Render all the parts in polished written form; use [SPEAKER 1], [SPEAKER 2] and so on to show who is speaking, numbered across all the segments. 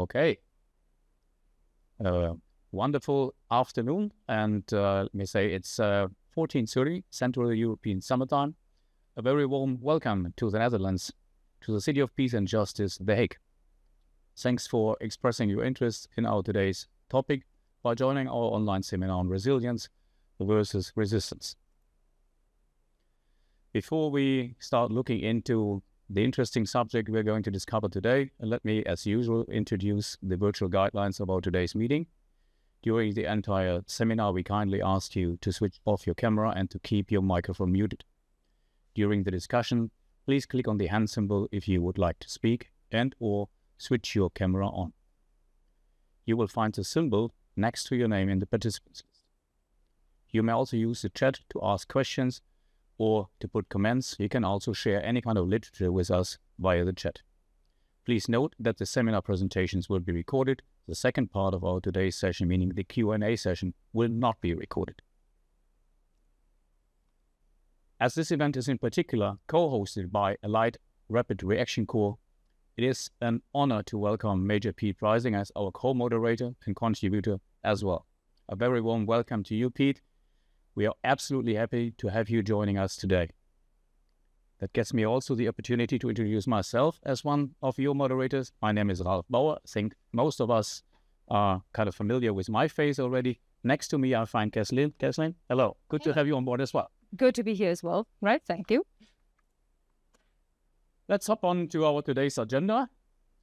[SPEAKER 1] Okay. Wonderful afternoon, and let me say it's 14:30 Central European Summertime. A very warm welcome to the Netherlands, to the City of Peace and Justice, The Hague. Thanks for expressing your interest in our today's topic by joining our online seminar on resilience versus resistance. Before we start looking into the interesting subject we're going to discover today, let me, as usual, introduce the virtual guidelines about today's meeting. During the entire seminar, we kindly ask you to switch off your camera and to keep your microphone muted. During the discussion, please click on the hand symbol if you would like to speak and/or switch your camera on. You will find the symbol next to your name in the participants list. You may also use the chat to ask questions or to put comments. You can also share any kind of literature with us via the chat. Please note that the seminar presentations will be recorded. The second part of our today's session, meaning the Q&A session, will not be recorded. As this event is in particular co-hosted by Allied Rapid Reaction Corps, it is an honor to welcome Major Pete Preisinger as our co-moderator and contributor as well. A very warm welcome to you, Pete. We are absolutely happy to have you joining us today. That gets me also the opportunity to introduce myself as one of your moderators. My name is Ralf Bauer. I think most of us are kind of familiar with my face already. Next to me, I find Kathleen. Kathleen, hello. Good to have you on board as well.
[SPEAKER 2] Good to be here as well. Right, thank you.
[SPEAKER 1] Let's hop on to our today's agenda.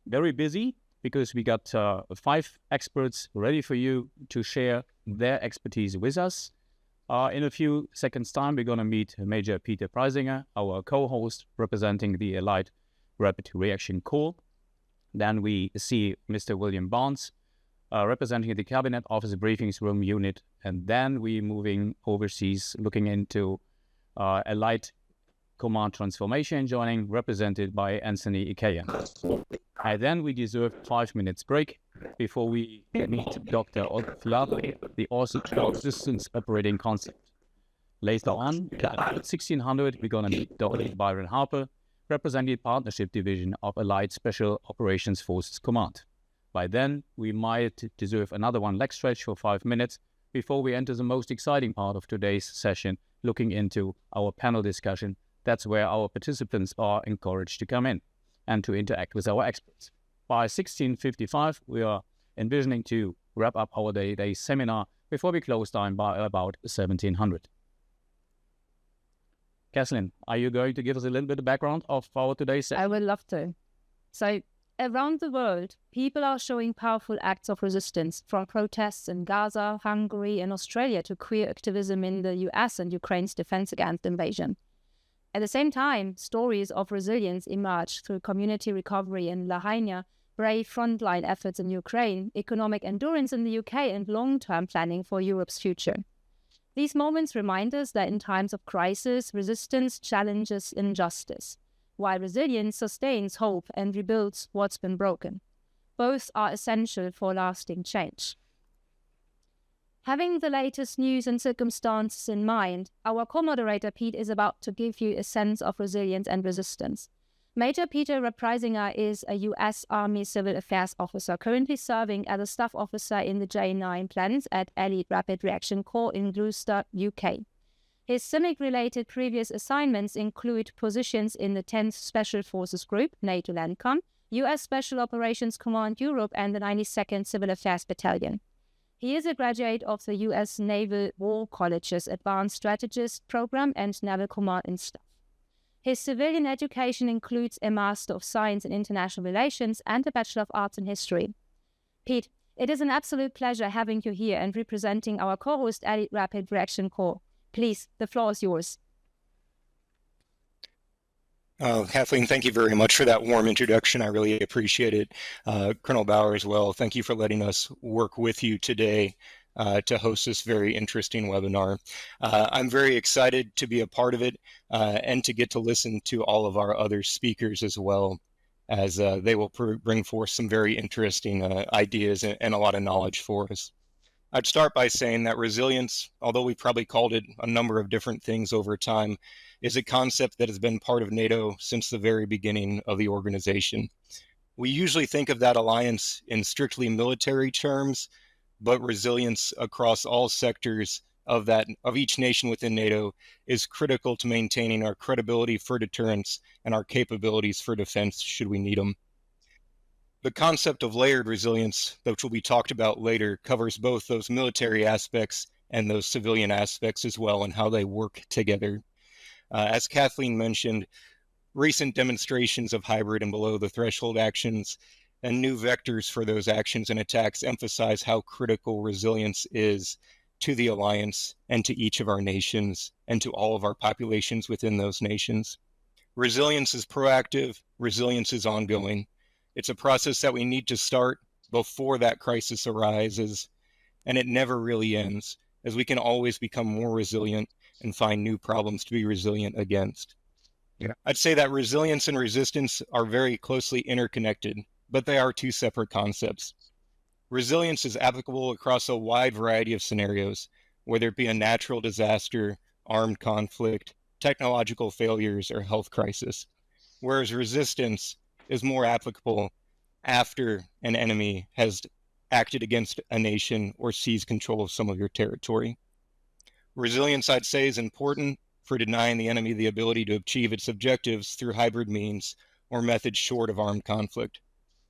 [SPEAKER 1] Very busy because we got 5 experts ready for you to share their expertise with us. In a few seconds' time, we're going to meet Major Peter Preisinger, our co-host representing the Allied Rapid Reaction Corps. Then we see Mr. William Barnes, representing the Cabinet Office Briefings Room Unit. And then we're moving overseas, looking into Allied Command Transformation Joining, represented by Anthony Icayan. And then we deserve 5 minutes break before we meet Dr. Otto Fiala, the author of Resistance Operating Concept. Later on, at 1600, we're going to meet Dr. Byron Harper, representing the Partnership Division of Allied Special Operations Forces Command. By then, we might deserve another one leg stretch for 5 minutes before we enter the most exciting part of today's session, looking into our panel discussion. That's where our participants are encouraged to come in and to interact with our experts. By 16:55, we are envisioning to wrap up our day seminar before we close down by about 1700. Kathleen, are you going to give us a little bit of background of our today's session?
[SPEAKER 2] I would love to. So, around the world, people are showing powerful acts of resistance, from protests in Gaza, Hungary, and Australia to queer activism in the US and Ukraine's defense against invasion. At the same time, stories of resilience emerge through community recovery in Lahaina, brave frontline efforts in Ukraine, economic endurance in the UK, and long-term planning for Europe's future. These moments remind us that in times of crisis, resistance challenges injustice, while resilience sustains hope and rebuilds what's been broken. Both are essential for lasting change. Having the latest news and circumstances in mind, our co-moderator Pete is about to give you a sense of resilience and resistance. Major Peter Preisinger is a U.S. Army Civil Affairs officer currently serving as a staff officer in the J9 plans at Allied Rapid Reaction Corps in Gloucester, UK. His CIMIC-related previous assignments include positions in the 10th Special Forces Group, NATO LANDCOM, U.S. Special Operations Command Europe, and the 92nd Civil Affairs Battalion. He is a graduate of the U.S. Naval War College's Advanced Strategist Program and Naval Command and Staff. His civilian education includes a Master of Science in International Relations and a Bachelor of Arts in History. Pete, it is an absolute pleasure having you here and representing our co-host Allied Rapid Reaction Corps. Please, the floor is yours.
[SPEAKER 3] Kathleen, thank you very much for that warm introduction. I really appreciate it. Colonel Bauer as well, thank you for letting us work with you today to host this very interesting webinar. I'm very excited to be a part of it and to get to listen to all of our other speakers as well, as they will bring forth some very interesting ideas and a lot of knowledge for us. I'd start by saying that resilience, although we probably called it a number of different things over time, is a concept that has been part of NATO since the very beginning of the organization. We usually think of that alliance in strictly military terms, but resilience across all sectors of each nation within NATO is critical to maintaining our credibility for deterrence and our capabilities for defense should we need them. The concept of layered resilience, which will be talked about later, covers both those military aspects and those civilian aspects as well, and how they work together. As Kathleen mentioned, recent demonstrations of hybrid and below the threshold actions and new vectors for those actions and attacks emphasize how critical resilience is to the alliance and to each of our nations and to all of our populations within those nations. Resilience is proactive, resilience is ongoing. It's a process that we need to start before that crisis arises, and it never really ends, as we can always become more resilient and find new problems to be resilient against. Yeah. I'd say that resilience and resistance are very closely interconnected, but they are two separate concepts. Resilience is applicable across a wide variety of scenarios, whether it be a natural disaster, armed conflict, technological failures, or health crisis, whereas resistance is more applicable after an enemy has acted against a nation or seized control of some of your territory. Resilience, I'd say, is important for denying the enemy the ability to achieve its objectives through hybrid means or methods short of armed conflict.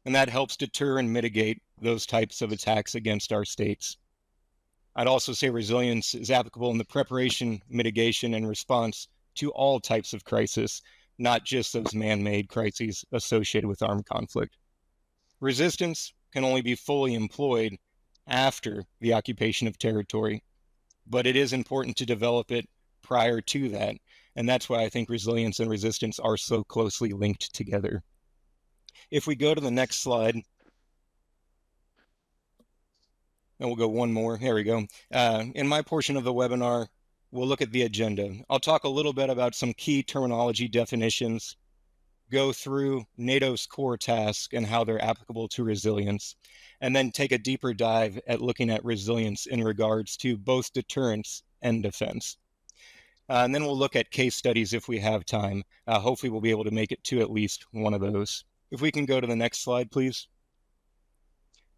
[SPEAKER 3] And that helps deter and mitigate those types of attacks against our states. I'd also say resilience is applicable in the preparation, mitigation, and response to all types of crisis, not just those man-made crises associated with armed conflict. Resistance can only be fully employed after the occupation of territory, but it is important to develop it prior to that, and that's why I think resilience and resistance are so closely linked together. If we go to the next slide, and we'll go one more, there we go. In my portion of the webinar, we'll look at the agenda. I'll talk a little bit about some key terminology definitions, go through NATO's core tasks and how they're applicable to resilience, and then take a deeper dive at looking at resilience in regards to both deterrence and defense. And then we'll look at case studies if we have time. Hopefully we'll be able to make it to at least one of those. If we can go to the next slide, please.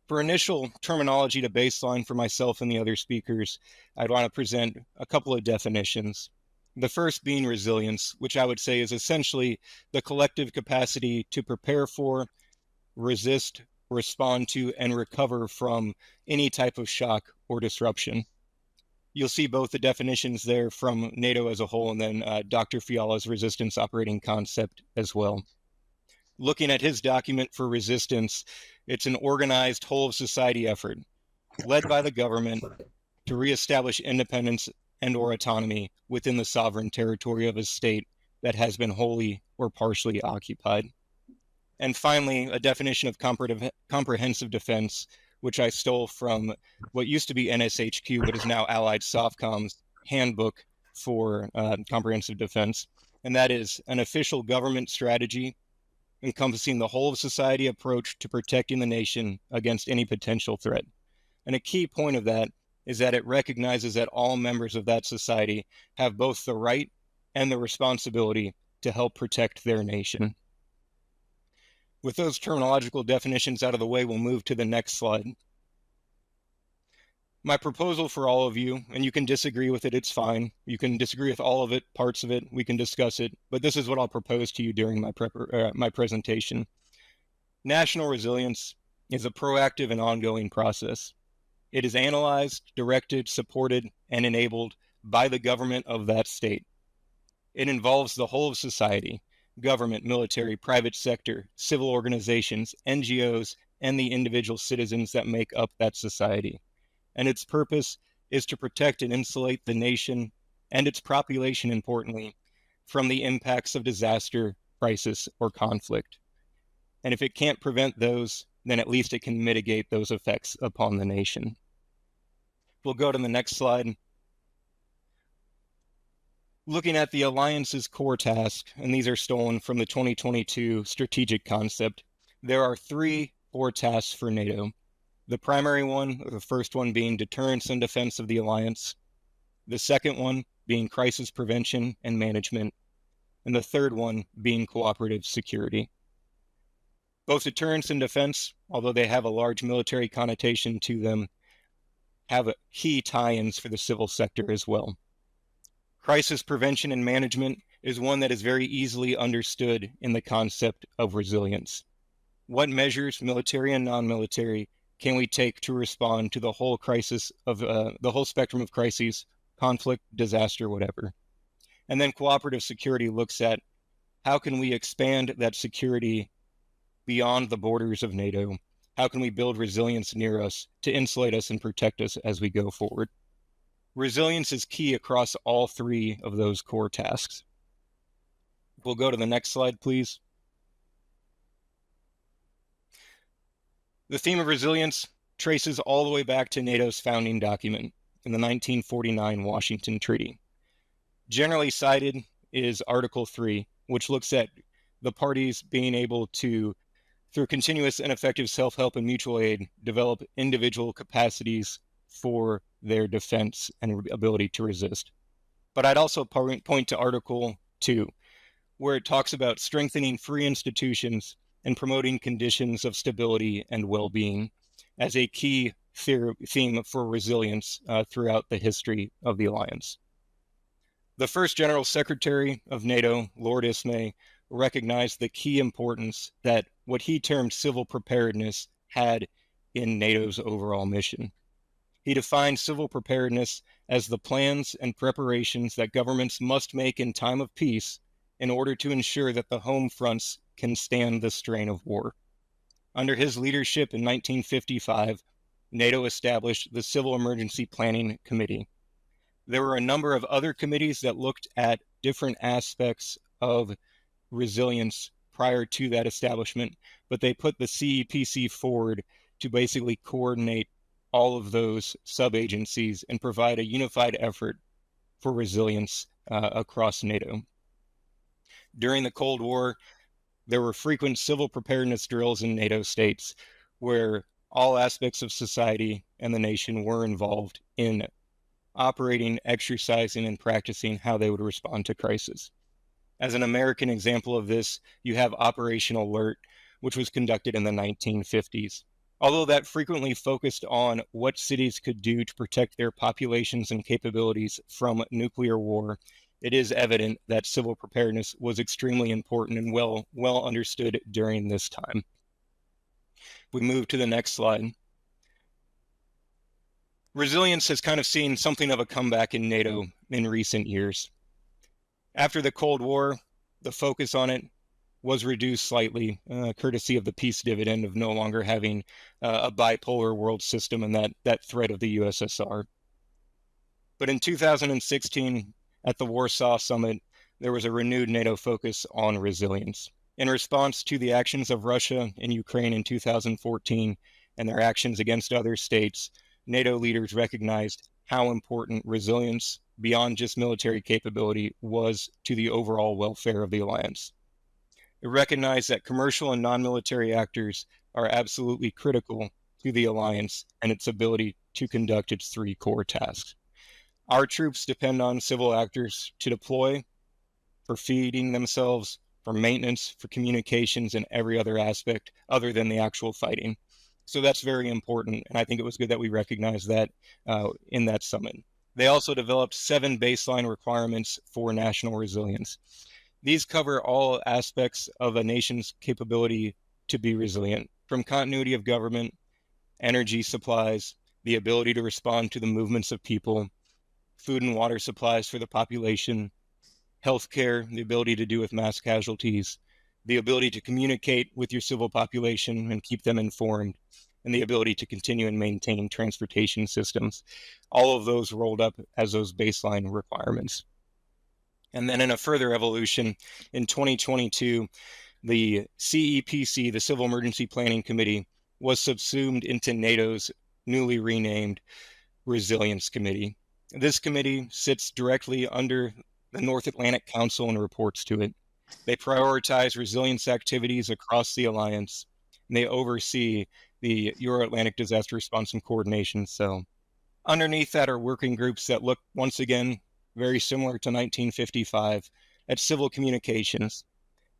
[SPEAKER 3] For initial terminology to baseline for myself and the other speakers, I'd want to present a couple of definitions. The first being resilience, which I would say is essentially the collective capacity to prepare for, resist, respond to, and recover from any type of shock or disruption. You'll see both the definitions there from NATO as a whole and then Dr. Fiala's resistance operating concept as well. Looking at his document for resistance, it's an organized whole of society effort led by the government to reestablish independence and or autonomy within the sovereign territory of a state that has been wholly or partially occupied. And finally, a definition of comprehensive defense, which I stole from what used to be NSHQ, but is now Allied Softcom's handbook for comprehensive defense. And that is an official government strategy encompassing the whole of society approach to protecting the nation against any potential threat. And a key point of that is that it recognizes that all members of that society have both the right and the responsibility to help protect their nation. With those terminological definitions out of the way, we'll move to the next slide. My proposal for all of you, and you can disagree with it, it's fine. You can disagree with all of it, parts of it, we can discuss it, but this is what I'll propose to you during my presentation. National resilience is a proactive and ongoing process. It is analyzed, directed, supported, and enabled by the government of that state. It involves the whole of society, government, military, private sector, civil organizations, NGOs, and the individual citizens that make up that society. And its purpose is to protect and insulate the nation and its population, importantly, from the impacts of disaster, crisis, or conflict. And if it can't prevent those, then at least it can mitigate those effects upon the nation. We'll go to the next slide. Looking at the alliance's core task, and these are stolen from the 2022 strategic concept, there are 3 core tasks for NATO. The primary one, or the first one, being deterrence and defense of the alliance. The second one being crisis prevention and management. And the third one being cooperative security. Both deterrence and defense, although they have a large military connotation to them, have key tie-ins for the civil sector as well. Crisis prevention and management is one that is very easily understood in the concept of resilience. What measures, military and non-military, can we take to respond to the whole crisis of the whole spectrum of crises, conflict, disaster, whatever? And then cooperative security looks at how can we expand that security beyond the borders of NATO? How can we build resilience near us to insulate us and protect us as we go forward? Resilience is key across all three of those core tasks. We'll go to the next slide, please. The theme of resilience traces all the way back to NATO's founding document in the 1949 Washington Treaty. Generally cited is Article 3, which looks at the parties being able to, through continuous and effective self-help and mutual aid, develop individual capacities for their defense and ability to resist. But I'd also point to Article 2, where it talks about strengthening free institutions and promoting conditions of stability and well-being as a key theme for resilience throughout the history of the alliance. The first General Secretary of NATO, Lord Ismay, recognized the key importance that what he termed civil preparedness had in NATO's overall mission. He defined civil preparedness as the plans and preparations that governments must make in time of peace in order to ensure that the home fronts can stand the strain of war. Under his leadership in 1955, NATO established the Civil Emergency Planning Committee. There were a number of other committees that looked at different aspects of resilience prior to that establishment, but they put the CEPC forward to basically coordinate all of those sub-agencies and provide a unified effort for resilience across NATO. During the Cold War, there were frequent civil preparedness drills in NATO states where all aspects of society and the nation were involved in operating, exercising, and practicing how they would respond to crisis. As an American example of this, you have Operation Alert, which was conducted in the 1950s. Although that frequently focused on what cities could do to protect their populations and capabilities from nuclear war, it is evident that civil preparedness was extremely important and well understood during this time. We move to the next slide. Resilience has kind of seen something of a comeback in NATO in recent years. After the Cold War, the focus on it was reduced slightly, courtesy of the peace dividend of no longer having a bipolar world system and that threat of the USSR. But in 2016, at the Warsaw Summit, there was a renewed NATO focus on resilience. In response to the actions of Russia in Ukraine in 2014 and their actions against other states, NATO leaders recognized how important resilience, beyond just military capability, was to the overall welfare of the alliance. It recognized that commercial and non-military actors are absolutely critical to the alliance and its ability to conduct its three core tasks. Our troops depend on civil actors to deploy, for feeding themselves, for maintenance, for communications, and every other aspect other than the actual fighting. So that's very important, and I think it was good that we recognized that in that summit. They also developed 7 baseline requirements for national resilience. These cover all aspects of a nation's capability to be resilient, from continuity of government, energy supplies, the ability to respond to the movements of people, food and water supplies for the population, healthcare, the ability to do with mass casualties, the ability to communicate with your civil population and keep them informed, and the ability to continue and maintain transportation systems. All of those rolled up as those baseline requirements. And then in a further evolution, in 2022, the CEPC, the Civil Emergency Planning Committee, was subsumed into NATO's newly renamed Resilience Committee. This committee sits directly under the North Atlantic Council and reports to it. They prioritize resilience activities across the alliance, and they oversee the Euro-Atlantic Disaster Response and Coordination Cell. Underneath that are working groups that look, once again, very similar to 1955, at civil communications.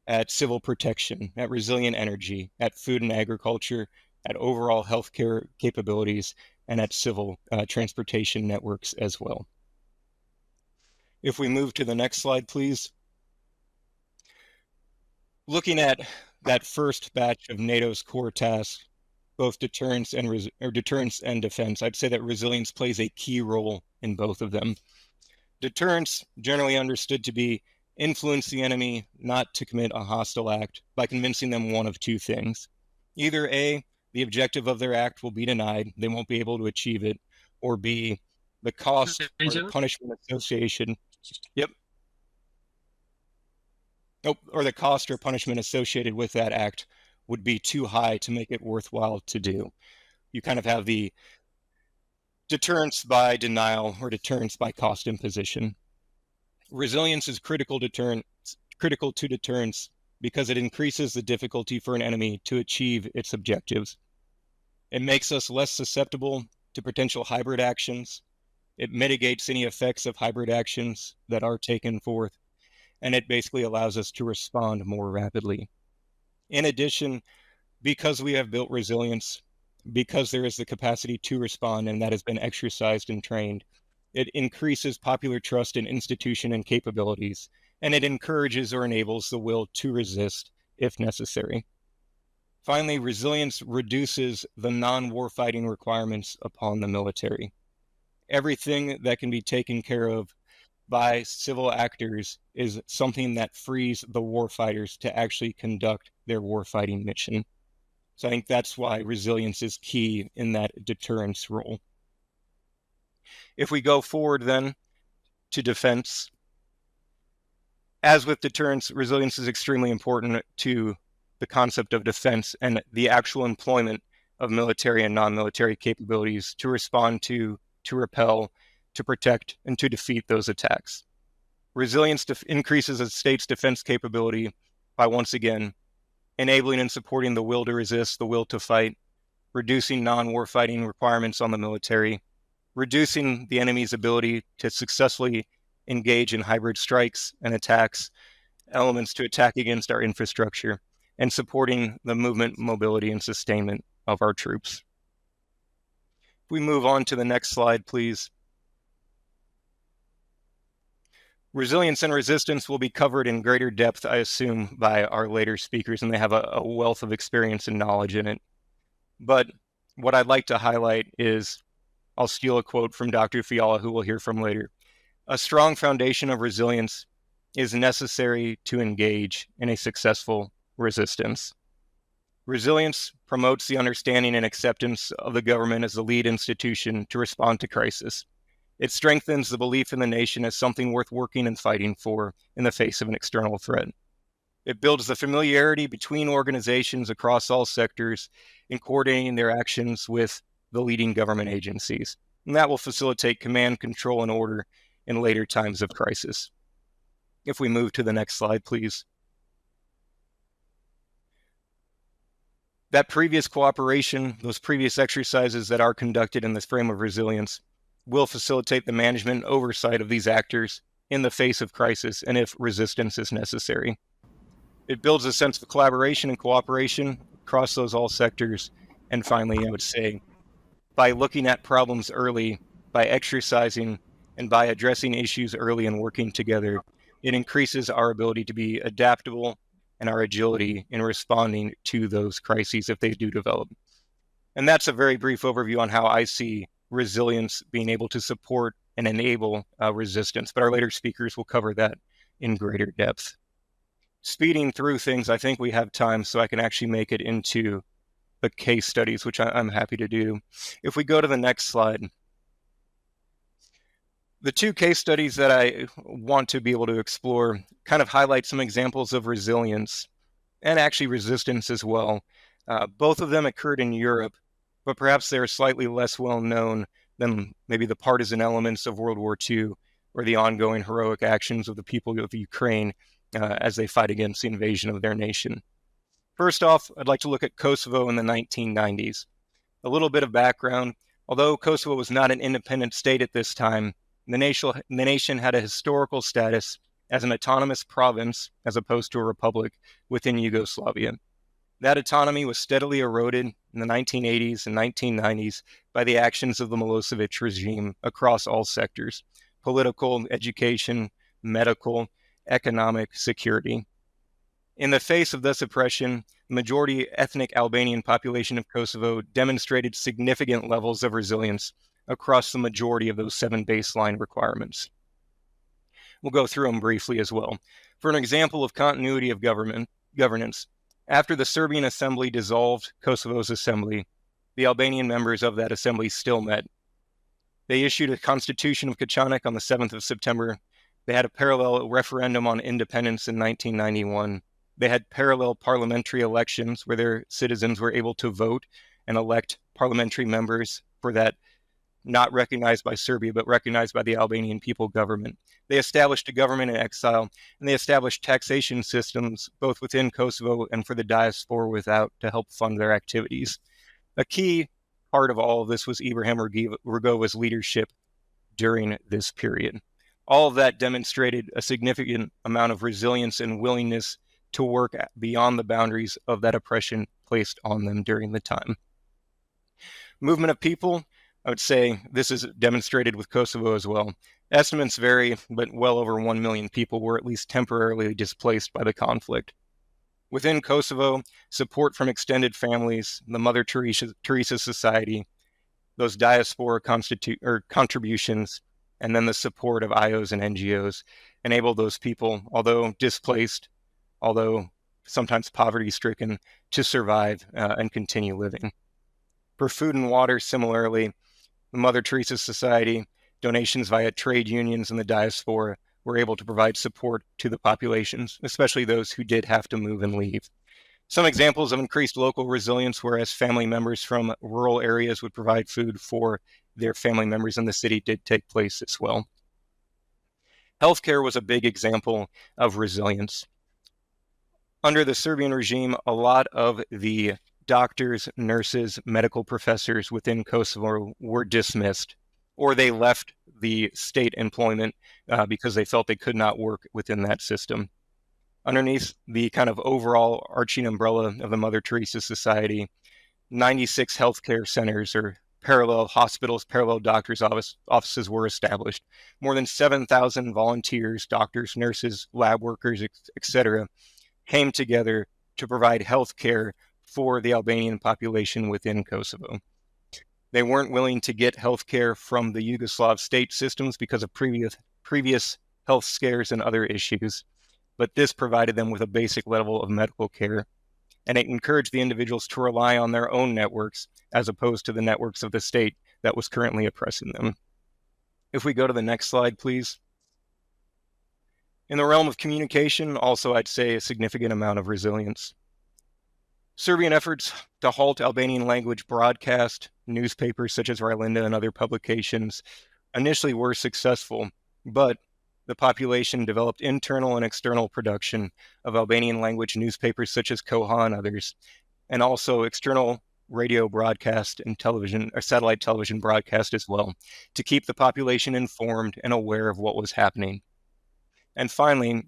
[SPEAKER 3] at civil protection, at resilient energy, at food and agriculture, at overall healthcare capabilities, and at civil transportation networks as well. If we move to the next slide, please. Looking at that first batch of NATO's core tasks, both deterrence and defense, I'd say that resilience plays a key role in both of them. Deterrence, generally understood to be influence the enemy not to commit a hostile act by convincing them one of two things. Either A, the objective of their act will be denied, they won't be able to achieve it, or B, the cost or the punishment association. Or the cost or punishment associated with that act would be too high to make it worthwhile to do. You kind of have the deterrence by denial or deterrence by cost imposition. Resilience is critical to deterrence because it increases the difficulty for an enemy to achieve its objectives. It makes us less susceptible to potential hybrid actions. It mitigates any effects of hybrid actions that are taken forth, and it basically allows us to respond more rapidly. In addition, because we have built resilience, because there is the capacity to respond and that has been exercised and trained, it increases popular trust in institution and capabilities, and it encourages or enables the will to resist if necessary. Finally, resilience reduces the non-warfighting requirements upon the military. Everything that can be taken care of by civil actors is something that frees the warfighters to actually conduct their warfighting mission. So I think that's why resilience is key in that deterrence role. If we go forward then to defense, as with deterrence, resilience is extremely important to the concept of defense and the actual employment of military and non-military capabilities to respond to repel, to protect, and to defeat those attacks. Resilience increases a state's defense capability by, once again, enabling and supporting the will to resist, the will to fight, reducing non-warfighting requirements on the military, reducing the enemy's ability to successfully engage in hybrid strikes and attacks, elements to attack against our infrastructure, and supporting the movement, mobility, and sustainment of our troops. If we move on to the next slide, please. Resilience and resistance will be covered in greater depth, I assume, by our later speakers, and they have a wealth of experience and knowledge in it. But what I'd like to highlight is, I'll steal a quote from Dr. Fiala, who we'll hear from later. A strong foundation of resilience is necessary to engage in a successful resistance. Resilience promotes the understanding and acceptance of the government as the lead institution to respond to crisis. It strengthens the belief in the nation as something worth working and fighting for in the face of an external threat. It builds the familiarity between organizations across all sectors in coordinating their actions with the leading government agencies. And that will facilitate command, control, and order in later times of crisis. If we move to the next slide, please. That previous cooperation, those previous exercises that are conducted in this frame of resilience, will facilitate the management and oversight of these actors in the face of crisis and if resistance is necessary. It builds a sense of collaboration and cooperation across those all sectors. And finally, I would say, by looking at problems early, by exercising and by addressing issues early and working together, it increases our ability to be adaptable and our agility in responding to those crises if they do develop. And that's a very brief overview on how I see resilience being able to support and enable resistance, but our later speakers will cover that in greater depth. Speeding through things, I think we have time so I can actually make it into the case studies, which I'm happy to do. If we go to the next slide. The two case studies that I want to be able to explore kind of highlight some examples of resilience and actually resistance as well. Both of them occurred in Europe, but perhaps they're slightly less well known than maybe the partisan elements of World War II or the ongoing heroic actions of the people of Ukraine as they fight against the invasion of their nation. First off, I'd like to look at Kosovo in the 1990s. A little bit of background. Although Kosovo was not an independent state at this time, the nation had a historical status as an autonomous province as opposed to a republic within Yugoslavia. That autonomy was steadily eroded in the 1980s and 1990s by the actions of the Milosevic regime across all sectors: political, education, medical, economic, security. In the face of this oppression, the majority ethnic Albanian population of Kosovo demonstrated significant levels of resilience across the majority of those 7 baseline requirements. We'll go through them briefly as well. For an example of continuity of governance, after the Serbian assembly dissolved Kosovo's assembly, the Albanian members of that assembly still met. They issued a constitution of Kaçanik on the 7th of September. They had a parallel referendum on independence in 1991. They had parallel parliamentary elections where their citizens were able to vote and elect parliamentary members for that not recognized by Serbia, but recognized by the Albanian people government. They established a government in exile, and they established taxation systems both within Kosovo and for the diaspora without to help fund their activities. A key part of all of this was Ibrahim Rugova's leadership during this period. All of that demonstrated a significant amount of resilience and willingness to work beyond the boundaries of that oppression placed on them during the time. Movement of people, I would say this is demonstrated with Kosovo as well. Estimates vary, but well over 1 million people were at least temporarily displaced by the conflict. Within Kosovo, support from extended families, the Mother Teresa Society, those diaspora contributions, and then the support of IOs and NGOs enabled those people, although displaced, although sometimes poverty-stricken, to survive and continue living. For food and water, similarly, the Mother Teresa Society, donations via trade unions and the diaspora were able to provide support to the populations, especially those who did have to move and leave. Some examples of increased local resilience, whereas family members from rural areas would provide food for their family members in the city, did take place as well. Healthcare was a big example of resilience. Under the Serbian regime, a lot of the doctors, nurses, medical professors within Kosovo were dismissed, or they left the state employment because they felt they could not work within that system. Underneath the kind of overall arching umbrella of the Mother Teresa Society, 96 healthcare centers or parallel hospitals, parallel doctors' offices were established. More than 7,000 volunteers, doctors, nurses, lab workers, etc., came together to provide health care for the Albanian population within Kosovo. They weren't willing to get health care from the Yugoslav state systems because of previous health scares and other issues, but this provided them with a basic level of medical care, and it encouraged the individuals to rely on their own networks as opposed to the networks of the state that was currently oppressing them. If we go to the next slide, please. In the realm of communication, also I'd say a significant amount of resilience. Serbian efforts to halt Albanian language broadcast, newspapers such as Rylinda and other publications, initially were successful, but the population developed internal and external production of Albanian language newspapers such as Koha and others, and also external radio broadcast and television or satellite television broadcast as well, to keep the population informed and aware of what was happening. And finally,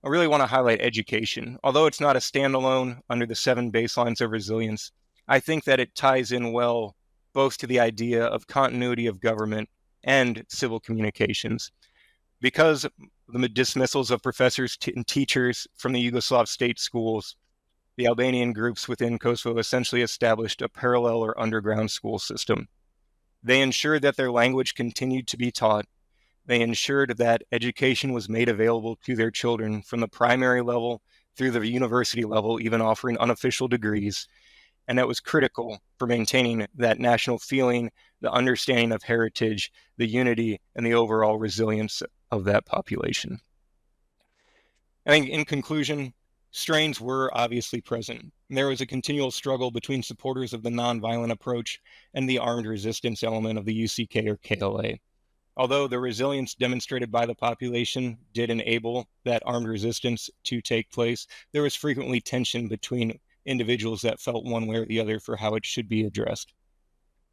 [SPEAKER 3] I really want to highlight education. Although it's not a standalone under the 7 baselines of resilience, I think that it ties in well both to the idea of continuity of government and civil communications. Because the dismissals of professors and teachers from the Yugoslav state schools, the Albanian groups within Kosovo essentially established a parallel or underground school system. They ensured that their language continued to be taught. They ensured that education was made available to their children from the primary level through the university level, even offering unofficial degrees. And that was critical for maintaining that national feeling, the understanding of heritage, the unity, and the overall resilience of that population. I think in conclusion, strains were obviously present. There was a continual struggle between supporters of the nonviolent approach and the armed resistance element of the UCK or KLA. Although the resilience demonstrated by the population did enable that armed resistance to take place, there was frequently tension between individuals that felt one way or the other for how it should be addressed.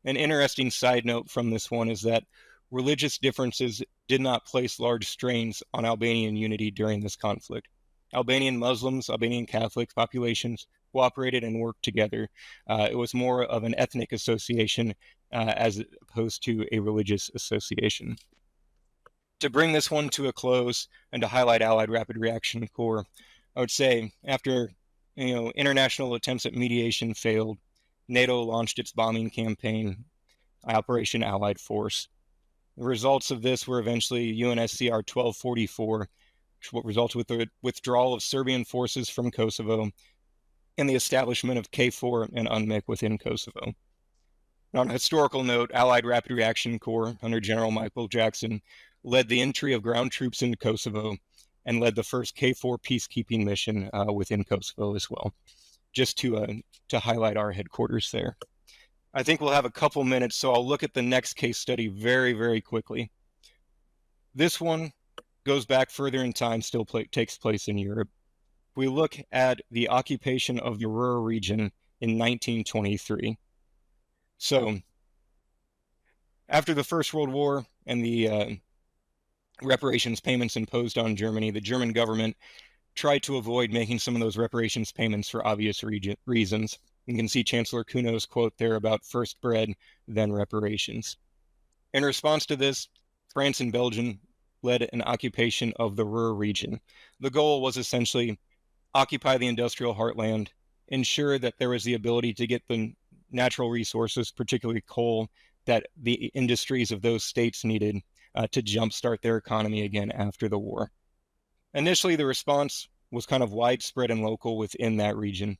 [SPEAKER 3] An interesting side note from this one is that religious differences did not place large strains on Albanian unity during this conflict. Albanian Muslims, Albanian Catholic populations cooperated and worked together. It was more of an ethnic association as opposed to a religious association. To bring this one to a close and to highlight Allied Rapid Reaction Corps, I would say after international attempts at mediation failed, NATO launched its bombing campaign, Operation Allied Force. The results of this were eventually UNSCR 1244, which resulted with the withdrawal of Serbian forces from Kosovo and the establishment of KFOR and UNMIK within Kosovo. On a historical note, Allied Rapid Reaction Corps under General Michael Jackson led the entry of ground troops into Kosovo and led the first KFOR peacekeeping mission within Kosovo as well, just to highlight our headquarters there. I think we'll have a couple minutes, so I'll look at the next case study very, very quickly. This one goes back further in time, still takes place in Europe. We look at the occupation of the Ruhr region in 1923. So, after the First World War and the reparations payments imposed on Germany, the German government tried to avoid making some of those reparations payments for obvious reasons. You can see Chancellor Kuno's quote there about first bread, then reparations. In response to this, France and Belgium led an occupation of the Ruhr region. The goal was essentially occupy the industrial heartland, ensure that there was the ability to get the natural resources, particularly coal, that the industries of those states needed to jumpstart their economy again after the war. Initially, the response was kind of widespread and local within that region.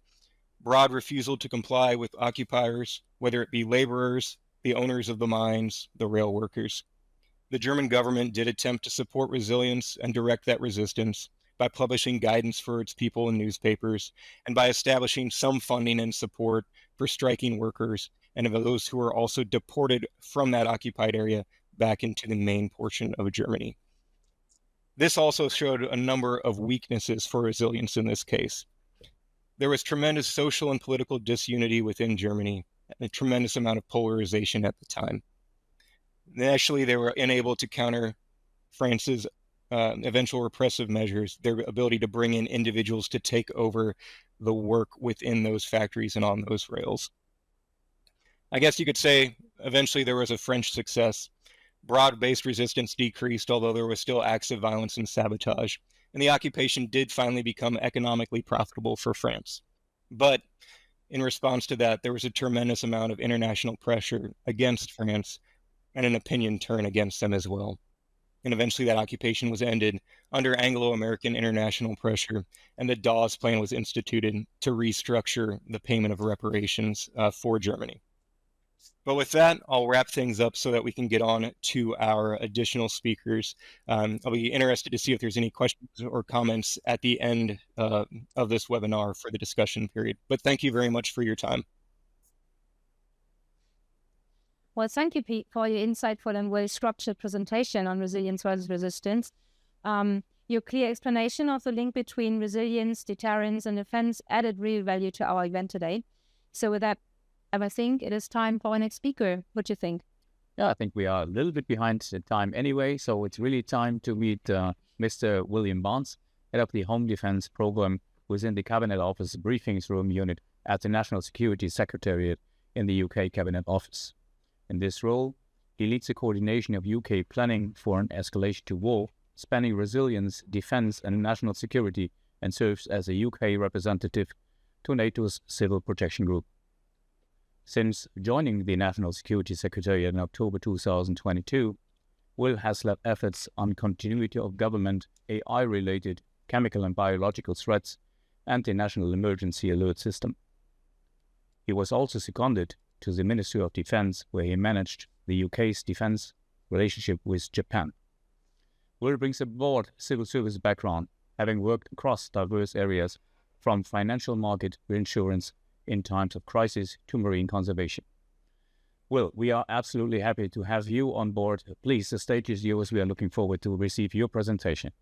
[SPEAKER 3] Broad refusal to comply with occupiers, whether it be laborers, the owners of the mines, the rail workers. The German government did attempt to support resilience and direct that resistance by publishing guidance for its people in newspapers and by establishing some funding and support for striking workers and of those who were also deported from that occupied area back into the main portion of Germany. This also showed a number of weaknesses for resilience in this case. There was tremendous social and political disunity within Germany and a tremendous amount of polarization at the time. Actually, they were unable to counter France's eventual repressive measures, their ability to bring in individuals to take over the work within those factories and on those rails. I guess you could say eventually there was a French success. Broad-based resistance decreased, although there was still acts of violence and sabotage, and the occupation did finally become economically profitable for France. But in response to that, there was a tremendous amount of international pressure against France and an opinion turn against them as well. And eventually that occupation was ended under Anglo-American international pressure, and the Dawes Plan was instituted to restructure the payment of reparations for Germany. But with that, I'll wrap things up so that we can get on to our additional speakers. I'll be interested to see if there's any questions or comments at the end of this webinar for the discussion period. But thank you very much for your time.
[SPEAKER 2] Well, thank you, Pete, for your insightful and well-structured presentation on resilience versus resistance. Your clear explanation of the link between resilience, deterrence, and defense added real value to our event today. So with that, I think it is time for our next speaker. What do you think?
[SPEAKER 1] Yeah, I think we are a little bit behind the time anyway, so it's really time to meet Mr. William Barnes, head of the Home Defense Program within the Cabinet Office Briefings Room Unit at the National Security Secretariat in the UK Cabinet Office. In this role, he leads the coordination of UK planning for an escalation to war, spanning resilience, defense, and national security, and serves as a UK representative to NATO's Civil Protection Group. Since joining the National Security Secretariat in October 2022, Will has led efforts on continuity of government, AI-related chemical and biological threats, and the National Emergency Alert System. He was also seconded to the Ministry of Defense, where he managed the UK's defense relationship with Japan. Will brings a broad civil service background, having worked across diverse areas from financial market reinsurance in times of crisis to marine conservation. Will, we are absolutely happy to have you on board. Please, the stage is yours. We are looking forward to receive your presentation.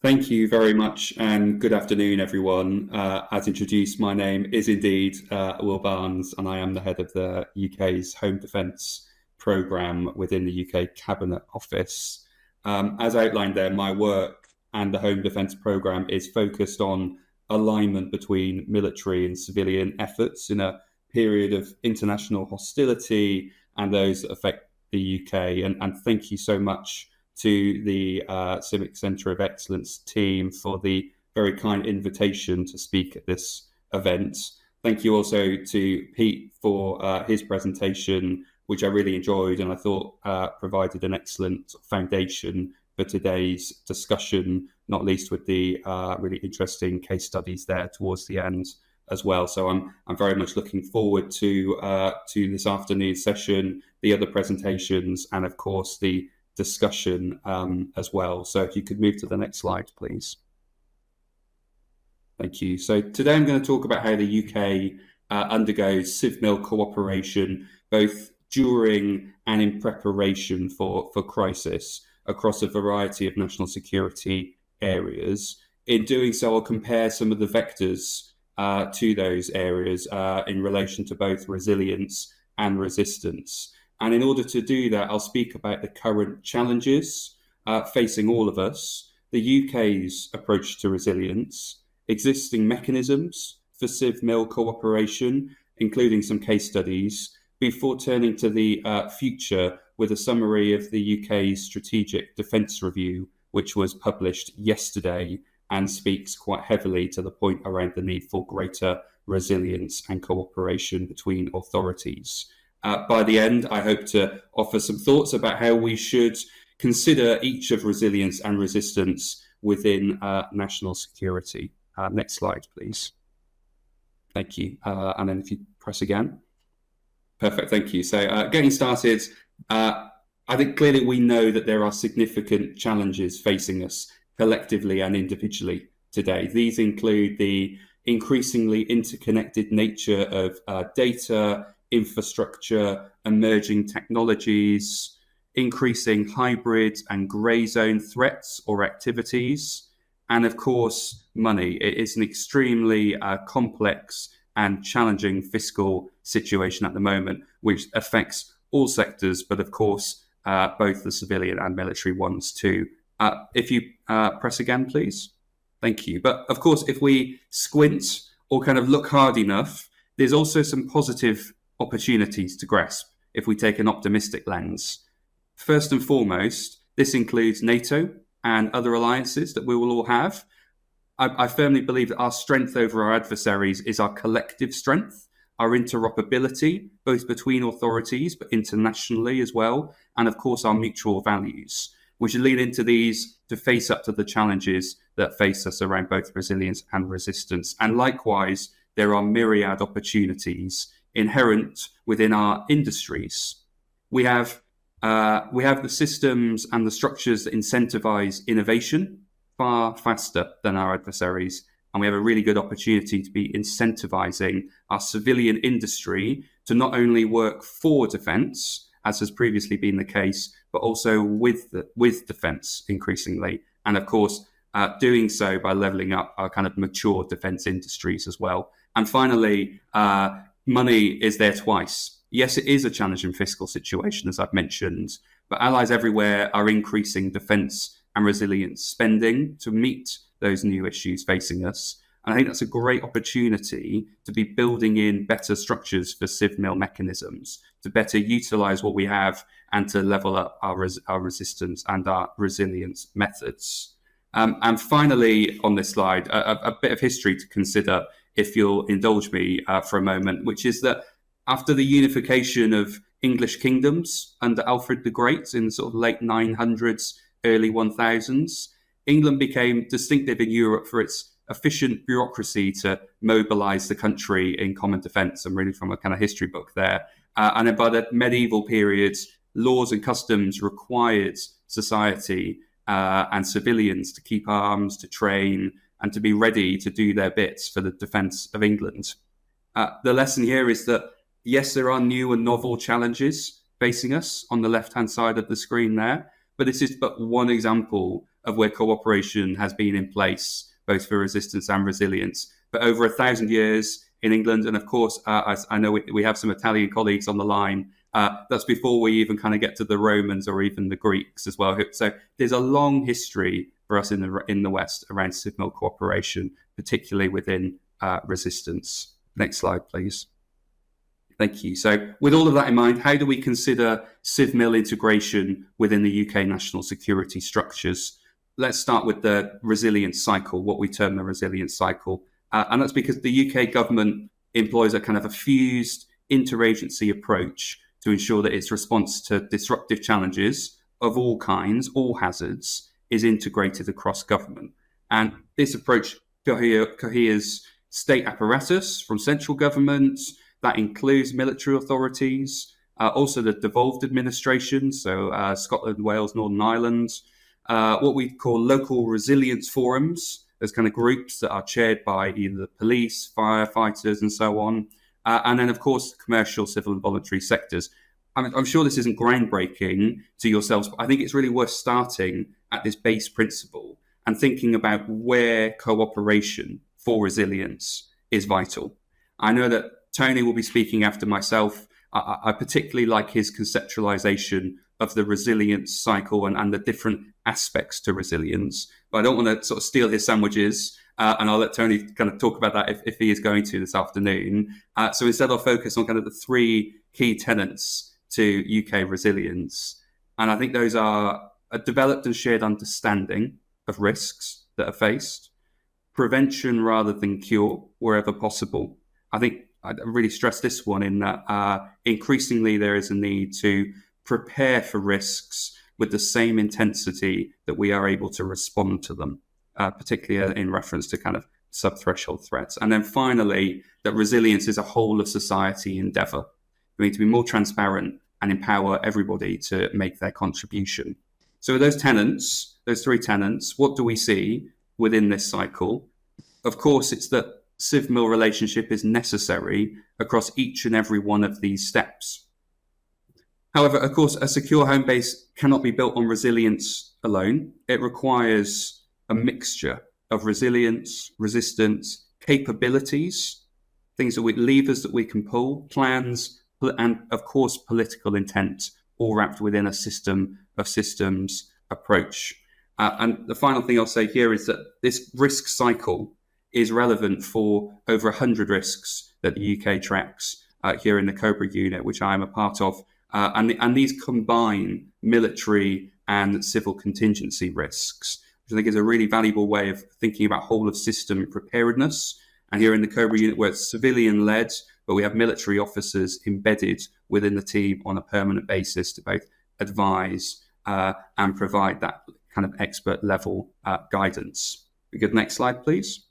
[SPEAKER 4] Thank you very much, and good afternoon, everyone. As introduced, my name is indeed Will Barnes, and I am the head of the UK's Home Defence programme within the UK Cabinet Office. As outlined there, my work and the Home Defence Programme is focused on alignment between military and civilian efforts in a period of international hostility and those that affect the UK. And thank you so much to the Civic Centre of Excellence team for the very kind invitation to speak at this event. Thank you also to Pete for his presentation, which I really enjoyed and I thought provided an excellent foundation for today's discussion, not least with the really interesting case studies there towards the end as well. So I'm very much looking forward to this afternoon's session, the other presentations, and of course the discussion as well. So if you could move to the next slide, please. Thank you. So today I'm going to talk about how the UK undergoes civ-mil cooperation, both during and in preparation for crisis across a variety of national security areas. In doing so, I'll compare some of the vectors to those areas in relation to both resilience and resistance. And in order to do that, I'll speak about the current challenges facing all of us, the UK's approach to resilience, existing mechanisms for civ-mil cooperation, including some case studies, before turning to the future with a summary of the UK's Strategic Defence Review, which was published yesterday and speaks quite heavily to the point around the need for greater resilience and cooperation between authorities. By the end, I hope to offer some thoughts about how we should consider each of resilience and resistance within national security. Next slide, please. Thank you. And then if you press again. Perfect, thank you. So getting started, I think clearly we know that there are significant challenges facing us collectively and individually today. These include the increasingly interconnected nature of data, infrastructure, emerging technologies, increasing hybrid and grey zone threats or activities, and of course, money. It is an extremely complex and challenging fiscal situation at the moment, which affects all sectors, but of course, both the civilian and military ones too. If you press again, please. Thank you. But of course, if we squint or kind of look hard enough, there's also some positive opportunities to grasp if we take an optimistic lens. First and foremost, this includes NATO and other alliances that we will all have. I firmly believe that our strength over our adversaries is our collective strength, our interoperability, both between authorities, but internationally as well, and of course our mutual values. We should lean into these to face up to the challenges that face us around both resilience and resistance. And likewise, there are myriad opportunities inherent within our industries. We have the systems and the structures that incentivize innovation far faster than our adversaries. And we have a really good opportunity to be incentivizing our civilian industry to not only work for defense, as has previously been the case, but also with defense increasingly. And of course, doing so by leveling up our kind of mature defense industries as well. And finally, money is there twice. Yes, it is a challenging fiscal situation, as I've mentioned, but allies everywhere are increasing defense and resilience spending to meet those new issues facing us. And I think that's a great opportunity to be building in better structures for civ-mil mechanisms, to better utilize what we have and to level up our resistance and our resilience methods. And finally, on this slide, a bit of history to consider, if you'll indulge me for a moment, which is that after the unification of English kingdoms under Alfred the Great in sort of late 900s, early 1000s, England became distinctive in Europe for its efficient bureaucracy to mobilize the country in common defense. I'm reading from a kind of history book there. And then by the medieval periods, laws and customs required society and civilians to keep arms, to train, and to be ready to do their bits for the defense of England. The lesson here is that, yes, there are new and novel challenges facing us on the left-hand side of the screen there, but this is but one example of where cooperation has been in place, both for resistance and resilience, for over 1,000 years in England. And of course, I know we have some Italian colleagues on the line. That's before we even kind of get to the Romans or even the Greeks as well. So there's a long history for us in the West around civ-mil cooperation, particularly within resistance. Next slide, please. Thank you. So with all of that in mind, how do we consider civ-mil integration within the UK national security structures? Let's start with the resilience cycle, what we term the resilience cycle. And that's because the UK government employs a kind of a fused interagency approach to ensure that its response to disruptive challenges of all kinds, all hazards, is integrated across government. And this approach coheres state apparatus from central government. That includes military authorities, also the devolved administration, so Scotland, Wales, Northern Ireland, what we call local resilience forums. There's kind of groups that are chaired by either the police, firefighters, and so on. And then, of course, commercial, civil, and voluntary sectors. I'm sure this isn't groundbreaking to yourselves, but I think it's really worth starting at this base principle and thinking about where cooperation for resilience is vital. I know that Tony will be speaking after myself. I particularly like his conceptualization of the resilience cycle and the different aspects to resilience. But I don't want to sort of steal his sandwiches, and I'll let Tony kind of talk about that if he is going to this afternoon. So instead I'll focus on kind of the three key tenets to UK resilience. And I think those are a developed and shared understanding of risks that are faced, prevention rather than cure wherever possible. I think I really stress this one in that increasingly there is a need to prepare for risks with the same intensity that we are able to respond to them, particularly in reference to kind of sub-threshold threats. And then finally, that resilience is a whole of society endeavour. We need to be more transparent and empower everybody to make their contribution. So with those tenets, those three tenets, what do we see within this cycle? Of course, it's that civ-mil relationship is necessary across each and every one of these steps. However, of course, a secure home base cannot be built on resilience alone. It requires a mixture of resilience, resistance, capabilities, levers that we can pull, plans, and of course, political intent, all wrapped within a system of systems approach. And the final thing I'll say here is that this risk cycle is relevant for over 100 risks that the UK tracks here in the COBRA unit, which I am a part of. And these combine military and civil contingency risks, which I think is a really valuable way of thinking about whole of system preparedness. And here in the COBRA unit, where it's civilian led, but we have military officers embedded within the team on a permanent basis to both advise and provide that kind of expert level guidance. We go to the next slide, please.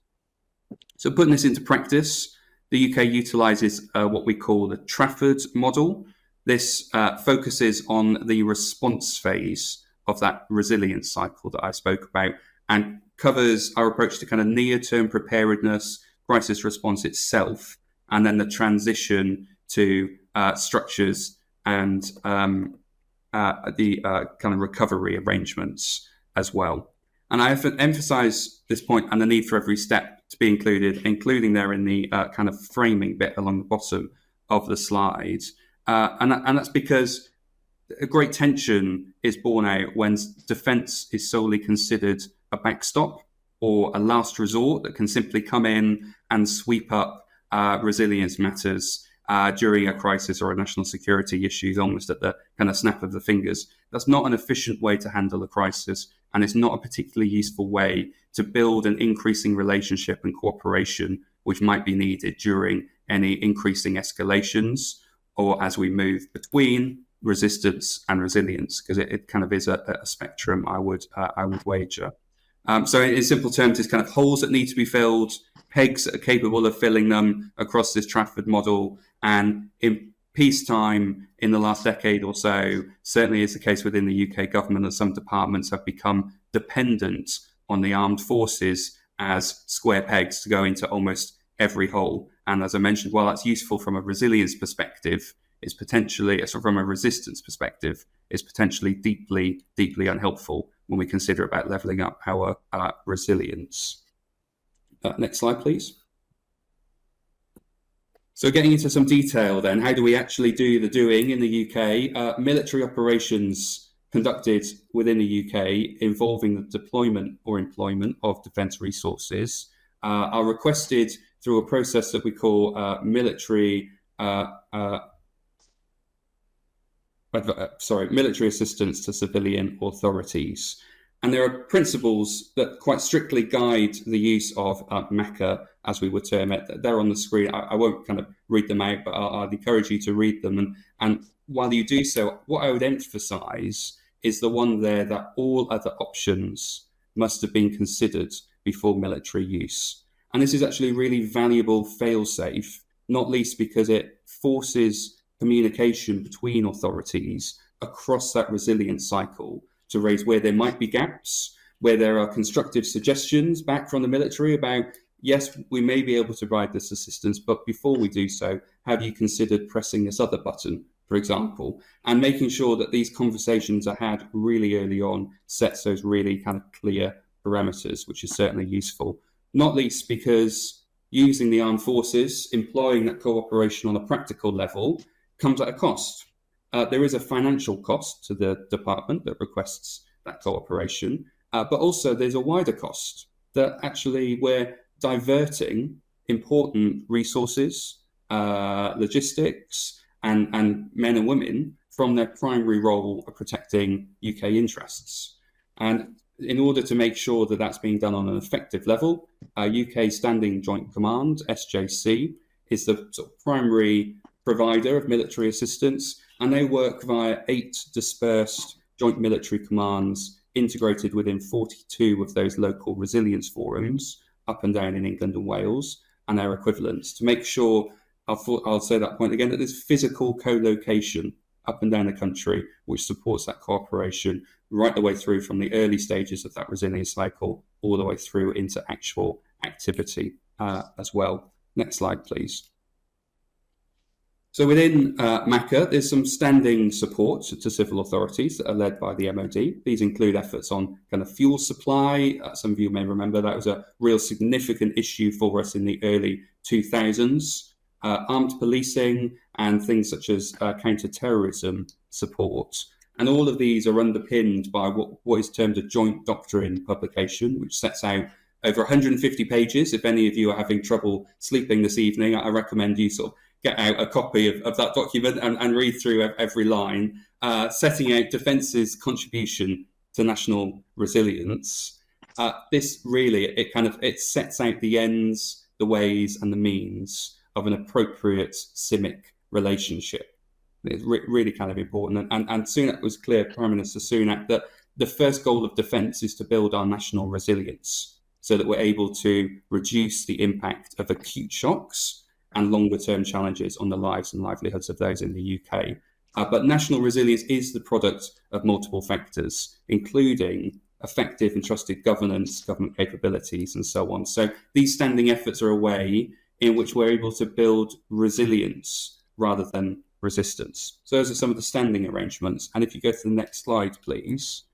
[SPEAKER 4] So putting this into practice, the UK utilises what we call the Trafford model. This focuses on the response phase of that resilience cycle that I spoke about and covers our approach to kind of near-term preparedness, crisis response itself, and then the transition to structures and the kind of recovery arrangements as well. And I emphasise this point and the need for every step to be included, including there in the kind of framing bit along the bottom of the slide. And that's because a great tension is born out when defence is solely considered a backstop or a last resort that can simply come in and sweep up resilience matters during a crisis or a national security issue, almost at the kind of snap of the fingers. That's not an efficient way to handle a crisis, and it's not a particularly useful way to build an increasing relationship and cooperation which might be needed during any increasing escalations or as we move between resistance and resilience, because it kind of is a spectrum, I would wager. So in simple terms, it's kind of holes that need to be filled, pegs that are capable of filling them across this Trafford model. And in peacetime, in the last decade or so, certainly is the case within the UK government, that some departments have become dependent on the armed forces as square pegs to go into almost every hole. And as I mentioned, while that's useful from a resilience perspective, it's potentially, from a resistance perspective, is potentially deeply, deeply unhelpful when we consider about levelling up our resilience. Next slide, please. So getting into some detail then, how do we actually do the doing in the UK? Military operations conducted within the UK involving the deployment or employment of defence resources are requested through a process that we call military assistance to civilian authorities. And there are principles that quite strictly guide the use of MACA, as we would term it. They're on the screen. I won't kind of read them out, but I'd encourage you to read them. And while you do so, what I would emphasise is the one there that all other options must have been considered before military use. And this is actually a really valuable fail-safe, not least because it forces communication between authorities across that resilience cycle to raise where there might be gaps, where there are constructive suggestions back from the military about, yes, we may be able to provide this assistance, but before we do so, have you considered pressing this other button, for example? And making sure that these conversations are had really early on sets those really kind of clear parameters, which is certainly useful. Not least because using the armed forces, employing that cooperation on a practical level, comes at a cost. There is a financial cost to the department that requests that cooperation, but also there's a wider cost that actually we're diverting important resources, logistics, and men and women from their primary role of protecting UK interests. And in order to make sure that that's being done on an effective level, UK Standing Joint Command, SJC, is the sort of primary provider of military assistance, and they work via 8 dispersed joint military commands integrated within 42 of those local resilience forums up and down in England and Wales and their equivalents to make sure, I'll say that point again, that there's physical co-location up and down the country which supports that cooperation right the way through from the early stages of that resilience cycle all the way through into actual activity as well. Next slide, please. So within MACA, there's some standing support to civil authorities that are led by the MOD. These include efforts on kind of fuel supply. Some of you may remember that was a real significant issue for us in the early 2000s. Armed policing and things such as counter-terrorism support. And all of these are underpinned by what is termed a joint doctrine publication, which sets out over 150 pages. If any of you are having trouble sleeping this evening, I recommend you sort of get out a copy of that document and read through every line, setting out Defence's contribution to national resilience. This really, it sets out the ends, the ways and the means of an appropriate CIMIC relationship. It's really kind of important. And Sunak was clear, Prime Minister Sunak, that the first goal of defence is to build our national resilience so that we're able to reduce the impact of acute shocks and longer-term challenges on the lives and livelihoods of those in the UK. But national resilience is the product of multiple factors, including effective and trusted governance, government capabilities, and so on. So these standing efforts are a way in which we're able to build resilience rather than resistance. So those are some of the standing arrangements. And if you go to the next slide, please.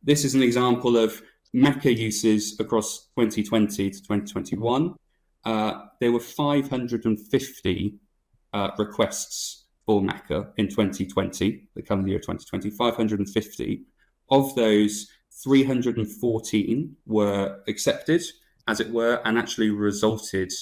[SPEAKER 4] This is an example of MACA uses across 2020 to 2021. There were 550 requests for MACA in 2020, the calendar year 2020, 550. Of those, 314 were accepted, as it were, and actually resulted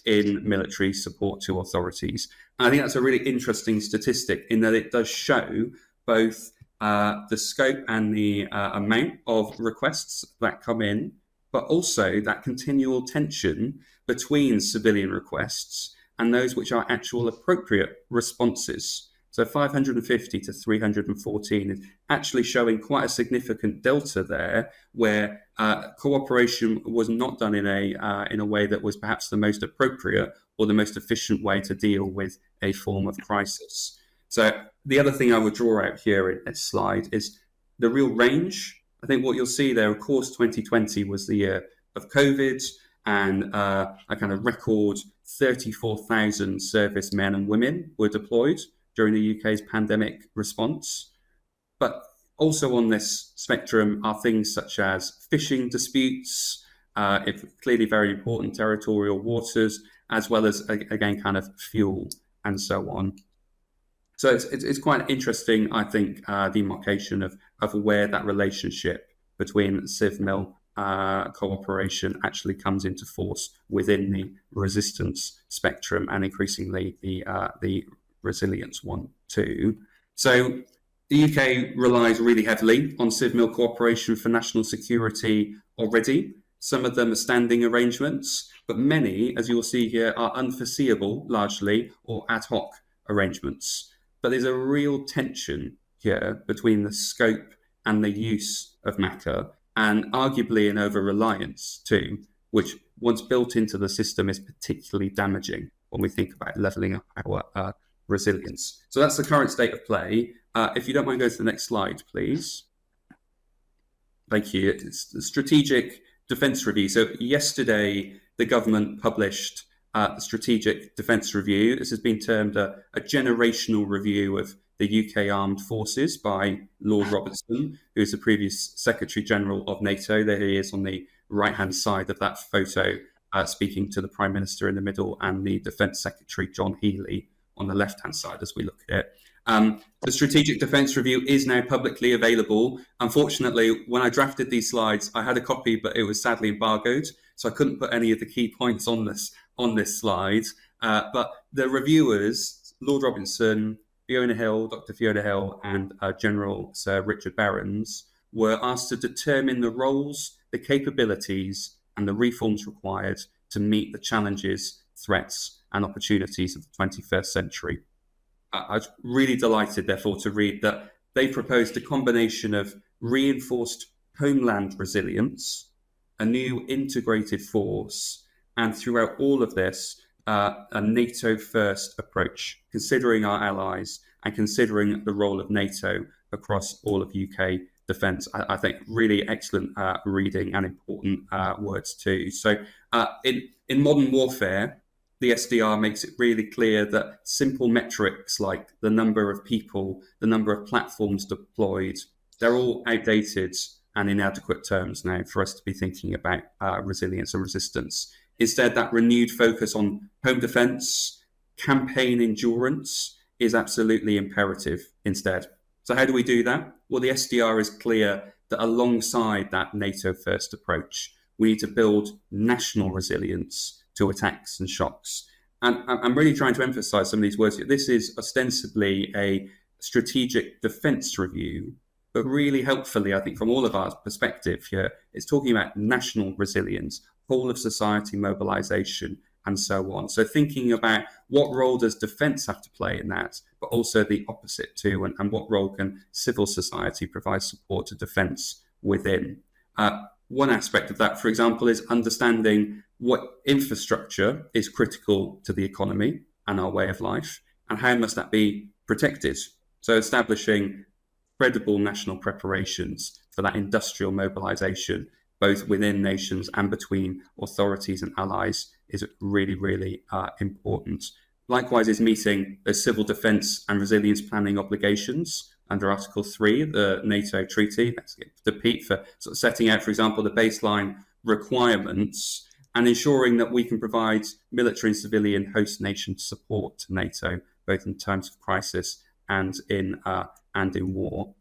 [SPEAKER 4] in military support to authorities. And I think that's a really interesting statistic in that it does show both the scope and the amount of requests that come in, but also that continual tension between civilian requests and those which are actual appropriate responses. So 550 to 314 is actually showing quite a significant delta there, where cooperation was not done in a way that was perhaps the most appropriate or the most efficient way to deal with a form of crisis. So the other thing I would draw out here in this slide is the real range. I think what you'll see there, of course, 2020 was the year of COVID, and a kind of record 34,000 servicemen and women were deployed during the UK's pandemic response. But also on this spectrum are things such as fishing disputes, clearly very important territorial waters, as well as, again, kind of fuel and so on. So it's quite interesting, I think, demarcation of where that relationship between CivMil cooperation actually comes into force within the resistance spectrum, and increasingly the resilience one too. So the UK relies really heavily on CivMil cooperation for national security already. Some of them are standing arrangements, but many, as you'll see here, are unforeseeable largely, or ad hoc arrangements. But there's a real tension here between the scope and the use of MACA, and arguably an over-reliance too, which once built into the system is particularly damaging when we think about levelling up our resilience. So that's the current state of play. If you don't mind, go to the next slide, please. Thank you. It's the Strategic Defence Review. So yesterday, the government published the Strategic Defence Review. This has been termed a generational review of the UK Armed Forces by Lord Robertson, who is the previous Secretary General of NATO. There he is on the right-hand side of that photo, speaking to the Prime Minister in the middle, and the Defence Secretary, John Healey, on the left-hand side as we look at it. The Strategic Defence Review is now publicly available. Unfortunately, when I drafted these slides, I had a copy, but it was sadly embargoed, so I couldn't put any of the key points on this slide. But the reviewers, Lord Robinson, Dr. Fiona Hill, and General Sir Richard Barons, were asked to determine the roles, the capabilities, and the reforms required to meet the challenges, threats, and opportunities of the 21st century. I was really delighted, therefore, to read that they proposed a combination of reinforced homeland resilience, a new integrated force, and throughout all of this, a NATO-first approach, considering our allies and considering the role of NATO across all of UK defence. I think really excellent reading and important words too. So in modern warfare, the SDR makes it really clear that simple metrics like the number of people, the number of platforms deployed, they're all outdated and inadequate terms now for us to be thinking about resilience and resistance. Instead, that renewed focus on home defence, campaign endurance is absolutely imperative instead. So how do we do that? Well, the SDR is clear that alongside that NATO-first approach, we need to build national resilience to attacks and shocks. And I'm really trying to emphasise some of these words here. This is ostensibly a strategic defence review, but really helpfully, I think, from all of our perspective here, it's talking about national resilience, whole of society mobilisation, and so on. So thinking about what role does defence have to play in that, but also the opposite too, and what role can civil society provide support to defence within. One aspect of that, for example, is understanding what infrastructure is critical to the economy and our way of life, and how must that be protected. So establishing credible national preparations for that industrial mobilisation, both within nations and between authorities and allies, is really, really important. Likewise is meeting the civil defence and resilience planning obligations under Article 3, the NATO treaty. Let's get to Pete for sort of setting out, for example, the baseline requirements and ensuring that we can provide military and civilian host nation support to NATO, both in times of crisis and in war.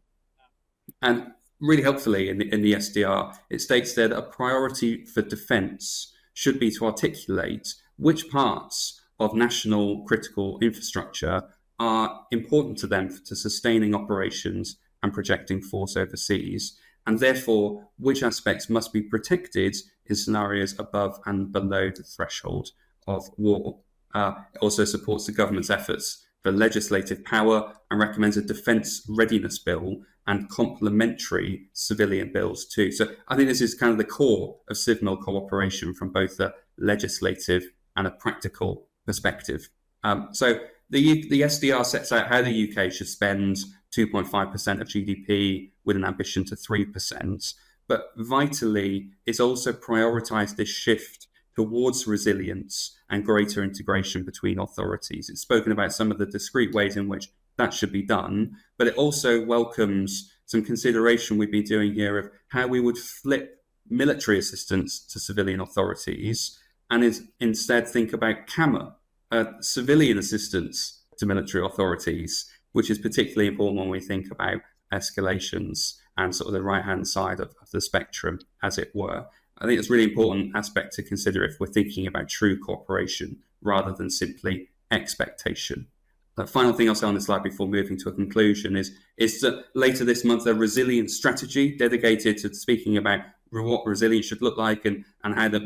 [SPEAKER 4] And really helpfully in the SDR, it states there that a priority for defence should be to articulate which parts of national critical infrastructure are important to them to sustaining operations and projecting force overseas, and therefore which aspects must be protected in scenarios above and below the threshold of war. It also supports the government's efforts for legislative power and recommends a defence readiness bill and complementary civilian bills too. So I think this is kind of the core of CivMil cooperation from both a legislative and a practical perspective. So the SDR sets out how the UK should spend 2.5% of GDP with an ambition to 3%. But vitally, it's also prioritised this shift towards resilience and greater integration between authorities. It's spoken about some of the discrete ways in which that should be done, but it also welcomes some consideration we've been doing here of how we would flip military assistance to civilian authorities and instead think about CAMA, civilian assistance to military authorities, which is particularly important when we think about escalations and sort of the right-hand side of the spectrum, as it were. I think it's a really important aspect to consider if we're thinking about true cooperation rather than simply expectation. The final thing I'll say on this slide before moving to a conclusion is that later this month, a resilience strategy dedicated to speaking about what resilience should look like and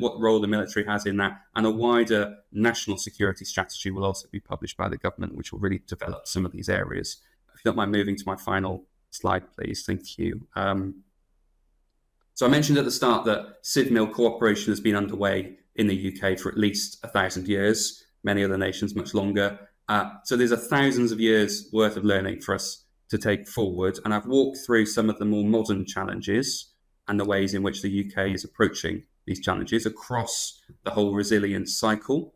[SPEAKER 4] what role the military has in that, and a wider national security strategy will also be published by the government, which will really develop some of these areas. If you don't mind moving to my final slide, please. Thank you. So I mentioned at the start that civ-mil cooperation has been underway in the UK for at least 1,000 years, many other nations much longer. So there's thousands of years worth of learning for us to take forward. And I've walked through some of the more modern challenges and the ways in which the UK is approaching these challenges across the whole resilience cycle.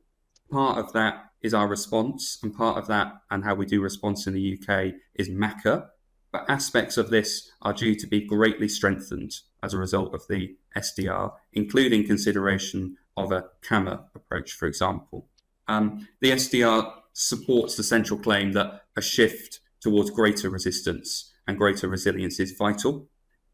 [SPEAKER 4] Part of that is our response, and part of that and how we do response in the UK is MACA. But aspects of this are due to be greatly strengthened as a result of the SDR, including consideration of a CAMA approach, for example. The SDR supports the central claim that a shift towards greater resistance and greater resilience is vital,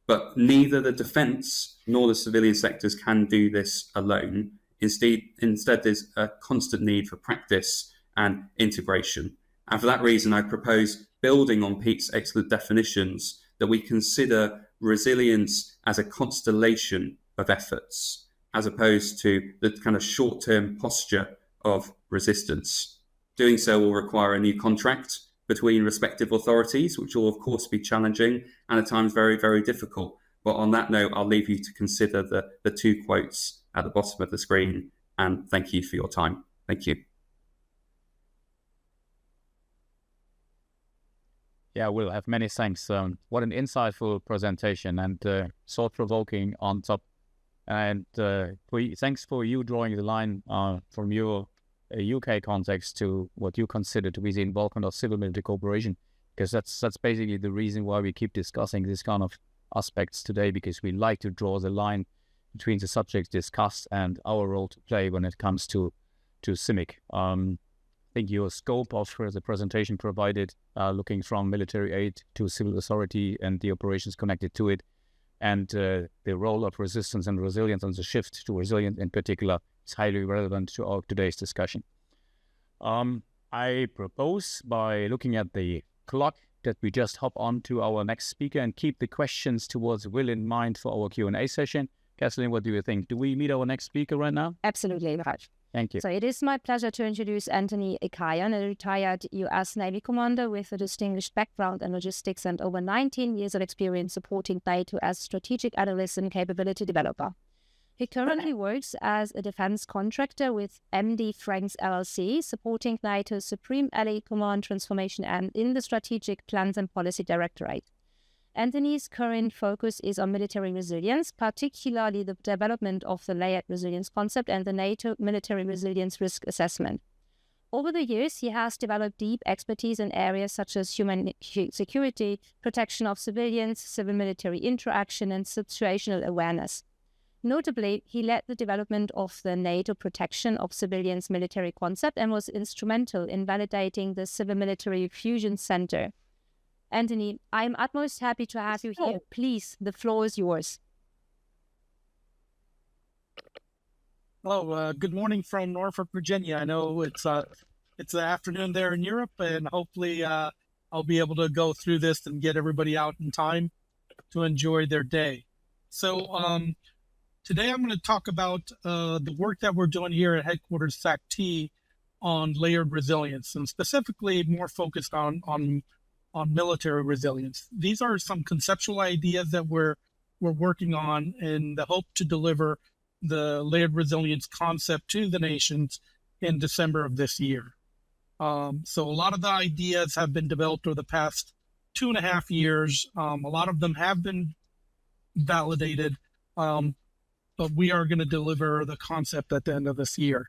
[SPEAKER 4] but neither the defence nor the civilian sectors can do this alone. Instead, there's a constant need for practice and integration. And for that reason, I propose, building on Pete's excellent definitions, that we consider resilience as a constellation of efforts, as opposed to the kind of short-term posture of resistance. Doing so will require a new contract between respective authorities, which will of course be challenging and at times very, very difficult. But on that note, I'll leave you to consider the two quotes at the bottom of the screen, and thank you for your time. Thank you.
[SPEAKER 1] Yeah, we'll have many thanks. What an insightful presentation and thought-provoking on top. And thanks for you drawing the line from your UK context to what you consider to be the involvement of civil-military cooperation, because that's basically the reason why we keep discussing this kind of aspects today, because we like to draw the line between the subjects discussed and our role to play when it comes to CIMIC. I think your scope of the presentation provided, looking from military aid to civil authority and the operations connected to it, and the role of resistance and resilience and the shift to resilience in particular, is highly relevant to our today's discussion. I propose, by looking at the clock, that we just hop on to our next speaker and keep the questions towards Will in mind for our Q&A session. Kathleen, what do you think? Do we meet our next speaker right now?
[SPEAKER 2] Absolutely, Raj.
[SPEAKER 1] Thank you.
[SPEAKER 2] So it is my pleasure to introduce Anthony Icayan, a retired U.S. Navy commander with a distinguished background in logistics and over 19 years of experience supporting NATO as strategic analyst and capability developer. He currently works as a defense contractor with MD Franks LLC, supporting NATO's Supreme Allied Command Transformation and in the Strategic Plans and Policy Directorate. Anthony's current focus is on military resilience, particularly the development of the layered resilience concept and the NATO military resilience risk assessment. Over the years, he has developed deep expertise in areas such as human security, protection of civilians, civil-military interaction, and situational awareness. Notably, he led the development of the NATO protection of civilians military concept and was instrumental in validating the Civil-Military Fusion Center. Anthony, I am utmost happy to have you here. Please, the floor is yours.
[SPEAKER 5] Hello, good morning from Norfolk, Virginia. I know it's the afternoon there in Europe, and hopefully I'll be able to go through this and get everybody out in time to enjoy their day. So today I'm going to talk about the work that we're doing here at Headquarters SAC-T on layered resilience, and specifically more focused on military resilience. These are some conceptual ideas that we're working on in the hope to deliver the layered resilience concept to the nations in December of this year. So a lot of the ideas have been developed over the past 2.5 years. A lot of them have been validated, but we are going to deliver the concept at the end of this year.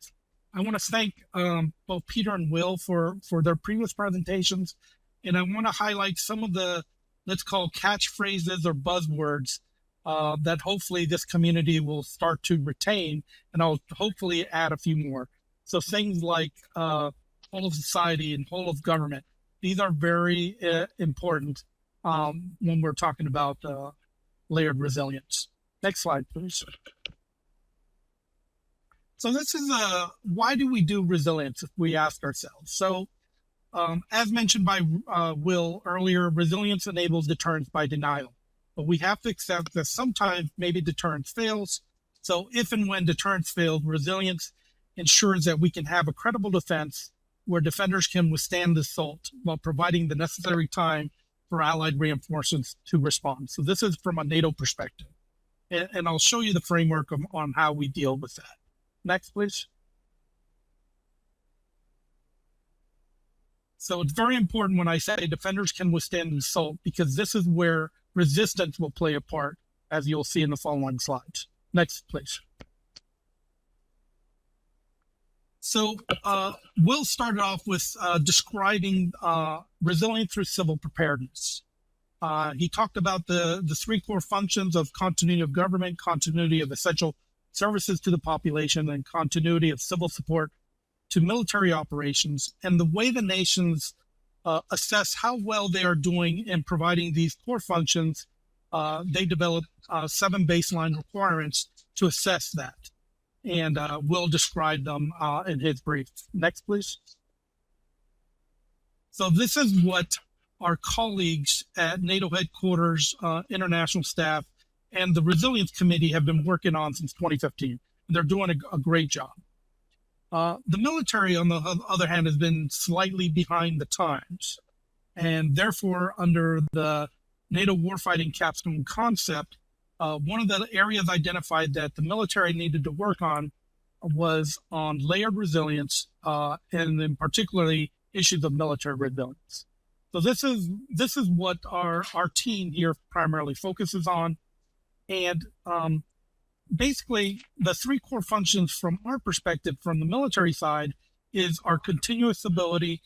[SPEAKER 5] I want to thank both Peter and Will for their previous presentations, and I want to highlight some of the, let's call catchphrases or buzzwords that hopefully this community will start to retain, and I'll hopefully add a few more. So things like whole of society and whole of government, these are very important when we're talking about layered resilience. Next slide, please. So this is why do we do resilience, if we ask ourselves. So as mentioned by Will earlier, resilience enables deterrence by denial. But we have to accept that sometimes maybe deterrence fails. So if and when deterrence fails, resilience ensures that we can have a credible defense where defenders can withstand the assault while providing the necessary time for Allied reinforcements to respond. So this is from a NATO perspective. And I'll show you the framework on how we deal with that. Next, please. So it's very important when I say defenders can withstand an assault, because this is where resistance will play a part, as you'll see in the following slides. Next, please. So Will started off with describing resilience through civil preparedness. He talked about the three core functions of continuity of government, continuity of essential services to the population, and continuity of civil support to military operations, and the way the nations assess how well they are doing in providing these core functions. They develop 7 baseline requirements to assess that. And Will describe them in his brief. Next, please. So this is what our colleagues at NATO headquarters, international staff, and the Resilience Committee have been working on since 2015. They're doing a great job. The military, on the other hand, has been slightly behind the times. And therefore, under the NATO warfighting capstone concept, one of the areas identified that the military needed to work on was on layered resilience, and in particularly issues of military resilience. So this is what our team here primarily focuses on. And basically, the 3 core functions from our perspective, from the military side, is our continuous ability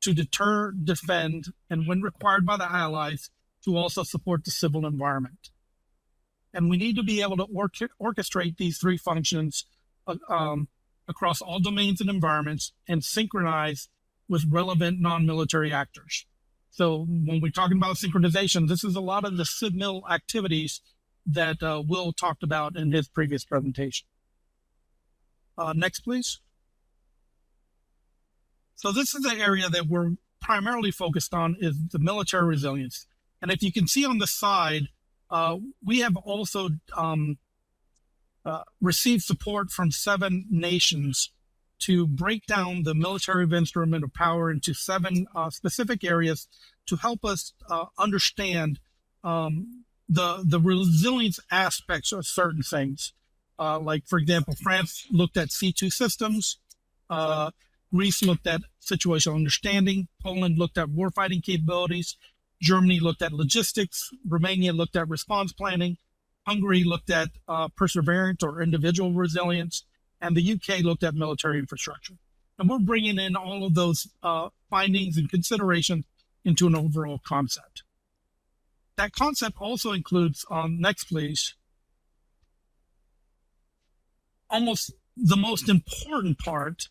[SPEAKER 5] to deter, defend, and when required by the Allies, to also support the civil environment. And we need to be able to orchestrate these 3 functions across all domains and environments and synchronize with relevant non-military actors. So when we're talking about synchronization, this is a lot of the civil activities that Will talked about in his previous presentation. Next, please. So this is the area that we're primarily focused on, is the military resilience. And if you can see on the side, we have also received support from 7 nations to break down the military instrument of power into 7 specific areas to help us understand the resilience aspects of certain things. Like, for example, France looked at C2 systems, Greece looked at situational understanding, Poland looked at warfighting capabilities, Germany looked at logistics, Romania looked at response planning, Hungary looked at perseverance or individual resilience, and the UK looked at military infrastructure. And we're bringing in all of those findings and considerations into an overall concept. That concept also includes, next please, almost the most important part,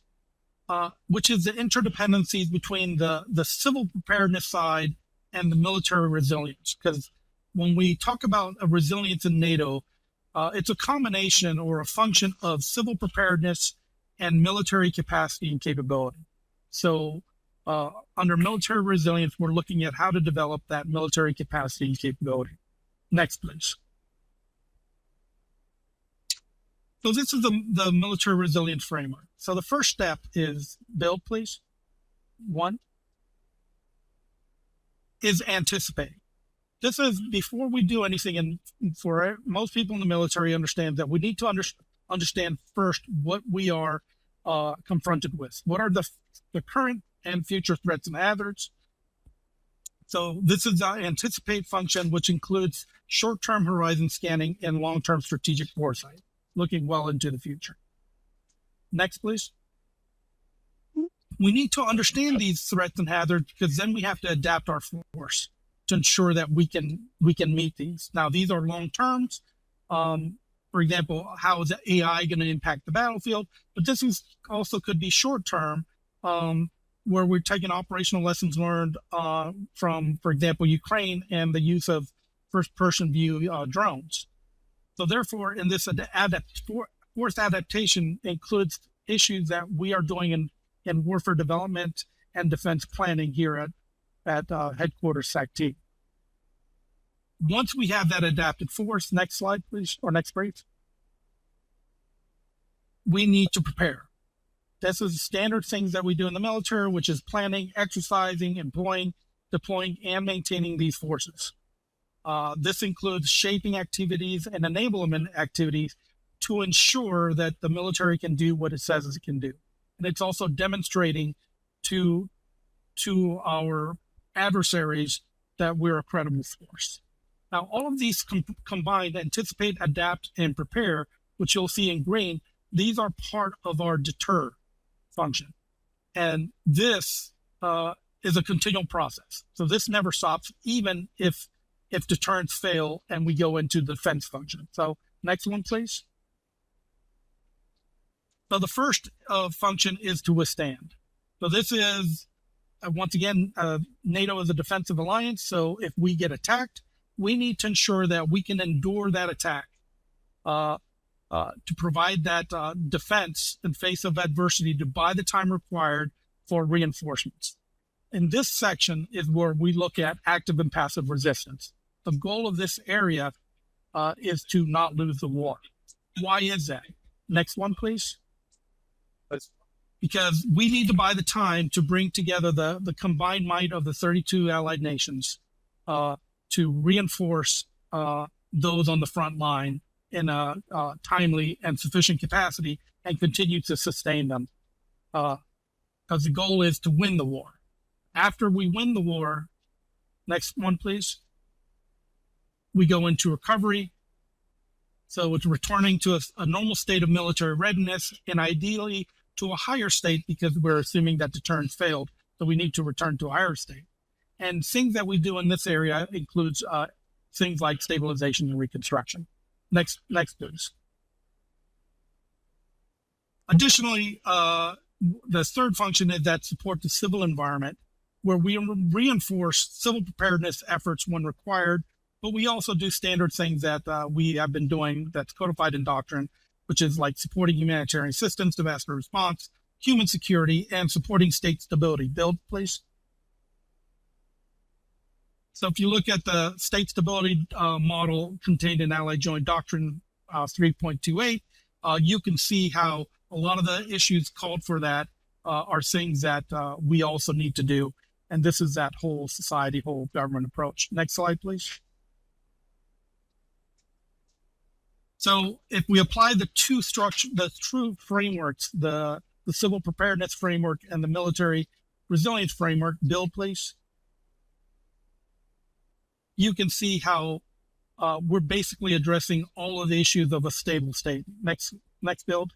[SPEAKER 5] which is the interdependencies between the civil preparedness side and the military resilience. Because when we talk about a resilience in NATO, it's a combination or a function of civil preparedness and military capacity and capability. So under military resilience, we're looking at how to develop that military capacity and capability. Next, please. So this is the military resilience framework. So the first step is, build, please. 1 is anticipating. This is before we do anything, and for most people in the military understand that we need to understand first what we are confronted with. What are the current and future threats and hazards? So this is the anticipate function, which includes short-term horizon scanning and long-term strategic foresight, looking well into the future. Next, please. We need to understand these threats and hazards, because then we have to adapt our force to ensure that we can meet these. Now, these are long terms, For example, how is AI going to impact the battlefield? But this is also could be short term, where we're taking operational lessons learned from, for example, Ukraine and the use of first-person view drones. So therefore, in this forced adaptation includes issues that we are doing in warfare development and defense planning here at headquarters SAC-T. Once we have that adapted force, next slide, please, or next brief, we need to prepare. This is standard things that we do in the military, which is planning, exercising, employing, deploying, and maintaining these forces. This includes shaping activities and enablement activities to ensure that the military can do what it says it can do. And it's also demonstrating to our adversaries that we're a credible force. Now, all of these combined, anticipate, adapt, and prepare, which you'll see in green, these are part of our deter function. And this is a continual process. So this never stops, even if deterrents fail and we go into the defense function. So next one, please. So the first function is to withstand. So this is, once again, NATO is a defensive alliance. So if we get attacked, we need to ensure that we can endure that attack to provide that defense in face of adversity to buy the time required for reinforcements. In this section is where we look at active and passive resistance. The goal of this area is to not lose the war. Why is that? Next one, please. Because we need to buy the time to bring together the combined might of the 32 allied nations to reinforce those on the front line in a timely and sufficient capacity and continue to sustain them. Because the goal is to win the war. After we win the war, next one, please, we go into recovery. So it's returning to a normal state of military readiness and ideally to a higher state because we're assuming that deterrence failed. So we need to return to a higher state. And things that we do in this area includes things like stabilization and reconstruction. Next, please. Additionally, the third function is that support the civil environment, where we reinforce civil preparedness efforts when required, but we also do standard things that we have been doing that's codified in doctrine, which is like supporting humanitarian assistance, disaster response, human security, and supporting state stability. Build, please. So if you look at the state stability model contained in Allied Joint Doctrine 3.28, you can see how a lot of the issues called for that are things that we also need to do. And this is that whole society, whole government approach. Next slide, please. So if we apply the two frameworks, the civil preparedness framework and the military resilience framework, build, please. You can see how we're basically addressing all of the issues of a stable state. Next build.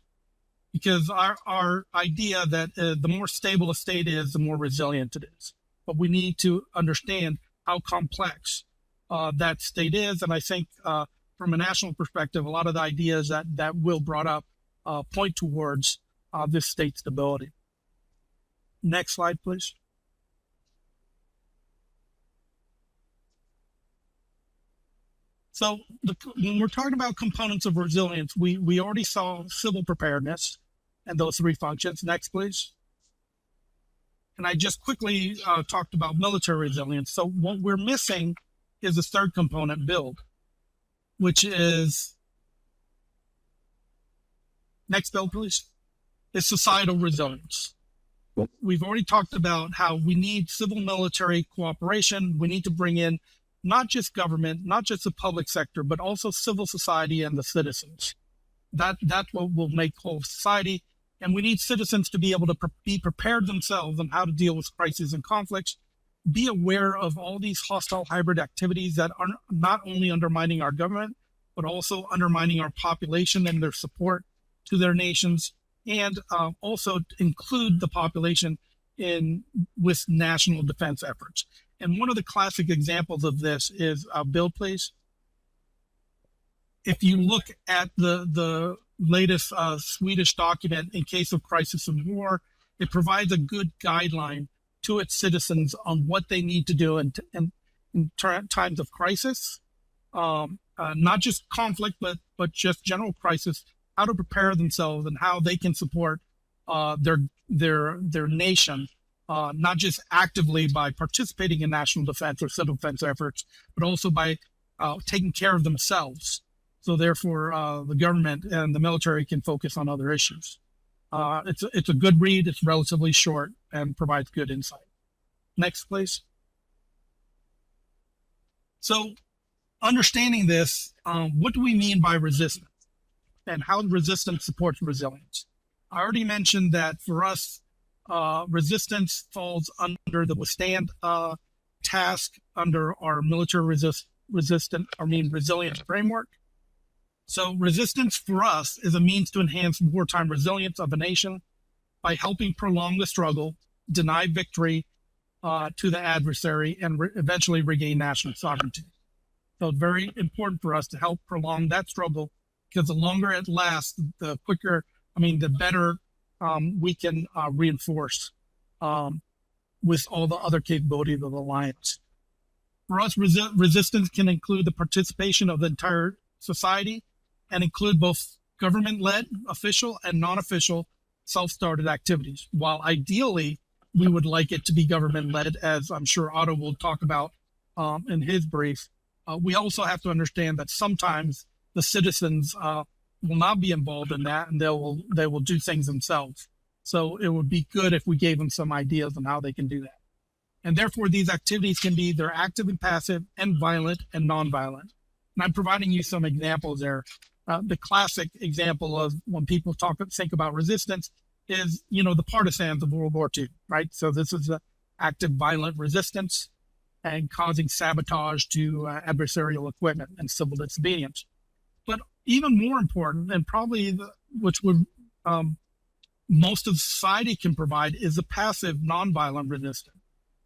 [SPEAKER 5] Because our idea that the more stable a state is, the more resilient it is. But we need to understand how complex that state is. And I think from a national perspective, a lot of the ideas that Will brought up point towards this state stability. Next slide, please. So when we're talking about components of resilience, we already saw civil preparedness and those three functions. Next, please. And I just quickly talked about military resilience. So what we're missing is the third component, build, which is, next build, please, is societal resilience. We've already talked about how we need civil military cooperation. We need to bring in not just government, not just the public sector, but also civil society and the citizens. That's what will make whole society. And we need citizens to be able to be prepared themselves on how to deal with crises and conflicts, be aware of all these hostile hybrid activities that are not only undermining our government, but also undermining our population and their support to their nations, and also include the population with national defense efforts. And one of the classic examples of this is, build, please. if you look at the latest Swedish document in case of crisis and war, it provides a good guideline to its citizens on what they need to do in times of crisis, not just conflict, but just general crisis, how to prepare themselves and how they can support their nation, not just actively by participating in national defense or civil defense efforts, but also by taking care of themselves. So therefore, the government and the military can focus on other issues. It's a good read. It's relatively short and provides good insight. Next, please. So understanding this, what do we mean by resistance and how resistance supports resilience? I already mentioned that for us, resistance falls under the withstand task under our military resilience framework. So resistance for us is a means to enhance wartime resilience of a nation by helping prolong the struggle, deny victory to the adversary, and eventually regain national sovereignty. So it's very important for us to help prolong that struggle, because the longer it lasts, the better we can reinforce with all the other capabilities of the alliance. For us, resistance can include the participation of the entire society and include both government-led, official, and non-official self-started activities. While ideally, we would like it to be government-led, as I'm sure Otto will talk about in his brief, we also have to understand that sometimes the citizens will not be involved in that, and they will do things themselves. So it would be good if we gave them some ideas on how they can do that. And therefore, these activities can be either active and passive, and violent and non-violent. And I'm providing you some examples there. The classic example of when people think about resistance is, the partisans of World War II, right? So this is an active violent resistance and causing sabotage to adversarial equipment and civil disobedience. But even more important, and probably which would most of society can provide, is a passive nonviolent resistance.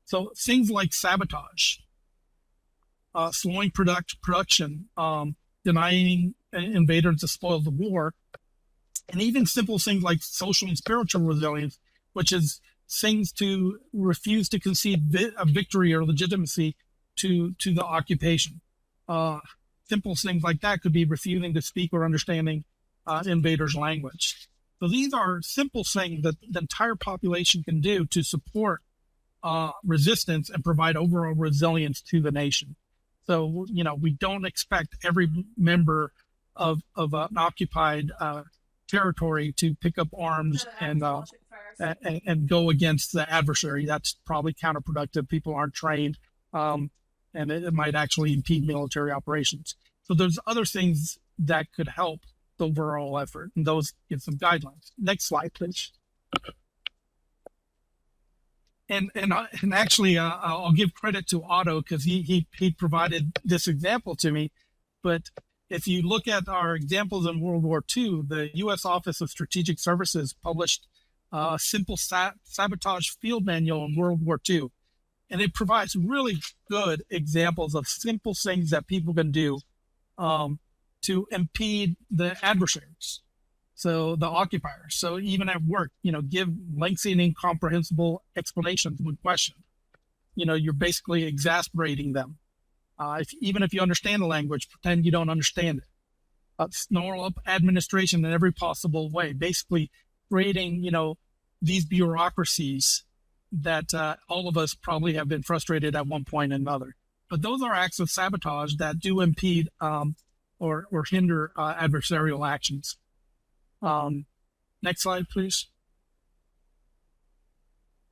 [SPEAKER 5] So things like sabotage, slowing production, denying invaders the spoils of war, and even simple things like social and spiritual resilience, which is things to refuse to concede a victory or legitimacy to the occupation. Simple things like that could be refusing to speak or understanding invaders' language. So these are simple things that the entire population can do to support resistance and provide overall resilience to the nation. So, we don't expect every member of an occupied territory to pick up arms and go against the adversary. That's probably counterproductive. People aren't trained, and it might actually impede military operations. So there's other things that could help the overall effort, and those give some guidelines. Next slide, please. And actually, I'll give credit to Otto because he provided this example to me. But if you look at our examples in World War II, the U.S. Office of Strategic Services published a simple sabotage field manual in World War II. And it provides really good examples of simple things that people can do to impede the adversaries. So the occupiers. So even at work, give lengthy and incomprehensible explanations when questioned. You're basically exasperating them. Even if you understand the language, pretend you don't understand it. Snarl up administration in every possible way, basically creating, these bureaucracies that all of us probably have been frustrated at one point or another. But those are acts of sabotage that do impede or hinder adversarial actions. Next slide, please.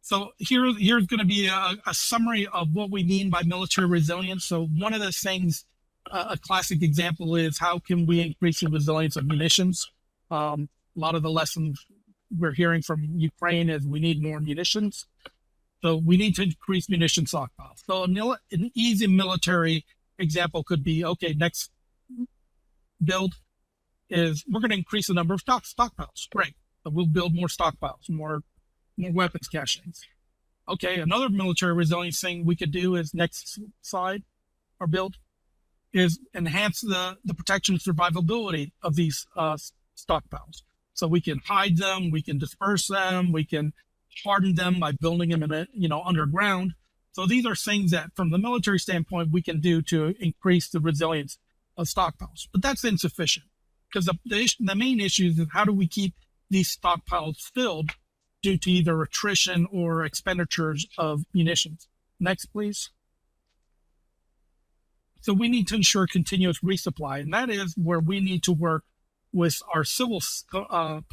[SPEAKER 5] So here's going to be a summary of what we mean by military resilience. So one of the things, a classic example is how can we increase the resilience of munitions? A lot of the lessons we're hearing from Ukraine is we need more munitions. So we need to increase munition stockpiles. So an easy military example could be, okay, next build is we're going to increase the number of stockpiles. Great. So we'll build more stockpiles, more weapons cachings. Okay, another military resilience thing we could do is next slide or build is enhance the protection and survivability of these stockpiles. So we can hide them, we can disperse them, we can harden them by building them in underground. So these are things that, from the military standpoint, we can do to increase the resilience of stockpiles. But that's insufficient, because the main issue is how do we keep these stockpiles filled due to either attrition or expenditures of munitions. Next, please. So we need to ensure continuous resupply, and that is where we need to work with our civil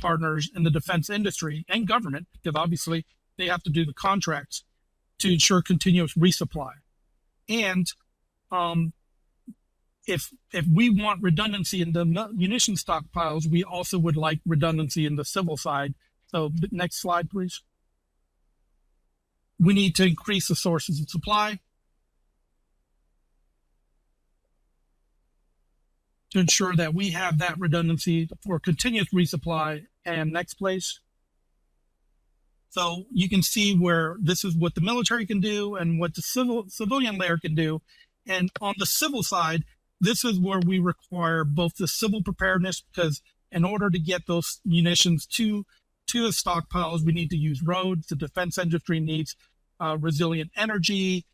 [SPEAKER 5] partners in the defense industry and government, because obviously they have to do the contracts to ensure continuous resupply. And if we want redundancy in the munition stockpiles, we also would like redundancy in the civil side. So next slide, please. We need to increase the sources of supply to ensure that we have that redundancy for continuous resupply. And next, please. So you can see where this is what the military can do and what the civilian layer can do. And on the civil side, this is where we require both the civil preparedness, because in order to get those munitions to the stockpiles, we need to use roads. The defense industry needs resilient energy.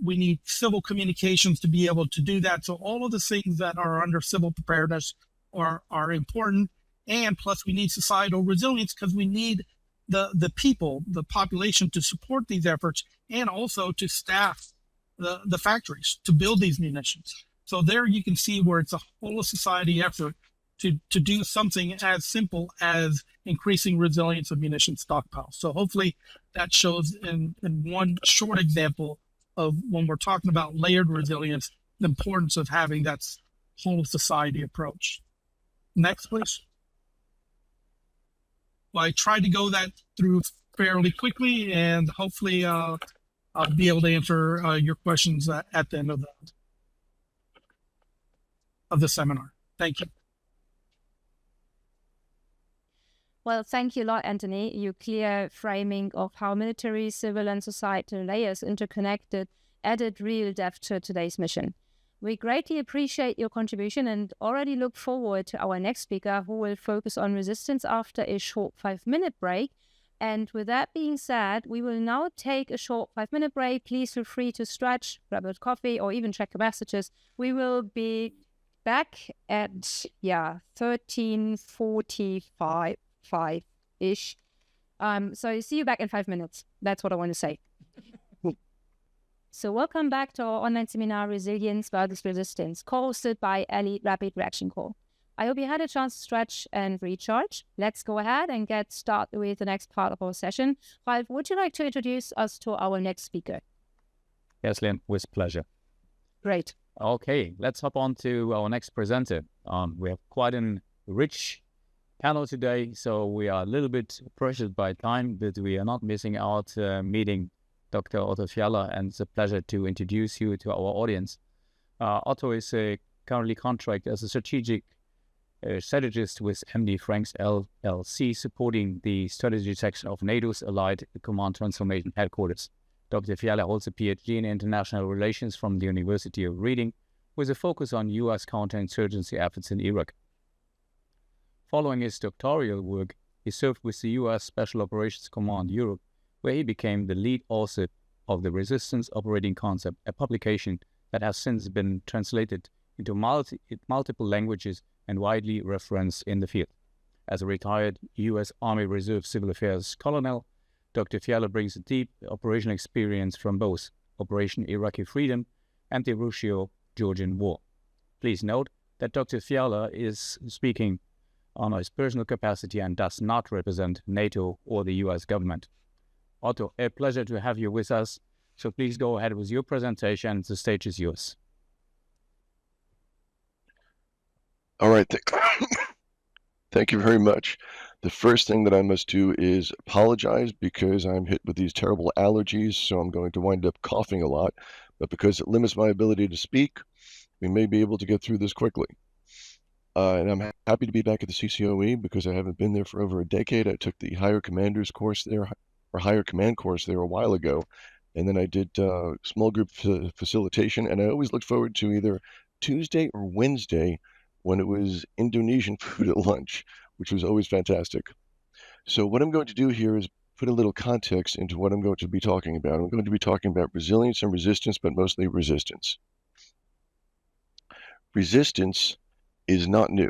[SPEAKER 5] We need civil communications to be able to do that. So all of the things that are under civil preparedness are important. And plus we need societal resilience, because we need the people, the population, to support these efforts, and also to staff the factories to build these munitions. So there you can see where it's a whole of society effort to do something as simple as increasing resilience of munition stockpiles. So hopefully that shows in one short example of, when we're talking about layered resilience, the importance of having that whole of society approach. Next, please. Well, I tried to go that through fairly quickly, and hopefully I'll be able to answer your questions at the end of the seminar. Thank you.
[SPEAKER 2] Well, thank you a lot, Anthony. Your clear framing of how military, civil, and societal layers interconnected added real depth to today's mission. We greatly appreciate your contribution and already look forward to our next speaker, who will focus on resistance after a short 5-minute break. And with that being said, we will now take a short 5-minute break. Please feel free to stretch, grab a coffee, or even check your messages. We will be back at 13:45-ish. So see you back in 5 minutes. That's what I want to say. So welcome back to our online seminar, Resilience versus Resistance, co-hosted by Elite Rapid Reaction Corps. I hope you had a chance to stretch and recharge. Let's go ahead and get started with the next part of our session. Ralph, would you like to introduce us to our next speaker?
[SPEAKER 1] Yes, Lynn, with pleasure.
[SPEAKER 2] Great.
[SPEAKER 1] Okay, let's hop on to our next presenter. We have quite a rich panel today, so we are a little bit pressured by time, but we are not missing out meeting Dr. Otto Fiala, and it's a pleasure to introduce you to our audience. Otto is currently contracted as a strategist with MD Franks LLC, supporting the strategy section of NATO's Allied Command Transformation Headquarters. Dr. Fiala holds a PhD in International Relations from the University of Reading, with a focus on U.S. counterinsurgency efforts in Iraq. Following his doctoral work, he served with the U.S. Special Operations Command Europe, where he became the lead author of the Resistance Operating Concept, a publication that has since been translated into multiple languages and widely referenced in the field. As a retired U.S. Army Reserve Civil Affairs colonel, Dr. Fiala brings a deep operational experience from both Operation Iraqi Freedom and the Russo-Georgian War. Please note that Dr. Fiala is speaking on his personal capacity and does not represent NATO or the U.S. government. Otto, a pleasure to have you with us. So please go ahead with your presentation. The stage is yours.
[SPEAKER 6] All right. Thank you very much. The first thing that I must do is apologize because I'm hit with these terrible allergies, so I'm going to wind up coughing a lot. But because it limits my ability to speak, we may be able to get through this quickly. And I'm happy to be back at the CCOE because I haven't been there for over a decade. I took the Higher Commanders course there, or Higher Command course there a while ago. And then I did small group facilitation, and I always looked forward to either Tuesday or Wednesday when it was Indonesian food at lunch, which was always fantastic. So what I'm going to do here is put a little context into what I'm going to be talking about. I'm going to be talking about resilience and resistance, but mostly resistance. Resistance is not new.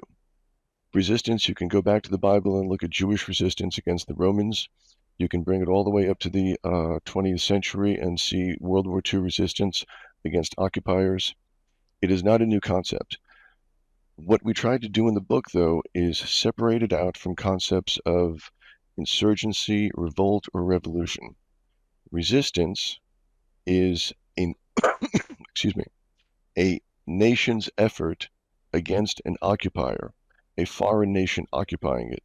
[SPEAKER 6] Resistance, you can go back to the Bible and look at Jewish resistance against the Romans. You can bring it all the way up to the 20th century and see World War II resistance against occupiers. It is not a new concept. What we tried to do in the book, though, is separate it out from concepts of insurgency, revolt, or revolution. Resistance is excuse me, a nation's effort against an occupier, a foreign nation occupying it.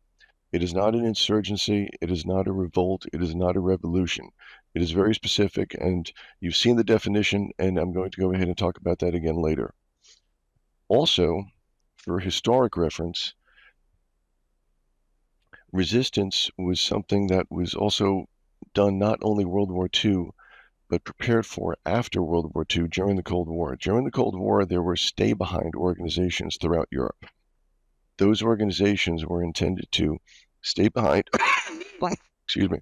[SPEAKER 6] It is not an insurgency, it is not a revolt, it is not a revolution. It is very specific, and you've seen the definition, and I'm going to go ahead and talk about that again later. Also, for historic reference, resistance was something that was also done not only World War II, but prepared for after World War II during the Cold War. During the Cold War, there were stay-behind organizations throughout Europe. Those organizations were intended to stay behind, excuse me,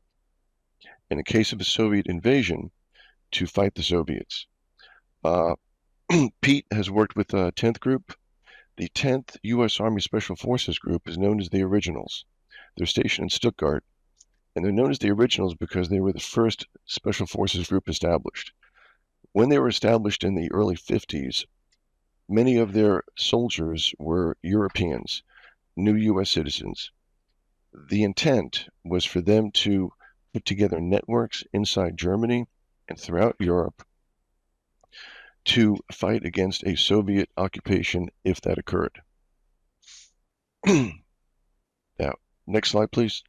[SPEAKER 6] in a case of a Soviet invasion, to fight the Soviets. Pete has worked with the 10th Group. The 10th U.S. Army Special Forces Group is known as the Originals. They're stationed in Stuttgart, and they're known as the Originals because they were the first Special Forces Group established. When they were established in the early 50s, many of their soldiers were Europeans, new U.S. citizens. The intent was for them to put together networks inside Germany and throughout Europe to fight against a Soviet occupation if that occurred. Now, next slide, please.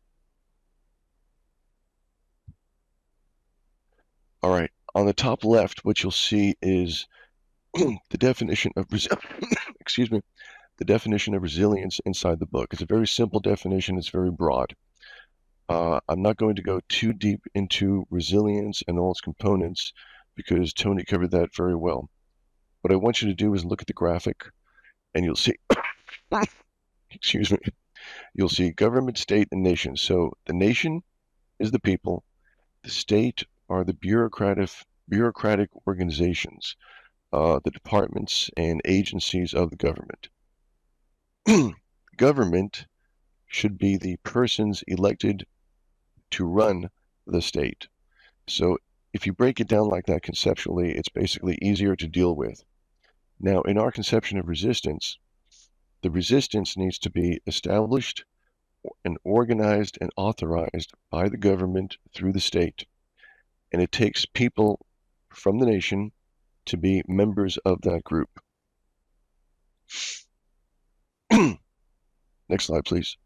[SPEAKER 6] All right, on the top left, what you'll see is the definition of excuse me, the definition of resilience inside the book. It's a very simple definition. It's very broad. I'm not going to go too deep into resilience and all its components because Tony covered that very well. What I want you to do is look at the graphic, and you'll see, excuse me, you'll see government, state, and nation. So the nation is the people. The state are the bureaucratic organizations, the departments and agencies of the government. Government should be the persons elected to run the state. So if you break it down like that conceptually, it's basically easier to deal with. Now, in our conception of resistance, the resistance needs to be established and organized and authorized by the government through the state. And it takes people from the nation to be members of that group. Next slide, please.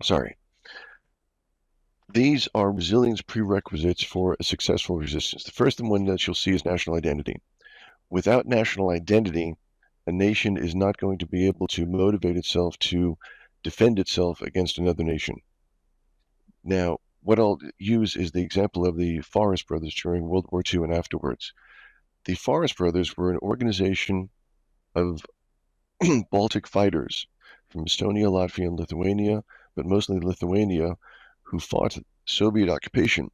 [SPEAKER 6] Sorry. These are resilience prerequisites for a successful resistance. The first one that you'll see is national identity. Without national identity, a nation is not going to be able to motivate itself to defend itself against another nation. Now, what I'll use is the example of the Forest Brothers during World War II and afterwards. The Forest Brothers were an organization of Baltic fighters from Estonia, Latvia, and Lithuania, but mostly Lithuania, who fought Soviet occupation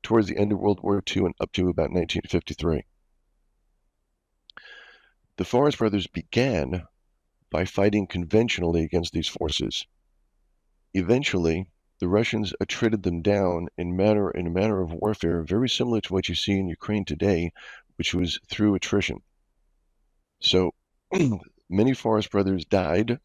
[SPEAKER 6] towards the end of World War II and up to about 1953. The Forest Brothers began by fighting conventionally against these forces. Eventually, the Russians treated them down in a manner of warfare very similar to what you see in Ukraine today, which was through attrition. So many Forest Brothers died.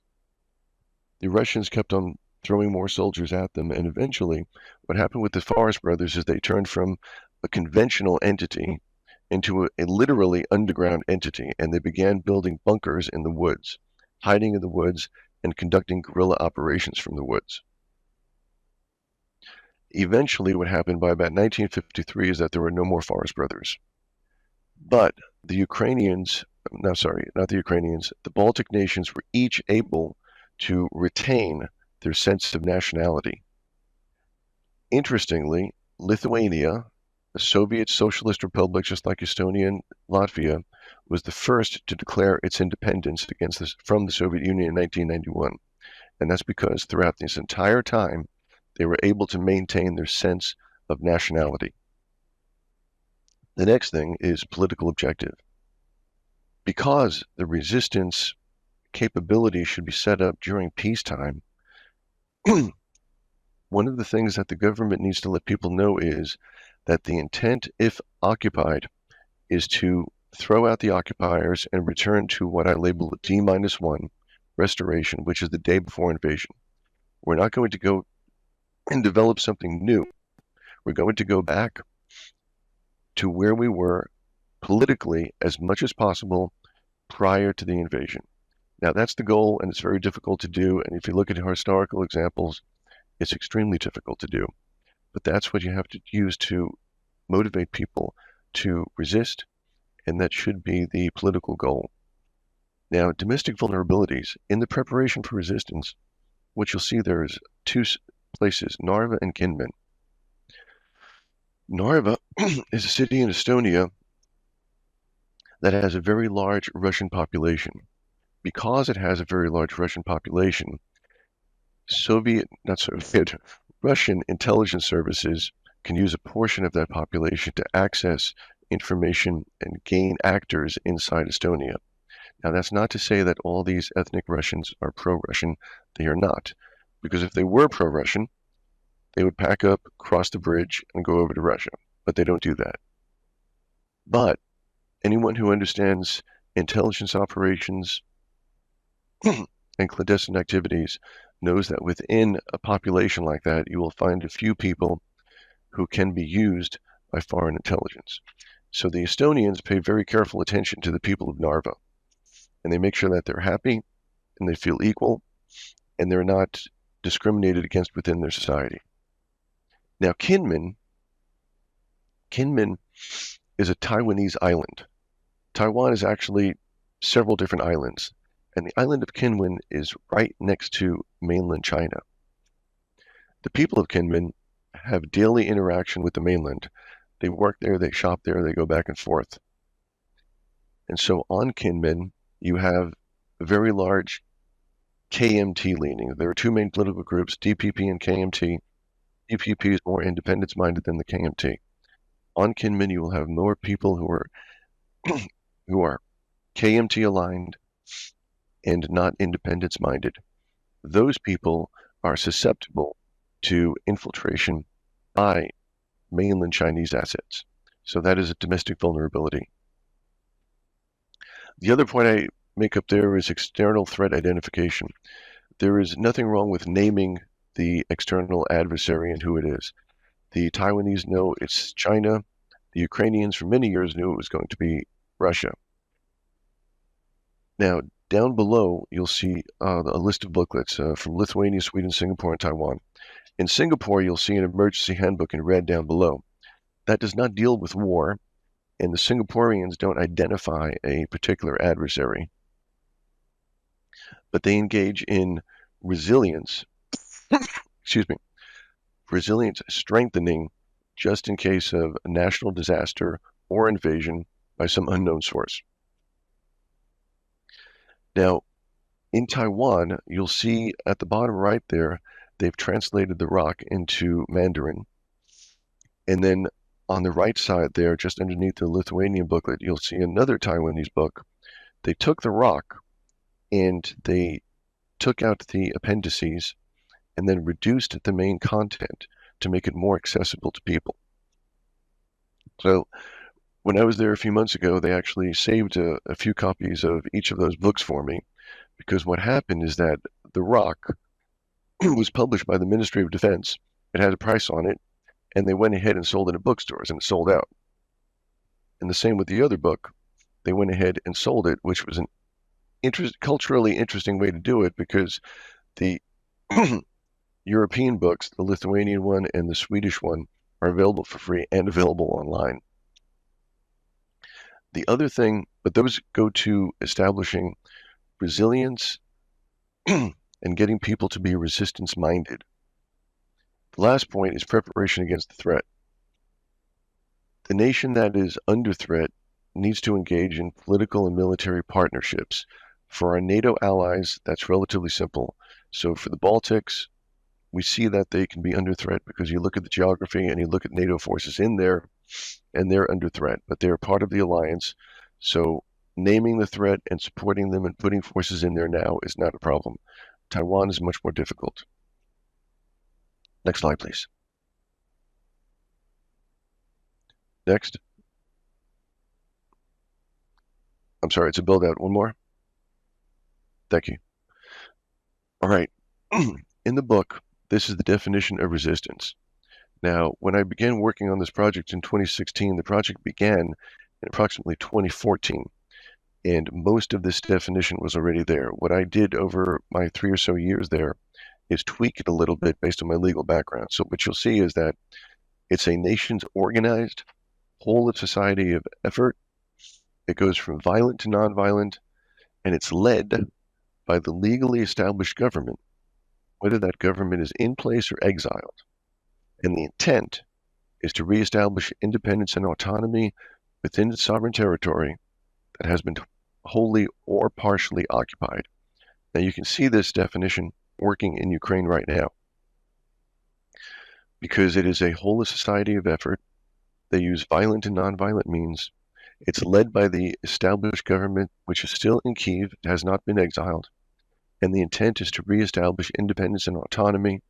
[SPEAKER 6] The Russians kept on throwing more soldiers at them, and eventually what happened with the Forest Brothers is they turned from a conventional entity into a literally underground entity, and they began building bunkers in the woods, hiding in the woods, and conducting guerrilla operations from the woods. Eventually, what happened by about 1953 is that there were no more Forest Brothers. But the Ukrainians, no, sorry, not the Ukrainians, the Baltic nations were each able to retain their sense of nationality. Interestingly, Lithuania, a Soviet socialist republic just like Estonia and Latvia, was the first to declare its independence from the Soviet Union in 1991. And that's because throughout this entire time, they were able to maintain their sense of nationality. The next thing is political objective. Because the resistance capability should be set up during peacetime, one of the things that the government needs to let people know is that the intent, if occupied, is to throw out the occupiers and return to what I label the D-1 restoration, which is the day before invasion. We're not going to go and develop something new. We're going to go back to where we were politically as much as possible prior to the invasion. Now, that's the goal, and it's very difficult to do. And if you look at historical examples, it's extremely difficult to do. But that's what you have to use to motivate people to resist, and that should be the political goal. Now, domestic vulnerabilities. In the preparation for resistance, what you'll see there is two places, Narva and Kinmen. Narva is a city in Estonia that has a very large Russian population. Because it has a very large Russian population, Russian intelligence services can use a portion of that population to access information and gain actors inside Estonia. Now, that's not to say that all these ethnic Russians are pro-Russian. They are not. Because if they were pro-Russian, they would pack up, cross the bridge, and go over to Russia. But they don't do that. But anyone who understands intelligence operations and clandestine activities knows that within a population like that, you will find a few people who can be used by foreign intelligence. So the Estonians pay very careful attention to the people of Narva, and they make sure that they're happy and they feel equal and they're not discriminated against within their society. Now, Kinmen is a Taiwanese island. Taiwan is actually several different islands, and the island of Kinmen is right next to mainland China. The people of Kinmen have daily interaction with the mainland. They work there, they shop there, they go back and forth. And so on Kinmen, you have a very large KMT leaning. There are two main political groups, DPP and KMT. DPP is more independence-minded than the KMT. On Kinmen, you will have more people who are KMT aligned and not independence-minded. Those people are susceptible to infiltration by mainland Chinese assets. So that is a domestic vulnerability. The other point I make up there is external threat identification. There is nothing wrong with naming the external adversary and who it is. The Taiwanese know it's China. The Ukrainians for many years knew it was going to be Russia. Now, down below, you'll see a list of booklets from Lithuania, Sweden, Singapore, and Taiwan. In Singapore, you'll see an emergency handbook in red down below. That does not deal with war, and the Singaporeans don't identify a particular adversary, but they engage in resilience, resilience strengthening just in case of a national disaster or invasion by some unknown source. Now, in Taiwan, you'll see at the bottom right there, they've translated the rock into Mandarin. And then on the right side there, just underneath the Lithuanian booklet, you'll see another Taiwanese book. They took the rock and they took out the appendices and then reduced the main content to make it more accessible to people. So when I was there a few months ago, they actually saved a few copies of each of those books for me, because what happened is that The Rock was published by the Ministry of Defense. It had a price on it, and they went ahead and sold it at bookstores, and it sold out. And the same with the other book. They went ahead and sold it, which was an culturally interesting way to do it, because the European books, the Lithuanian one and the Swedish one, are available for free and available online. The other thing, but those go to establishing resilience and getting people to be resistance-minded. The last point is preparation against the threat. The nation that is under threat needs to engage in political and military partnerships. For our NATO allies, that's relatively simple. So for the Baltics, we see that they can be under threat because you look at the geography and you look at NATO forces in there, and they're under threat, but they're part of the alliance. So naming the threat and supporting them and putting forces in there now is not a problem. Taiwan is much more difficult. Next slide, please. Next. I'm sorry, it's a build out. One more. Thank you. All right. In the book, this is the definition of resistance. Now, when I began working on this project in 2016, the project began in approximately 2014, and most of this definition was already there. What I did over my 3 or so years there is tweak it a little bit based on my legal background. So what you'll see is that it's a nation's organized, whole of society of effort. It goes from violent to nonviolent, and it's led by the legally established government, whether that government is in place or exiled. And the intent is to reestablish independence and autonomy within its sovereign territory that has been wholly or partially occupied. Now you can see this definition working in Ukraine right now because it is a whole of society of effort. They use violent and nonviolent means. It's led by the established government, which is still in Kyiv, it has not been exiled, and the intent is to reestablish independence and autonomy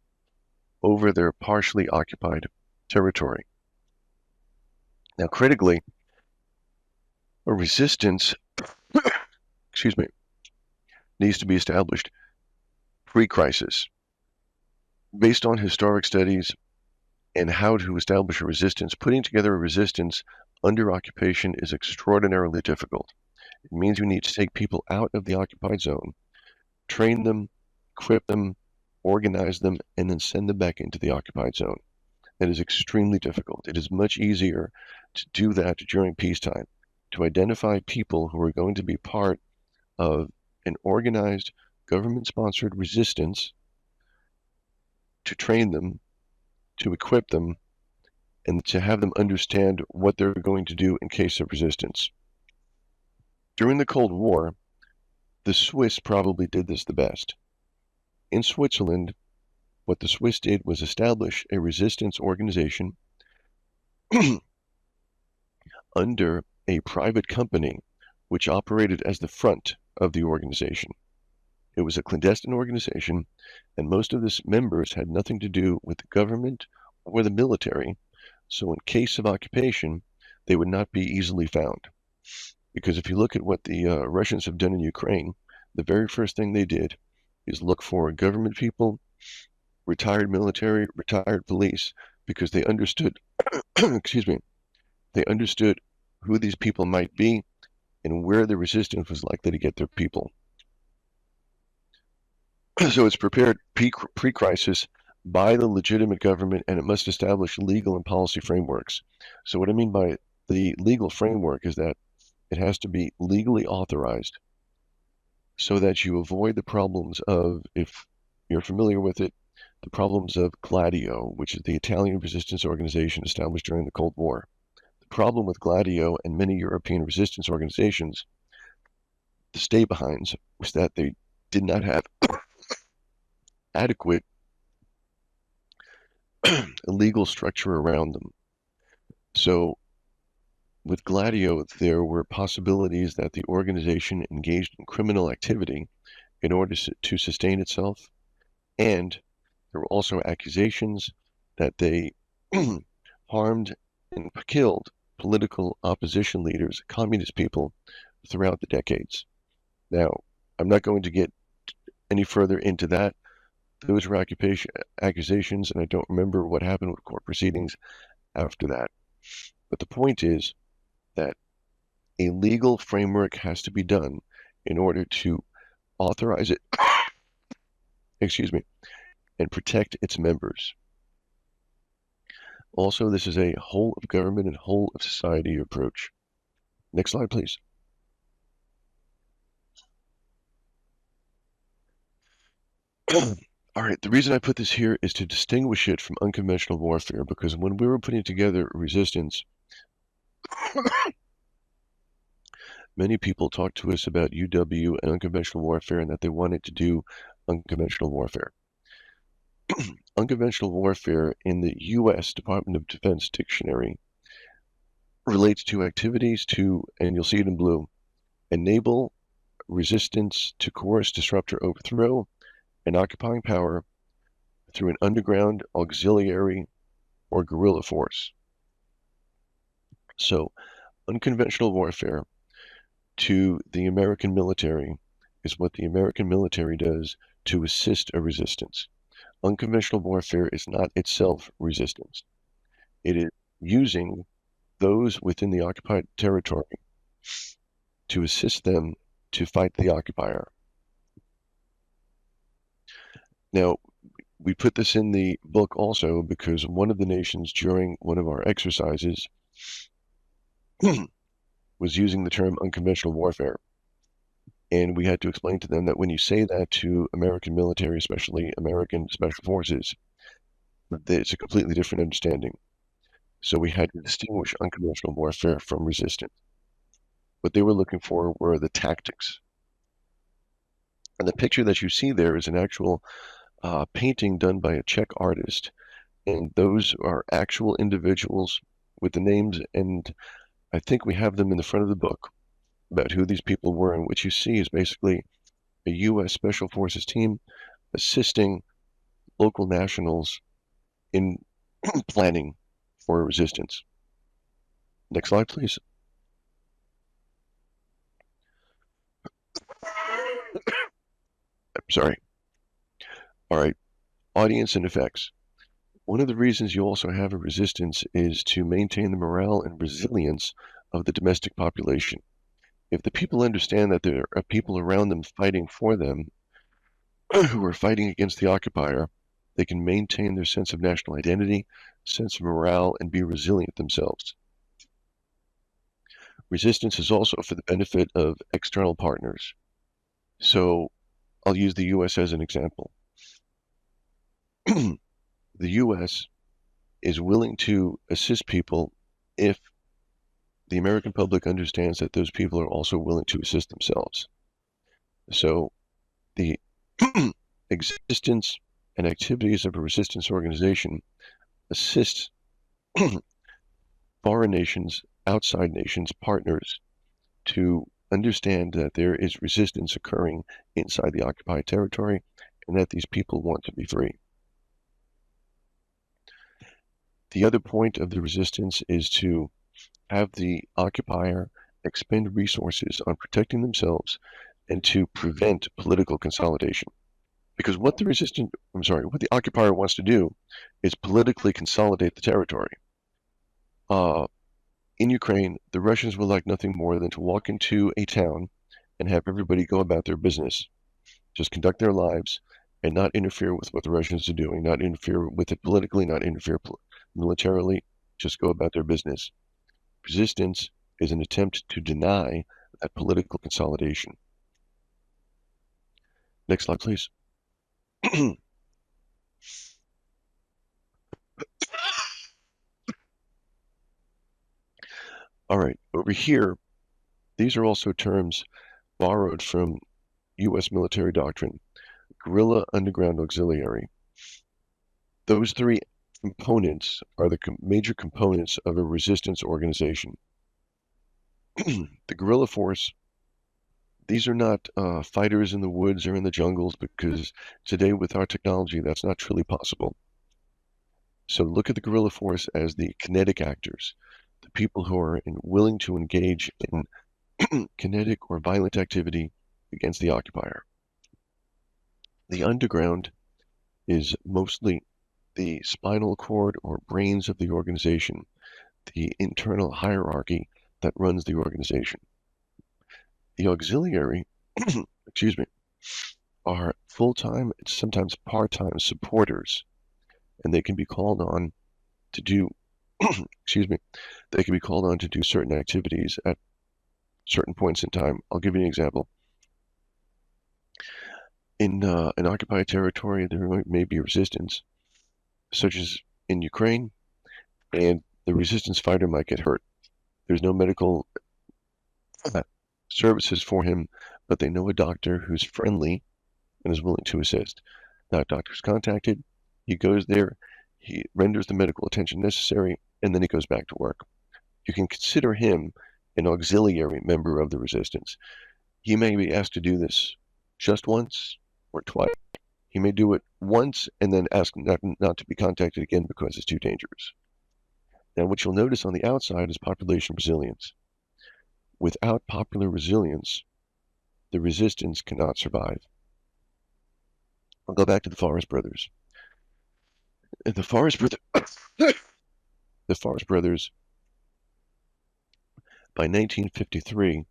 [SPEAKER 6] over their partially occupied territory. Now, critically, a resistance, excuse me, needs to be established pre-crisis. Based on historic studies and how to establish a resistance, putting together a resistance under occupation is extraordinarily difficult. It means you need to take people out of the occupied zone, train them, equip them, organize them, and then send them back into the occupied zone. That is extremely difficult. It is much easier to do that during peacetime, to identify people who are going to be part of an organized, government-sponsored resistance, to train them, to equip them, and to have them understand what they're going to do in case of resistance. During the Cold War, the Swiss probably did this the best. In Switzerland, what the Swiss did was establish a resistance organization under a private company which operated as the front of the organization. It was a clandestine organization, and most of its members had nothing to do with the government or the military, so in case of occupation, they would not be easily found. Because if you look at what the Russians have done in Ukraine, the very first thing they did is look for government people, retired military, retired police, because they understood, excuse me, they understood who these people might be and where the resistance was likely to get their people. So it's prepared pre-crisis by the legitimate government, and it must establish legal and policy frameworks. So what I mean by the legal framework is that it has to be legally authorized so that you avoid the problems of, if you're familiar with it, the problems of Gladio, which is the Italian resistance organization established during the Cold War. The problem with Gladio and many European resistance organizations, the stay-behinds, was that they did not have adequate legal structure around them. So with Gladio, there were possibilities that the organization engaged in criminal activity in order to sustain itself, and there were also accusations that they harmed and killed political opposition leaders, communist people, throughout the decades. Now, I'm not going to get any further into that. Those were accusations, and I don't remember what happened with court proceedings after that. But the point is that a legal framework has to be done in order to authorize it, excuse me, and protect its members. Also, this is a whole of government and whole of society approach. Next slide, please. All right, the reason I put this here is to distinguish it from unconventional warfare, because when we were putting together resistance, many people talked to us about UW and unconventional warfare and that they wanted to do unconventional warfare. Unconventional warfare in the U.S. Department of Defense dictionary relates to activities to, and you'll see it in blue, enable resistance to coerce, disrupt, or overthrow an occupying power through an underground, auxiliary, or guerrilla force. So, unconventional warfare to the American military is what the American military does to assist a resistance. Unconventional warfare is not itself resistance. It is using those within the occupied territory to assist them to fight the occupier. Now, we put this in the book also because one of the nations during one of our exercises was using the term unconventional warfare. And we had to explain to them that when you say that to American military, especially American special forces, it's a completely different understanding. So we had to distinguish unconventional warfare from resistance. What they were looking for were the tactics. And the picture that you see there is an actual painting done by a Czech artist. And those are actual individuals with the names, and I think we have them in the front of the book about who these people were. And what you see is basically a U.S. Special Forces team assisting local nationals in planning for resistance. Next slide, please. I'm sorry. All right, audience and effects. One of the reasons you also have a resistance is to maintain the morale and resilience of the domestic population. If the people understand that there are people around them fighting for them who are fighting against the occupier, they can maintain their sense of national identity, sense of morale, and be resilient themselves. Resistance is also for the benefit of external partners. So I'll use the U.S. as an example. The U.S. is willing to assist people if the American public understands that those people are also willing to assist themselves. So the existence and activities of a resistance organization assist foreign nations, outside nations, partners to understand that there is resistance occurring inside the occupied territory and that these people want to be free. The other point of the resistance is to have the occupier expend resources on protecting themselves and to prevent political consolidation. Because what the occupier wants to do is politically consolidate the territory. In Ukraine, the Russians would like nothing more than to walk into a town and have everybody go about their business, just conduct their lives and not interfere with what the Russians are doing, not interfere with it politically, not interfere militarily, just go about their business. Resistance is an attempt to deny that political consolidation. Next slide, please. All right, over here, these are also terms borrowed from U.S. military doctrine: guerrilla, underground, auxiliary. Those three components are the major components of a resistance organization. The guerrilla force, these are not fighters in the woods or in the jungles, because today with our technology, that's not truly possible. So look at the guerrilla force as the kinetic actors, the people who are willing to engage in kinetic or violent activity against the occupier. The underground is mostly the spinal cord or brains of the organization, the internal hierarchy that runs the organization. The auxiliary, excuse me, are full-time and sometimes part-time supporters, and they can be called on to do, excuse me, they can be called on to do certain activities at certain points in time. I'll give you an example. In an occupied territory, there may be resistance, such as in Ukraine, and the resistance fighter might get hurt. There's no medical services for him, but they know a doctor who's friendly and is willing to assist. That doctor's contacted, he goes there, he renders the medical attention necessary, and then he goes back to work. You can consider him an auxiliary member of the resistance. He may be asked to do this just once or twice. He may do it once and then ask not to be contacted again because it's too dangerous. Now, what you'll notice on the outside is population resilience. Without popular resilience, the resistance cannot survive. I'll go back to the Forest Brothers. The Forest Brothers, by 1953,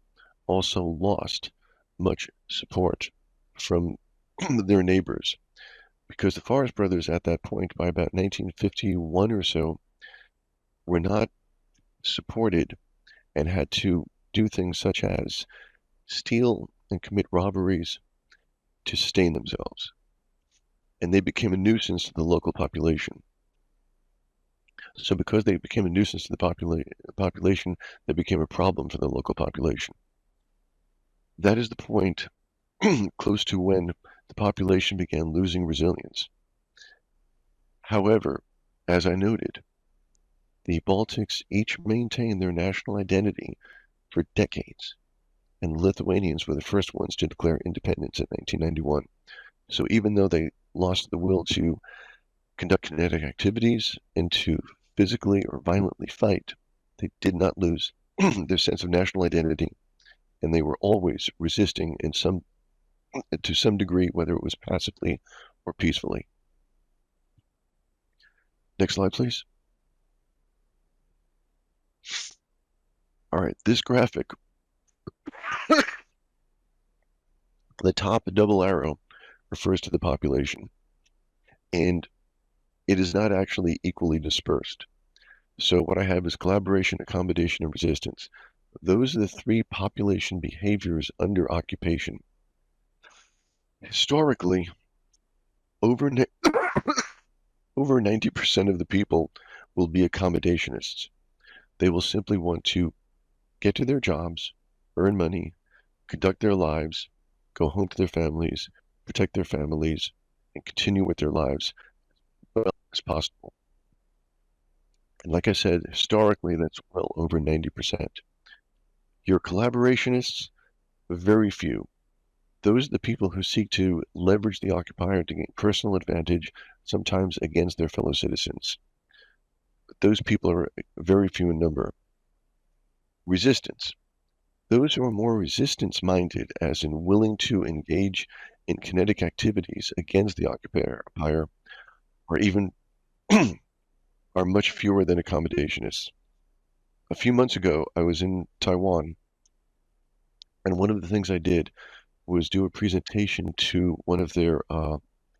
[SPEAKER 6] also lost much support from their neighbors, because the Forest Brothers at that point, by about 1951 or so, were not supported and had to do things such as steal and commit robberies to sustain themselves. And they became a nuisance to the local population. So because they became a nuisance to the population, they became a problem for the local population. That is the point close to when the population began losing resilience. However, as I noted, the Baltics each maintained their national identity for decades, and the Lithuanians were the first ones to declare independence in 1991. So even though they lost the will to conduct kinetic activities and to physically or violently fight, they did not lose their sense of national identity, and they were always resisting to some degree, whether it was passively or peacefully. Next slide, please. All right, this graphic, the top double arrow refers to the population, and it is not actually equally dispersed. So what I have is collaboration, accommodation, and resistance. Those are the three population behaviors under occupation. Historically, over 90% of the people will be accommodationists. They will simply want to get to their jobs, earn money, conduct their lives, go home to their families, protect their families, and continue with their lives as well as possible. And like I said, historically, that's well over 90%. Your collaborationists, very few. Those are the people who seek to leverage the occupier to gain personal advantage, sometimes against their fellow citizens. But those people are very few in number. Resistance. Those who are more resistance-minded, as in willing to engage in kinetic activities against the occupier, or even are much fewer than accommodationists. A few months ago, I was in Taiwan, and one of the things I did was do a presentation to one of their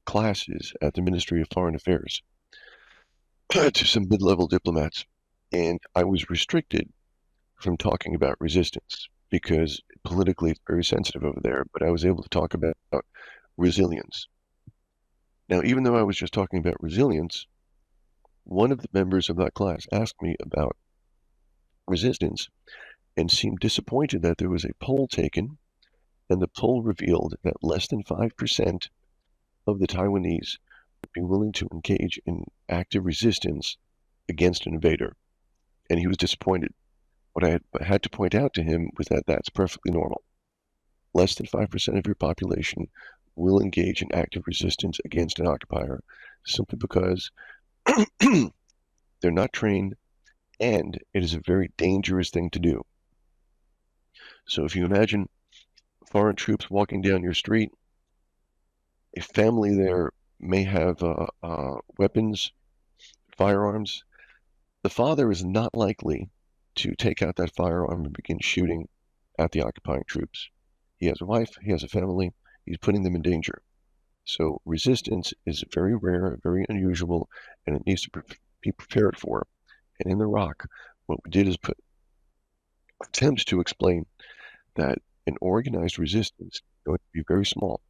[SPEAKER 6] classes at the Ministry of Foreign Affairs to some mid-level diplomats, and I was restricted from talking about resistance because politically it's very sensitive over there, but I was able to talk about resilience. Now, even though I was just talking about resilience, one of the members of that class asked me about resistance and seemed disappointed that there was a poll taken, and the poll revealed that less than 5% of the Taiwanese would be willing to engage in active resistance against an invader, and he was disappointed. What I had to point out to him was that that's perfectly normal. Less than 5% of your population will engage in active resistance against an occupier simply because they're not trained, and it is a very dangerous thing to do. So if you imagine foreign troops walking down your street, a family there may have weapons, firearms. The father is not likely to take out that firearm and begin shooting at the occupying troops. He has a wife, he has a family, he's putting them in danger. So resistance is very rare, very unusual, and it needs to be prepared for. And in the ROC, what we did is put attempts to explain that an organized resistance is going to be very small.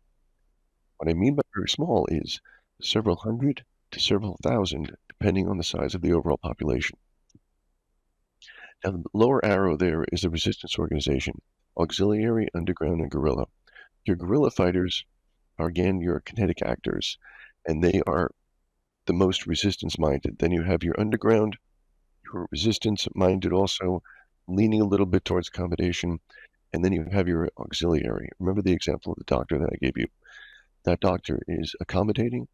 [SPEAKER 6] What I mean by very small is several hundred to several thousand, depending on the size of the overall population. Now, the lower arrow there is the resistance organization, auxiliary, underground, and guerrilla. Your guerrilla fighters are, again, your kinetic actors, and they are the most resistance-minded. Then you have your underground, who are resistance-minded also, leaning a little bit towards accommodation, and then you have your auxiliary. Remember the example of the doctor that I gave you. That doctor is accommodating.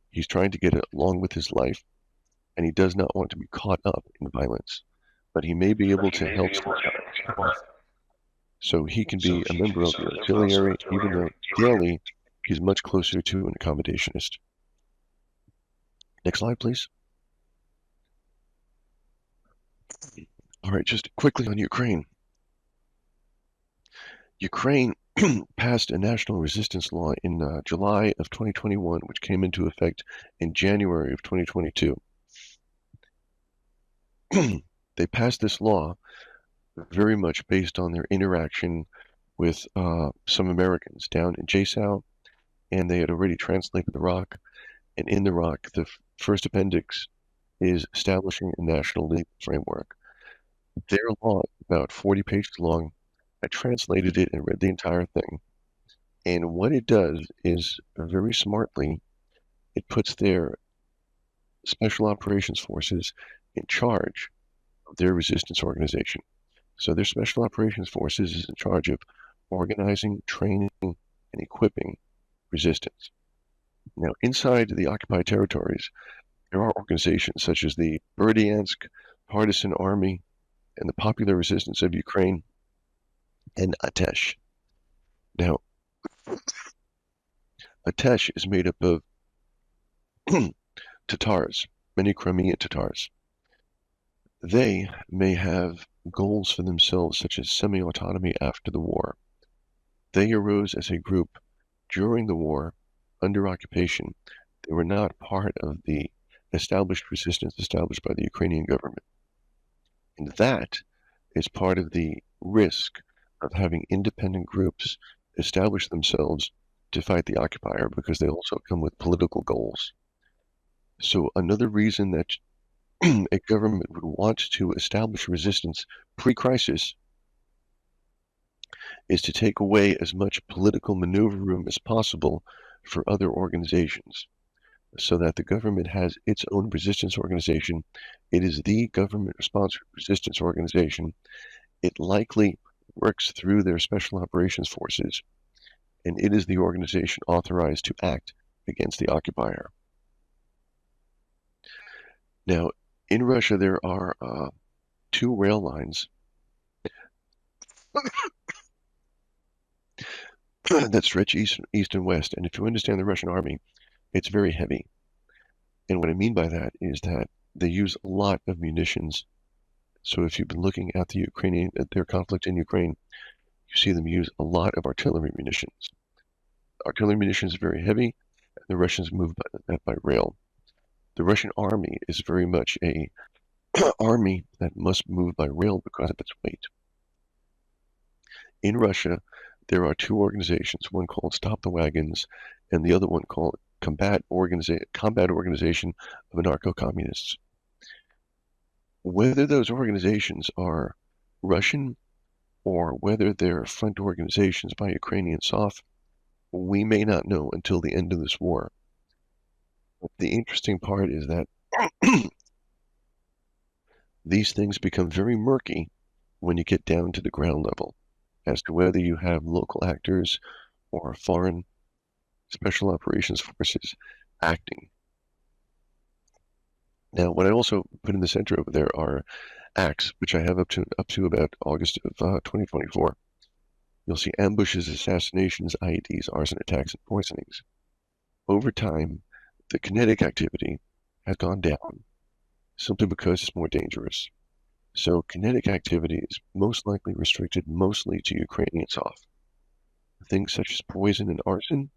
[SPEAKER 6] He's trying to get along with his life, and he does not want to be caught up in violence. But he may be able to help sometimes. So he can be a member of the auxiliary, even though daily he's much closer to an accommodationist. Next slide, please. All right, just quickly on Ukraine. Ukraine passed a national resistance law in July of 2021, which came into effect in January of 2022. They passed this law very much based on their interaction with some Americans down in JSOW, and they had already translated the ROC. And in the ROC, the first appendix is establishing a national legal framework. Their law is about 40 pages long. I translated it and read the entire thing. And what it does is, very smartly, it puts their special operations forces in charge of their resistance organization. So their special operations forces is in charge of organizing, training, and equipping resistance. Now, inside the occupied territories, there are organizations such as the Berdyansk Partisan Army and the Popular Resistance of Ukraine and Atesh. Now, Atesh is made up of Tatars, many Crimean Tatars. They may have goals for themselves, such as semi-autonomy after the war. They arose as a group during the war, under occupation. They were not part of the established resistance established by the Ukrainian government. And that is part of the risk of having independent groups establish themselves to fight the occupier, because they also come with political goals. So another reason that a government would want to establish resistance pre-crisis is to take away as much political maneuver room as possible for other organizations, so that the government has its own resistance organization. It is the government-sponsored resistance organization. It likely works through their special operations forces, and it is the organization authorized to act against the occupier. Now, in Russia, there are 2 rail lines that stretch east and west. And if you understand the Russian army, it's very heavy. And what I mean by that is that they use a lot of munitions. So if you've been looking at their conflict in Ukraine, you see them use a lot of artillery munitions. Artillery munitions are very heavy, and the Russians move by rail. The Russian army is very much a army that must move by rail because of its weight. In Russia, there are 2 organizations, one called Stop the Wagons, and the other one called Combat Organization of Anarcho-Communists. Whether those organizations are Russian or whether they're front organizations by Ukrainian SOF, we may not know until the end of this war. But the interesting part is that these things become very murky when you get down to the ground level as to whether you have local actors or foreign special operations forces acting. Now, what I also put in the center over there are acts, which I have up to about August of 2024. You'll see ambushes, assassinations, IEDs, arson attacks, and poisonings. Over time, the kinetic activity has gone down simply because it's more dangerous. So kinetic activity is most likely restricted mostly to Ukrainian SOF. Things such as poison and arson,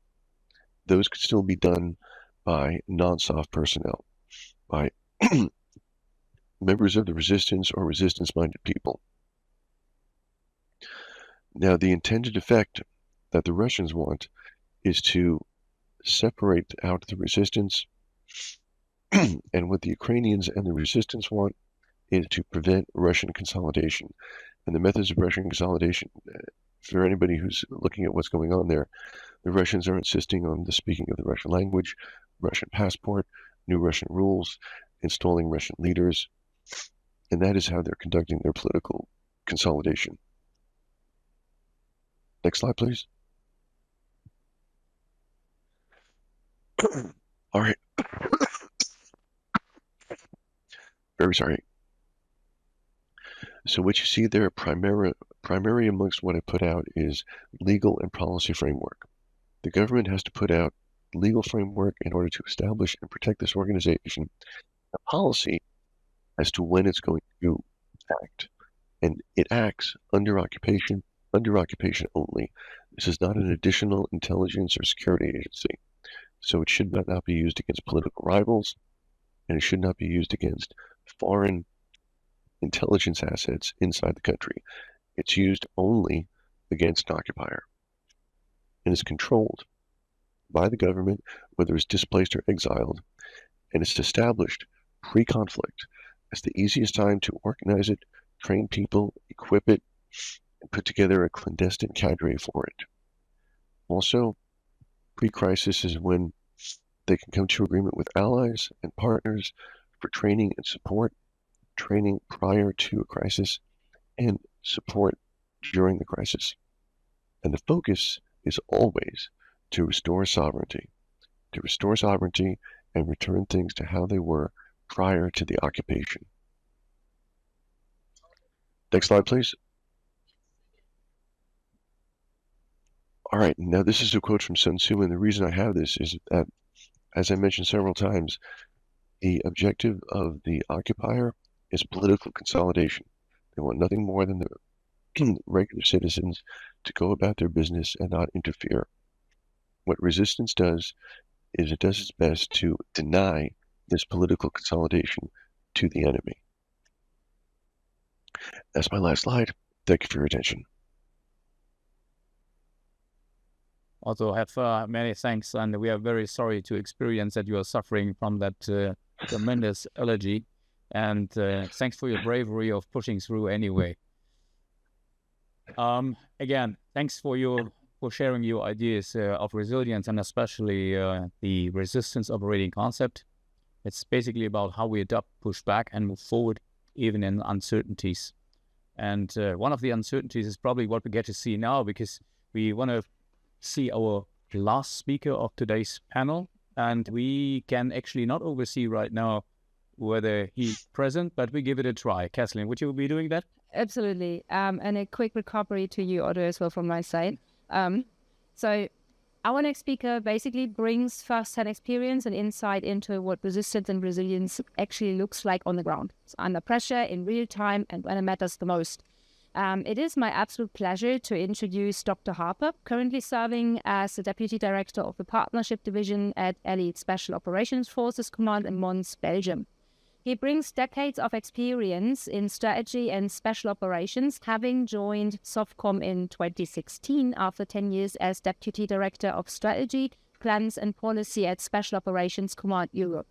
[SPEAKER 6] those could still be done by non-SOF personnel, by members of the resistance or resistance-minded people. Now, the intended effect that the Russians want is to separate out the resistance. And what the Ukrainians and the resistance want is to prevent Russian consolidation. And the methods of Russian consolidation, for anybody who's looking at what's going on there, the Russians are insisting on the speaking of the Russian language, Russian passport, new Russian rules, installing Russian leaders, and that is how they're conducting their political consolidation. Next slide, please. All right. Very sorry. So what you see there, primary amongst what I put out is legal and policy framework. The government has to put out legal framework in order to establish and protect this organization, a policy as to when it's going to act. And it acts under occupation only. This is not an additional intelligence or security agency. So it should not be used against political rivals, and it should not be used against foreign intelligence assets inside the country. It's used only against an occupier and is controlled by the government, whether it's displaced or exiled, and it's established pre-conflict as the easiest time to organize it, train people, equip it, and put together a clandestine cadre for it. Also, pre-crisis is when they can come to agreement with allies and partners for training and support, training prior to a crisis, and support during the crisis. And the focus is always to restore sovereignty and return things to how they were prior to the occupation. Next slide, please. All right, now this is a quote from Sun Tzu, and the reason I have this is that, as I mentioned several times, the objective of the occupier is political consolidation. They want nothing more than the regular citizens to go about their business and not interfere. What resistance does is it does its best to deny this political consolidation to the enemy. That's my last slide. Thank you for your attention.
[SPEAKER 1] Also have many thanks, and we are very sorry to experience that you are suffering from that tremendous allergy. And thanks for your bravery of pushing through anyway. Again, thanks for sharing your ideas of resilience, and especially the resistance operating concept. It's basically about how we adapt, push back, and move forward even in uncertainties. And one of the uncertainties is probably what we get to see now, because we want to see our last speaker of today's panel, and we can actually not oversee right now whether he's present, but we give it a try. Kathleen, would you be doing that?
[SPEAKER 2] Absolutely. And a quick recovery to you, Otto, as well from my side. So our next speaker basically brings first-hand experience and insight into what resistance and resilience actually looks like on the ground. It's under pressure, in real time, and when it matters the most. It is my absolute pleasure to introduce Dr. Harper, currently serving as the Deputy Director of the Partnership Division at Allied Special Operations Forces Command in Mons, Belgium. He brings decades of experience in strategy and special operations, having joined SOFCOM in 2016 after 10 years as Deputy Director of Strategy, Plans and Policy at Special Operations Command Europe.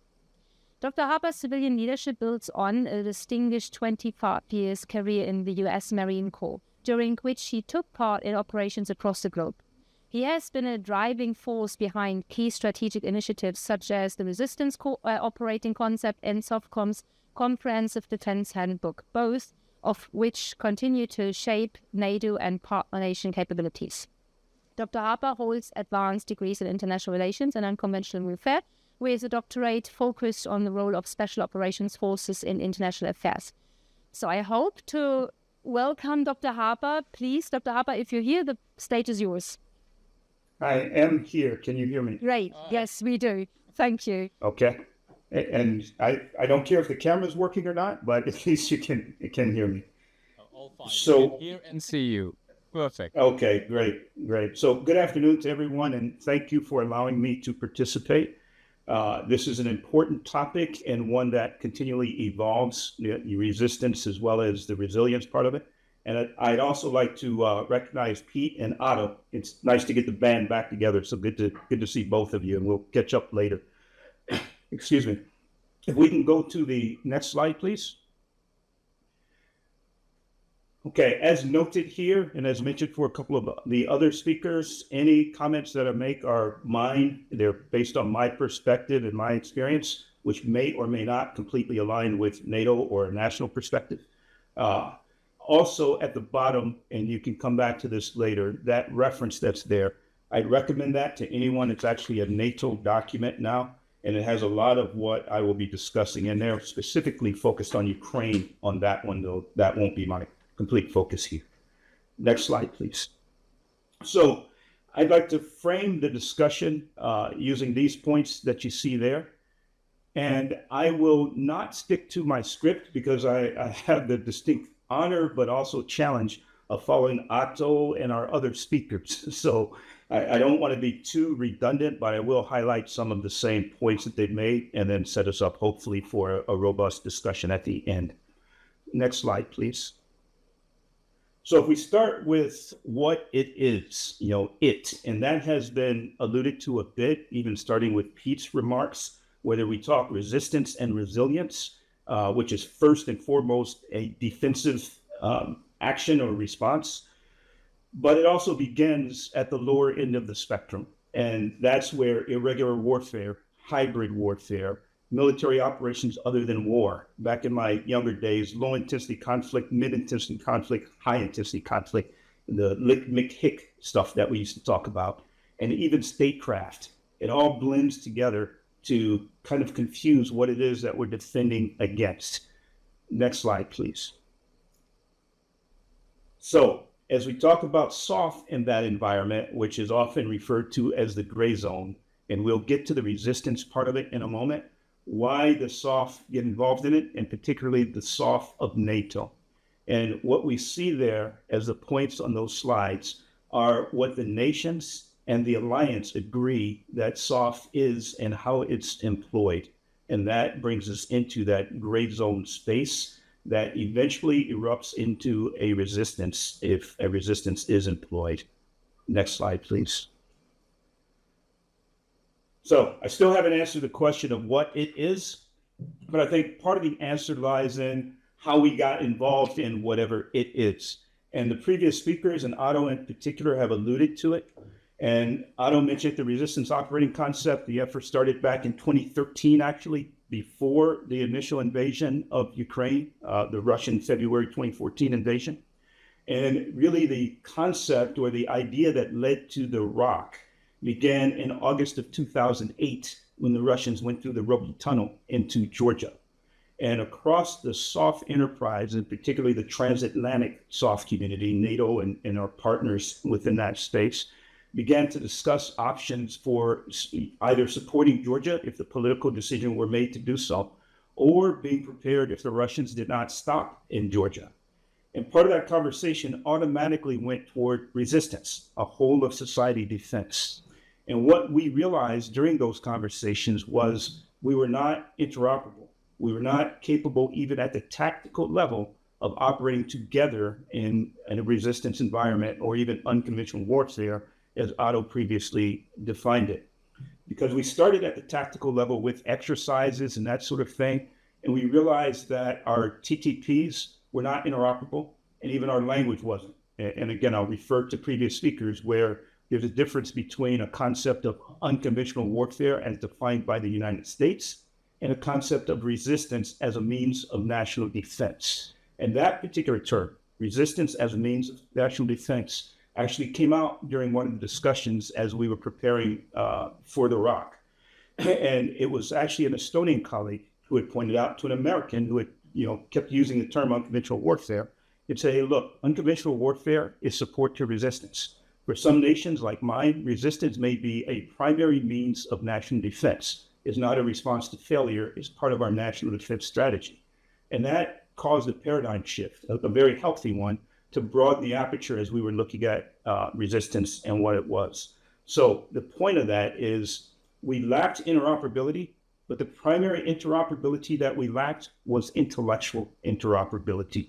[SPEAKER 2] Dr. Harper's civilian leadership builds on a distinguished 25 years career in the US Marine Corps, during which he took part in operations across the globe. He has been a driving force behind key strategic initiatives such as the Resistance Operating Concept and SOFCOM's Comprehensive Defense Handbook, both of which continue to shape NATO and partner nation capabilities. Dr. Harper holds advanced degrees in international relations and unconventional warfare, with a doctorate focused on the role of special operations forces in international affairs. So I hope to welcome Dr. Harper. Please, Dr. Harper, if you're here, the stage is yours.
[SPEAKER 7] I am here. Can you hear me?
[SPEAKER 2] Great. Yes, we do. Thank you.
[SPEAKER 7] Okay. And I don't care if the camera's working or not, but at least you can hear me.
[SPEAKER 1] All fine.
[SPEAKER 7] So
[SPEAKER 1] we can hear and see you. Perfect.
[SPEAKER 7] Okay, great. So good afternoon to everyone, and thank you for allowing me to participate. This is an important topic and one that continually evolves, the resistance as well as the resilience part of it. And I'd also like to recognize Pete and Otto. It's nice to get the band back together. So good to see both of you, and we'll catch up later. Excuse me. If we can go to the next slide, please. Okay, as noted here, and as mentioned for a couple of the other speakers, any comments that I make are mine. They're based on my perspective and my experience, which may or may not completely align with NATO or a national perspective. Also at the bottom, and you can come back to this later, that reference that's there, I'd recommend that to anyone. It's actually a NATO document now, and it has a lot of what I will be discussing in there, specifically focused on Ukraine on that one, though that won't be my complete focus here. Next slide, please. So I'd like to frame the discussion using these points that you see there. And I will not stick to my script because I have the distinct honor, but also challenge of following Otto and our other speakers. So I don't want to be too redundant, but I will highlight some of the same points that they've made and then set us up hopefully for a robust discussion at the end. Next slide, please. So if we start with what it is, and that has been alluded to a bit, even starting with Pete's remarks, whether we talk resistance and resilience, which is first and foremost a defensive action or response, but it also begins at the lower end of the spectrum. And that's where irregular warfare, hybrid warfare, military operations other than war. Back in my younger days, low intensity conflict, mid intensity conflict, high intensity conflict, the Lick-Mick-Hick stuff that we used to talk about, and even statecraft. It all blends together to kind of confuse what it is that we're defending against. Next slide, please. So as we talk about soft in that environment, which is often referred to as the gray zone, and we'll get to the resistance part of it in a moment, why the soft get involved in it, and particularly the soft of NATO. And what we see there as the points on those slides are what the nations and the alliance agree that soft is and how it's employed. And that brings us into that gray zone space that eventually erupts into a resistance if a resistance is employed. Next slide, please. So I still haven't answered the question of what it is, but I think part of the answer lies in how we got involved in whatever it is. And the previous speakers, and Otto in particular, have alluded to it. And Otto mentioned the resistance operating concept. The effort started back in 2013, actually, before the initial invasion of Ukraine, the Russian February 2014 invasion. And really the concept or the idea that led to the ROC began in August of 2008 when the Russians went through the Roby Tunnel into Georgia. And across the soft enterprise, and particularly the transatlantic soft community, NATO and our partners within that space, began to discuss options for either supporting Georgia if the political decision were made to do so, or being prepared if the Russians did not stop in Georgia. And part of that conversation automatically went toward resistance, a whole of society defense. And what we realized during those conversations was we were not interoperable. We were not capable, even at the tactical level, of operating together in a resistance environment or even unconventional warfare, as Otto previously defined it. Because we started at the tactical level with exercises and that sort of thing, and we realized that our TTPs were not interoperable, and even our language wasn't. And again, I'll refer to previous speakers where there's a difference between a concept of unconventional warfare as defined by the United States and a concept of resistance as a means of national defense. And that particular term, resistance as a means of national defense, actually came out during one of the discussions as we were preparing for the ROC. And it was actually an Estonian colleague who had pointed out to an American who had kept using the term unconventional warfare. He'd say, hey, look, unconventional warfare is support to resistance. For some nations like mine, resistance may be a primary means of national defense. It's not a response to failure. It's part of our national defense strategy. And that caused a paradigm shift, a very healthy one, to broaden the aperture as we were looking at resistance and what it was. So the point of that is we lacked interoperability, but the primary interoperability that we lacked was intellectual interoperability.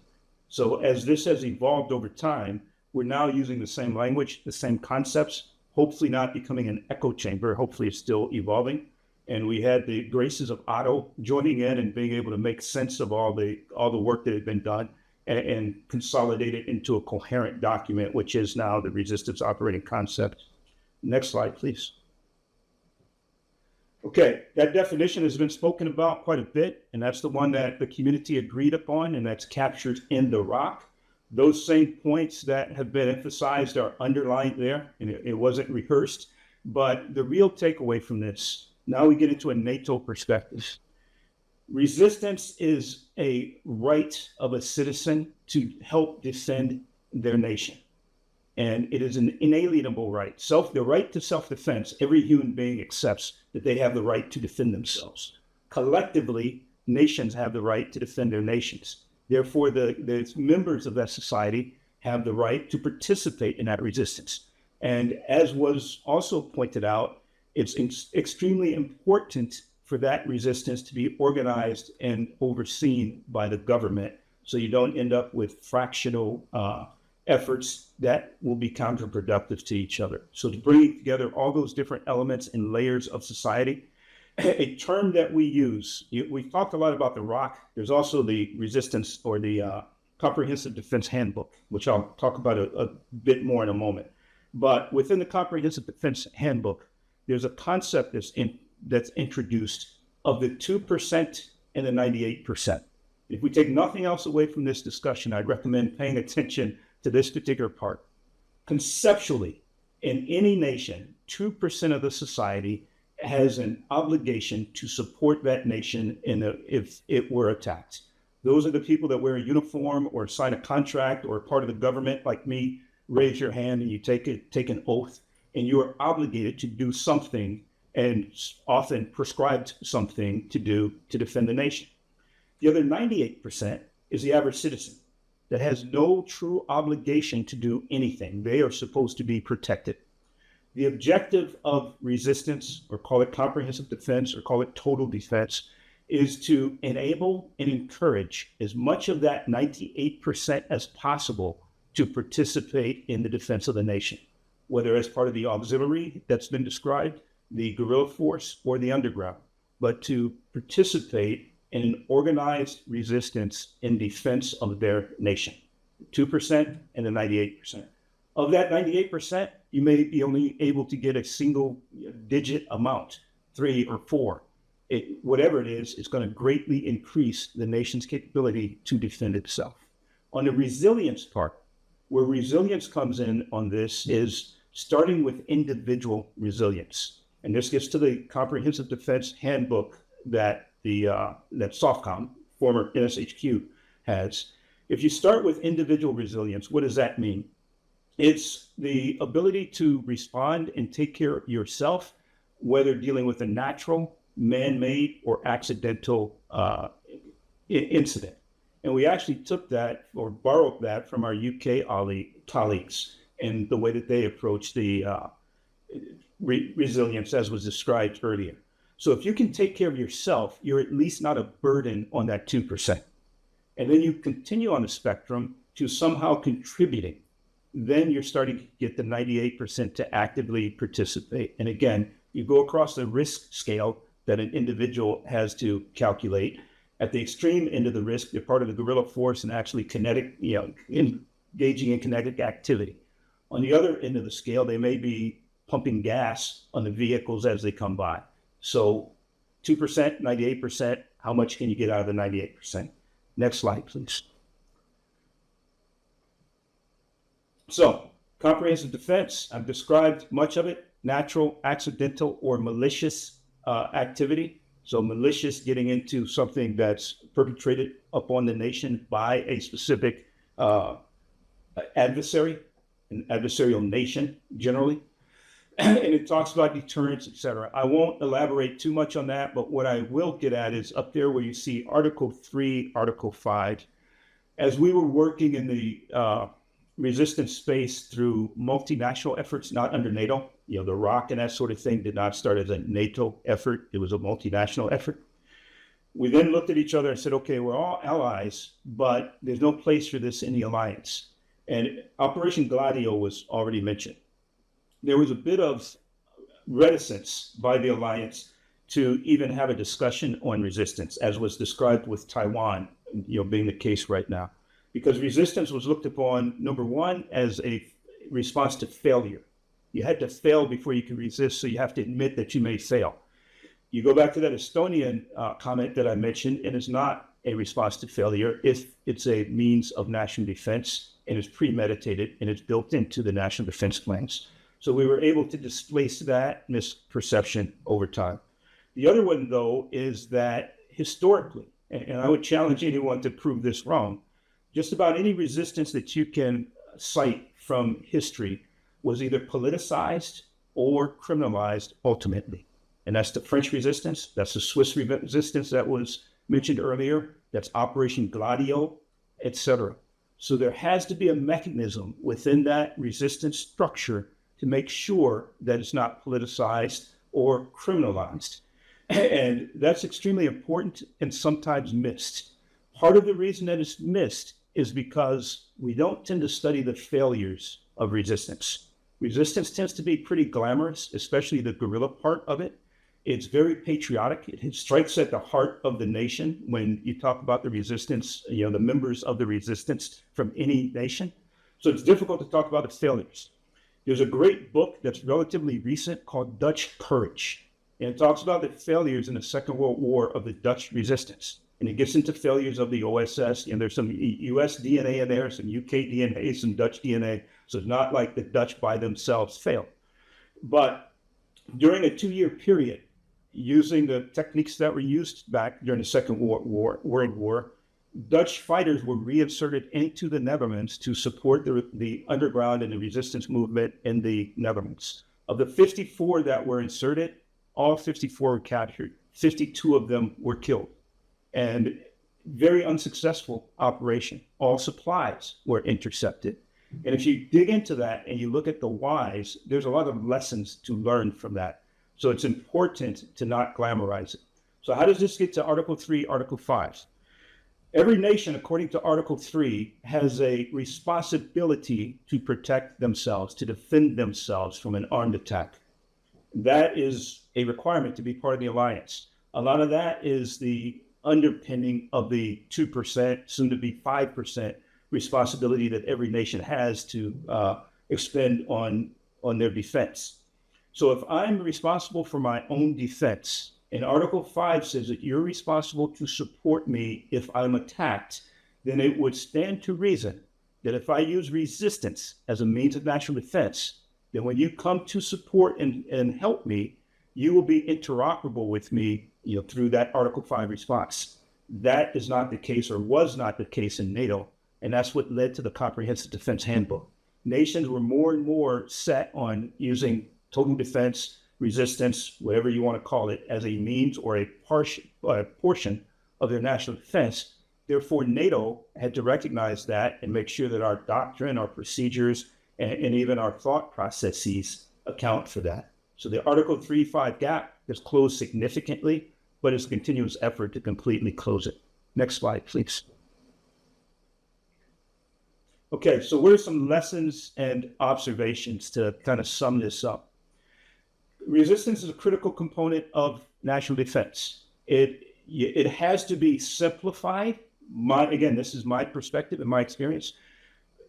[SPEAKER 7] So as this has evolved over time, we're now using the same language, the same concepts, hopefully not becoming an echo chamber. Hopefully it's still evolving. And we had the graces of Otto joining in and being able to make sense of all the work that had been done and consolidate it into a coherent document, which is now the resistance operating concept. Next slide, please. Okay, that definition has been spoken about quite a bit, and that's the one that the community agreed upon, and that's captured in the ROC. Those same points that have been emphasized are underlined there, and it wasn't rehearsed. But the real takeaway from this, now we get into a NATO perspective. Resistance is a right of a citizen to help defend their nation. And it is an inalienable right. The right to self-defense, every human being accepts that they have the right to defend themselves. Collectively, nations have the right to defend their nations. Therefore, the members of that society have the right to participate in that resistance. And as was also pointed out, it's extremely important for that resistance to be organized and overseen by the government, so you don't end up with fractional efforts that will be counterproductive to each other. So to bring together all those different elements and layers of society, a term that we use, we've talked a lot about the ROC. There's also the resistance or the Comprehensive Defense Handbook, which I'll talk about a bit more in a moment. But within the Comprehensive Defense Handbook, there's a concept that's introduced of the 2% and the 98%. If we take nothing else away from this discussion, I'd recommend paying attention to this particular part. Conceptually, in any nation, 2% of the society has an obligation to support that nation if it were attacked. Those are the people that wear a uniform or sign a contract or are part of the government, like me. Raise your hand and you take an oath, and you are obligated to do something, and often prescribed something to do to defend the nation. The other 98% is the average citizen that has no true obligation to do anything. They are supposed to be protected. The objective of resistance, or call it comprehensive defense, or call it total defense, is to enable and encourage as much of that 98% as possible to participate in the defense of the nation, whether as part of the auxiliary that's been described, the guerrilla force, or the underground, but to participate in an organized resistance in defense of their nation. 2% and the 98%. Of that 98%, you may be only able to get a single digit amount, 3 or 4. Whatever it is, it's going to greatly increase the nation's capability to defend itself. On the resilience part, where resilience comes in on this is starting with individual resilience. And this gets to the Comprehensive Defense Handbook that that SOFCOM, former NSHQ, has. If you start with individual resilience, what does that mean? It's the ability to respond and take care of yourself, whether dealing with a natural, man-made, or accidental incident. And we actually took that or borrowed that from our UK colleagues and the way that they approach the resilience as was described earlier. So if you can take care of yourself, you're at least not a burden on that 2%. And then you continue on the spectrum to somehow contributing. Then you're starting to get the 98% to actively participate. And again, you go across the risk scale that an individual has to calculate. At the extreme end of the risk, they're part of the guerrilla force and actually engaging in kinetic activity. On the other end of the scale, they may be pumping gas on the vehicles as they come by. So 2%, 98%, how much can you get out of the 98%? Next slide, please. So comprehensive defense, I've described much of it: natural, accidental, or malicious activity. So malicious, getting into something that's perpetrated upon the nation by a specific adversary, an adversarial nation generally. And it talks about deterrence, etc. I won't elaborate too much on that, but what I will get at is up there where you see Article 3, Article 5. As we were working in the resistance space through multinational efforts, not under NATO, the ROC and that sort of thing did not start as a NATO effort. It was a multinational effort. We then looked at each other and said, okay, we're all allies, but there's no place for this in the alliance. And Operation Gladio was already mentioned. There was a bit of reticence by the alliance to even have a discussion on resistance, as was described with Taiwan, being the case right now. Because resistance was looked upon, number one, as a response to failure. You had to fail before you could resist, so you have to admit that you may fail. You go back to that Estonian comment that I mentioned, it is not a response to failure if it's a means of national defense and is premeditated and it's built into the national defense plans. So we were able to displace that misperception over time. The other one, though, is that historically, and I would challenge anyone to prove this wrong, just about any resistance that you can cite from history was either politicized or criminalized ultimately. And that's the French resistance, that's the Swiss resistance that was mentioned earlier, that's Operation Gladio, etc. So there has to be a mechanism within that resistance structure to make sure that it's not politicized or criminalized. And that's extremely important and sometimes missed. Part of the reason that it's missed is because we don't tend to study the failures of resistance. Resistance tends to be pretty glamorous, especially the guerrilla part of it. It's very patriotic. It strikes at the heart of the nation when you talk about the resistance, the members of the resistance from any nation. So it's difficult to talk about the failures. There's a great book that's relatively recent called Dutch Courage. And it talks about the failures in the Second World War of the Dutch resistance. And it gets into failures of the OSS. And there's some US DNA in there, some UK DNA, some Dutch DNA. So it's not like the Dutch by themselves failed. But during a 2-year period, using the techniques that were used back during the Second World War, Dutch fighters were reinserted into the Netherlands to support the underground and the resistance movement in the Netherlands. Of the 54 that were inserted, all 54 were captured. 52 of them were killed. And very unsuccessful operation. All supplies were intercepted. And if you dig into that and you look at the whys, there's a lot of lessons to learn from that. So it's important to not glamorize it. So how does this get to Article 3, Article 5? Every nation, according to Article 3, has a responsibility to protect themselves, to defend themselves from an armed attack. That is a requirement to be part of the alliance. A lot of that is the underpinning of the 2%, soon to be 5% responsibility that every nation has to expend on their defense. So if I'm responsible for my own defense, and Article 5 says that you're responsible to support me if I'm attacked, then it would stand to reason that if I use resistance as a means of national defense, then when you come to support and help me, you will be interoperable with me through that Article 5 response. That is not the case, or was not the case in NATO, and that's what led to the Comprehensive Defense Handbook. Nations were more and more set on using total defense, resistance, whatever you want to call it, as a means or a portion of their national defense. Therefore, NATO had to recognize that and make sure that our doctrine, our procedures, and even our thought processes account for that. So the Article 3-5 gap is closed significantly, but it's a continuous effort to completely close it. Next slide, please. Okay, so what are some lessons and observations to kind of sum this up? Resistance is a critical component of national defense. It has to be simplified. Again, this is my perspective and my experience.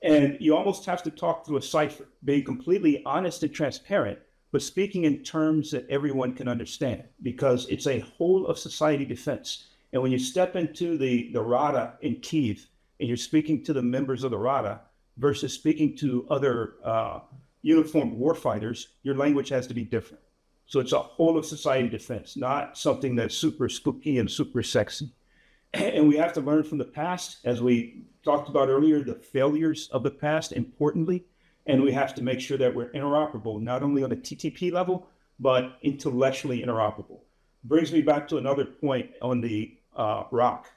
[SPEAKER 7] And you almost have to talk through a cipher, being completely honest and transparent, but speaking in terms that everyone can understand, because it's a whole of society defense. And when you step into the Rada in Kyiv, and you're speaking to the members of the Rada versus speaking to other uniformed warfighters, your language has to be different. So it's a whole of society defense, not something that's super spooky and super sexy. And we have to learn from the past, as we talked about earlier, the failures of the past, importantly, and we have to make sure that we're interoperable, not only on the TTP level, but intellectually interoperable. Brings me back to another point on the ROC.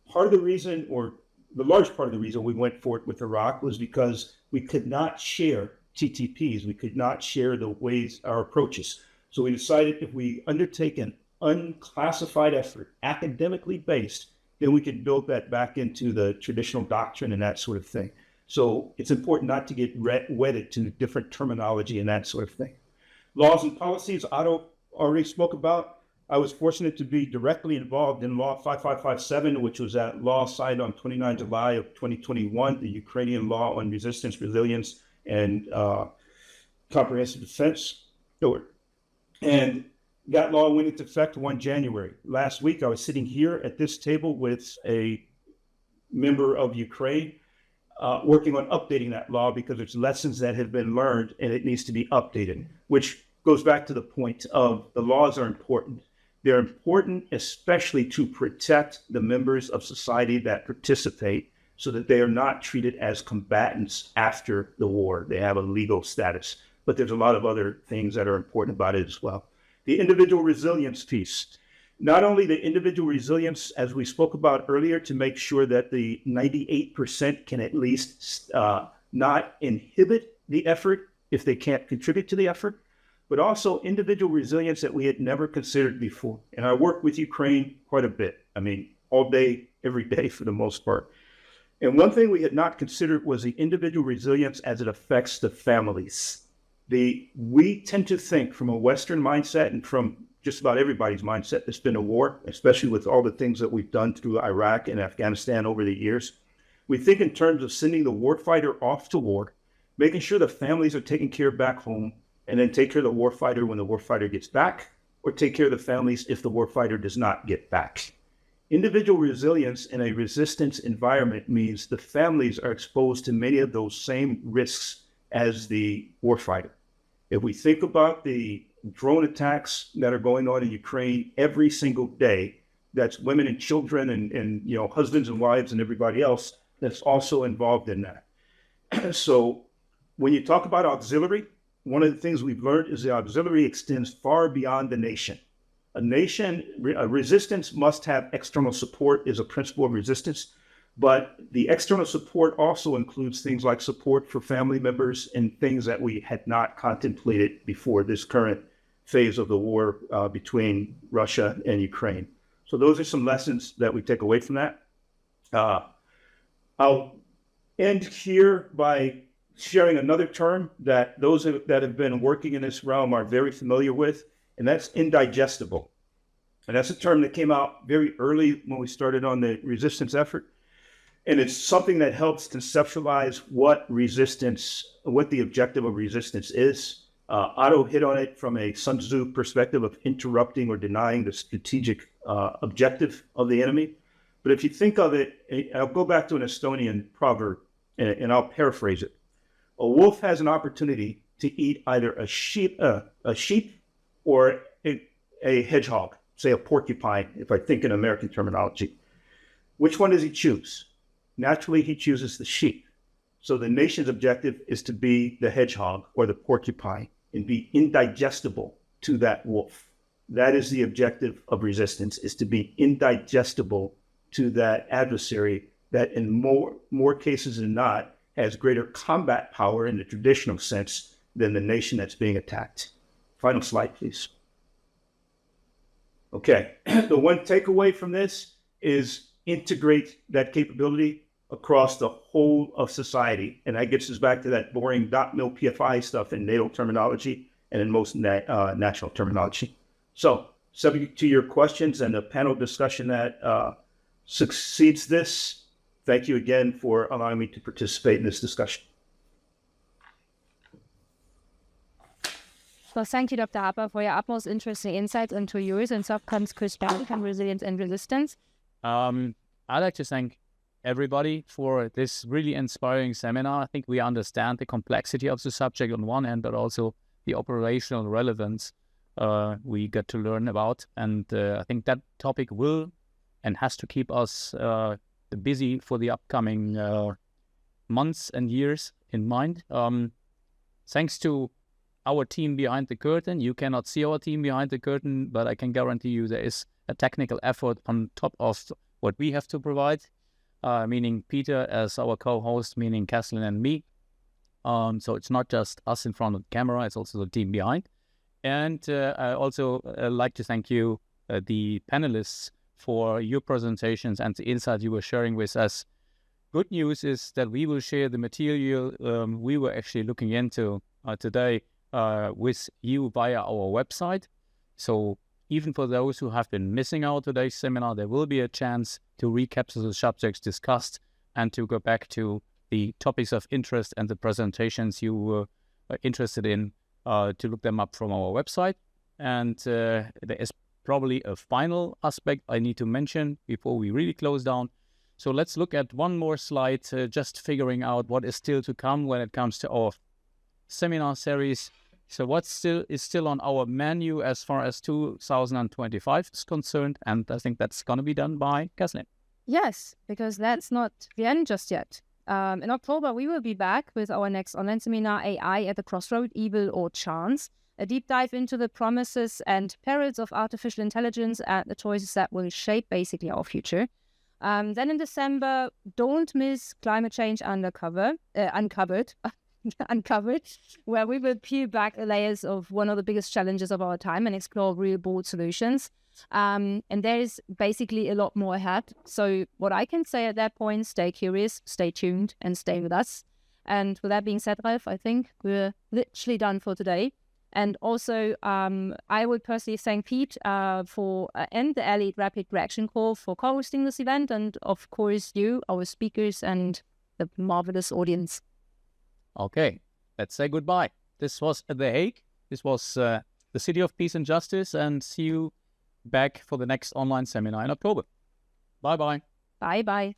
[SPEAKER 7] Part of the reason, or the large part of the reason we went for it with Iraq was because we could not share TTPs. We could not share the ways, our approaches. So we decided if we undertake an unclassified effort, academically based, then we can build that back into the traditional doctrine and that sort of thing. So it's important not to get wedded to different terminology and that sort of thing. Laws and policies, Otto already spoke about. I was fortunate to be directly involved in Law 5557, which was that law signed on 29 July of 2021, the Ukrainian law on resistance, resilience, and comprehensive defense. And that law went into effect 1 January. Last week, I was sitting here at this table with a member of Ukraine, working on updating that law because there's lessons that have been learned and it needs to be updated, which goes back to the point of the laws are important. They're important especially to protect the members of society that participate so that they are not treated as combatants after the war. They have a legal status, but there's a lot of other things that are important about it as well. The individual resilience piece. Not only the individual resilience, as we spoke about earlier, to make sure that the 98% can at least not inhibit the effort if they can't contribute to the effort, but also individual resilience that we had never considered before. And I work with Ukraine quite a bit. I mean, all day, every day for the most part. And one thing we had not considered was the individual resilience as it affects the families. We tend to think from a Western mindset and from just about everybody's mindset that's been a war, especially with all the things that we've done through Iraq and Afghanistan over the years. We think in terms of sending the warfighter off to war, making sure the families are taken care of back home, and then take care of the warfighter when the warfighter gets back, or take care of the families if the warfighter does not get back. Individual resilience in a resistance environment means the families are exposed to many of those same risks as the warfighter. If we think about the drone attacks that are going on in Ukraine every single day, that's women and children and husbands and wives and everybody else that's also involved in that. So when you talk about auxiliary, one of the things we've learned is the auxiliary extends far beyond the nation. A resistance must have external support is a principle of resistance, but the external support also includes things like support for family members and things that we had not contemplated before this current phase of the war between Russia and Ukraine. So those are some lessons that we take away from that. I'll end here by sharing another term that those that have been working in this realm are very familiar with, and that's indigestible. And that's a term that came out very early when we started on the resistance effort. And it's something that helps conceptualize what the objective of resistance is. Otto hit on it from a Sun Tzu perspective of interrupting or denying the strategic objective of the enemy. But if you think of it, I'll go back to an Estonian proverb and I'll paraphrase it. A wolf has an opportunity to eat either a sheep or a hedgehog, say a porcupine, if I think in American terminology. Which one does he choose? Naturally, he chooses the sheep. So the nation's objective is to be the hedgehog or the porcupine and be indigestible to that wolf. That is the objective of resistance, is to be indigestible to that adversary that in more cases than not has greater combat power in the traditional sense than the nation that's being attacked. Final slide, please. Okay, the one takeaway from this is integrate that capability across the whole of society. And that gets us back to that boring .mil PFI stuff in NATO terminology and in most national terminology. So, subject to your questions and the panel discussion that succeeds this, thank you again for allowing me to participate in this discussion.
[SPEAKER 2] Well, thank you, Dr. Harper, for your utmost interesting insights into US and SOFCOM's perspective on resilience and resistance.
[SPEAKER 1] I'd like to thank everybody for this really inspiring seminar. I think we understand the complexity of the subject on one hand, but also the operational relevance we got to learn about. And I think that topic will and has to keep us busy for the upcoming months and years in mind. Thanks to our team behind the curtain. You cannot see our team behind the curtain, but I can guarantee you there is a technical effort on top of what we have to provide, meaning Peter as our co-host, meaning Kathleen and me. So it's not just us in front of the camera, it's also the team behind. And I also like to thank you the panelists for your presentations and the insight you were sharing with us. Good news is that we will share the material we were actually looking into today with you via our website. So even for those who have been missing out today's seminar, there will be a chance to recapture the subjects discussed and to go back to the topics of interest and the presentations you were interested in, to look them up from our website. And there is probably a final aspect I need to mention before we really close down. So let's look at one more slide, just figuring out what is still to come when it comes to our seminar series. So what is still on our menu as far as 2025 is concerned, and I think that's going to be done by Kathleen.
[SPEAKER 2] Yes, because that's not the end just yet. In October, we will be back with our next online seminar, AI at the Crossroad, Evil or Chance, a deep dive into the promises and perils of artificial intelligence and the choices that will shape basically our future. Then in December, don't miss Climate Change Uncovered, where we will peel back the layers of one of the biggest challenges of our time and explore real bold solutions. And there is basically a lot more ahead. So what I can say at that point, stay curious, stay tuned, and stay with us. And with that being said, Ralph, I think we're literally done for today. And also, I would personally thank Pete and the Elite Rapid Reaction Call for co-hosting this event, and of course you, our speakers, and the marvelous audience.
[SPEAKER 1] Okay, let's say goodbye. This was The Hague. This was the City of Peace and Justice, and see you back for the next online seminar in October. Bye-bye.
[SPEAKER 2] Bye-bye.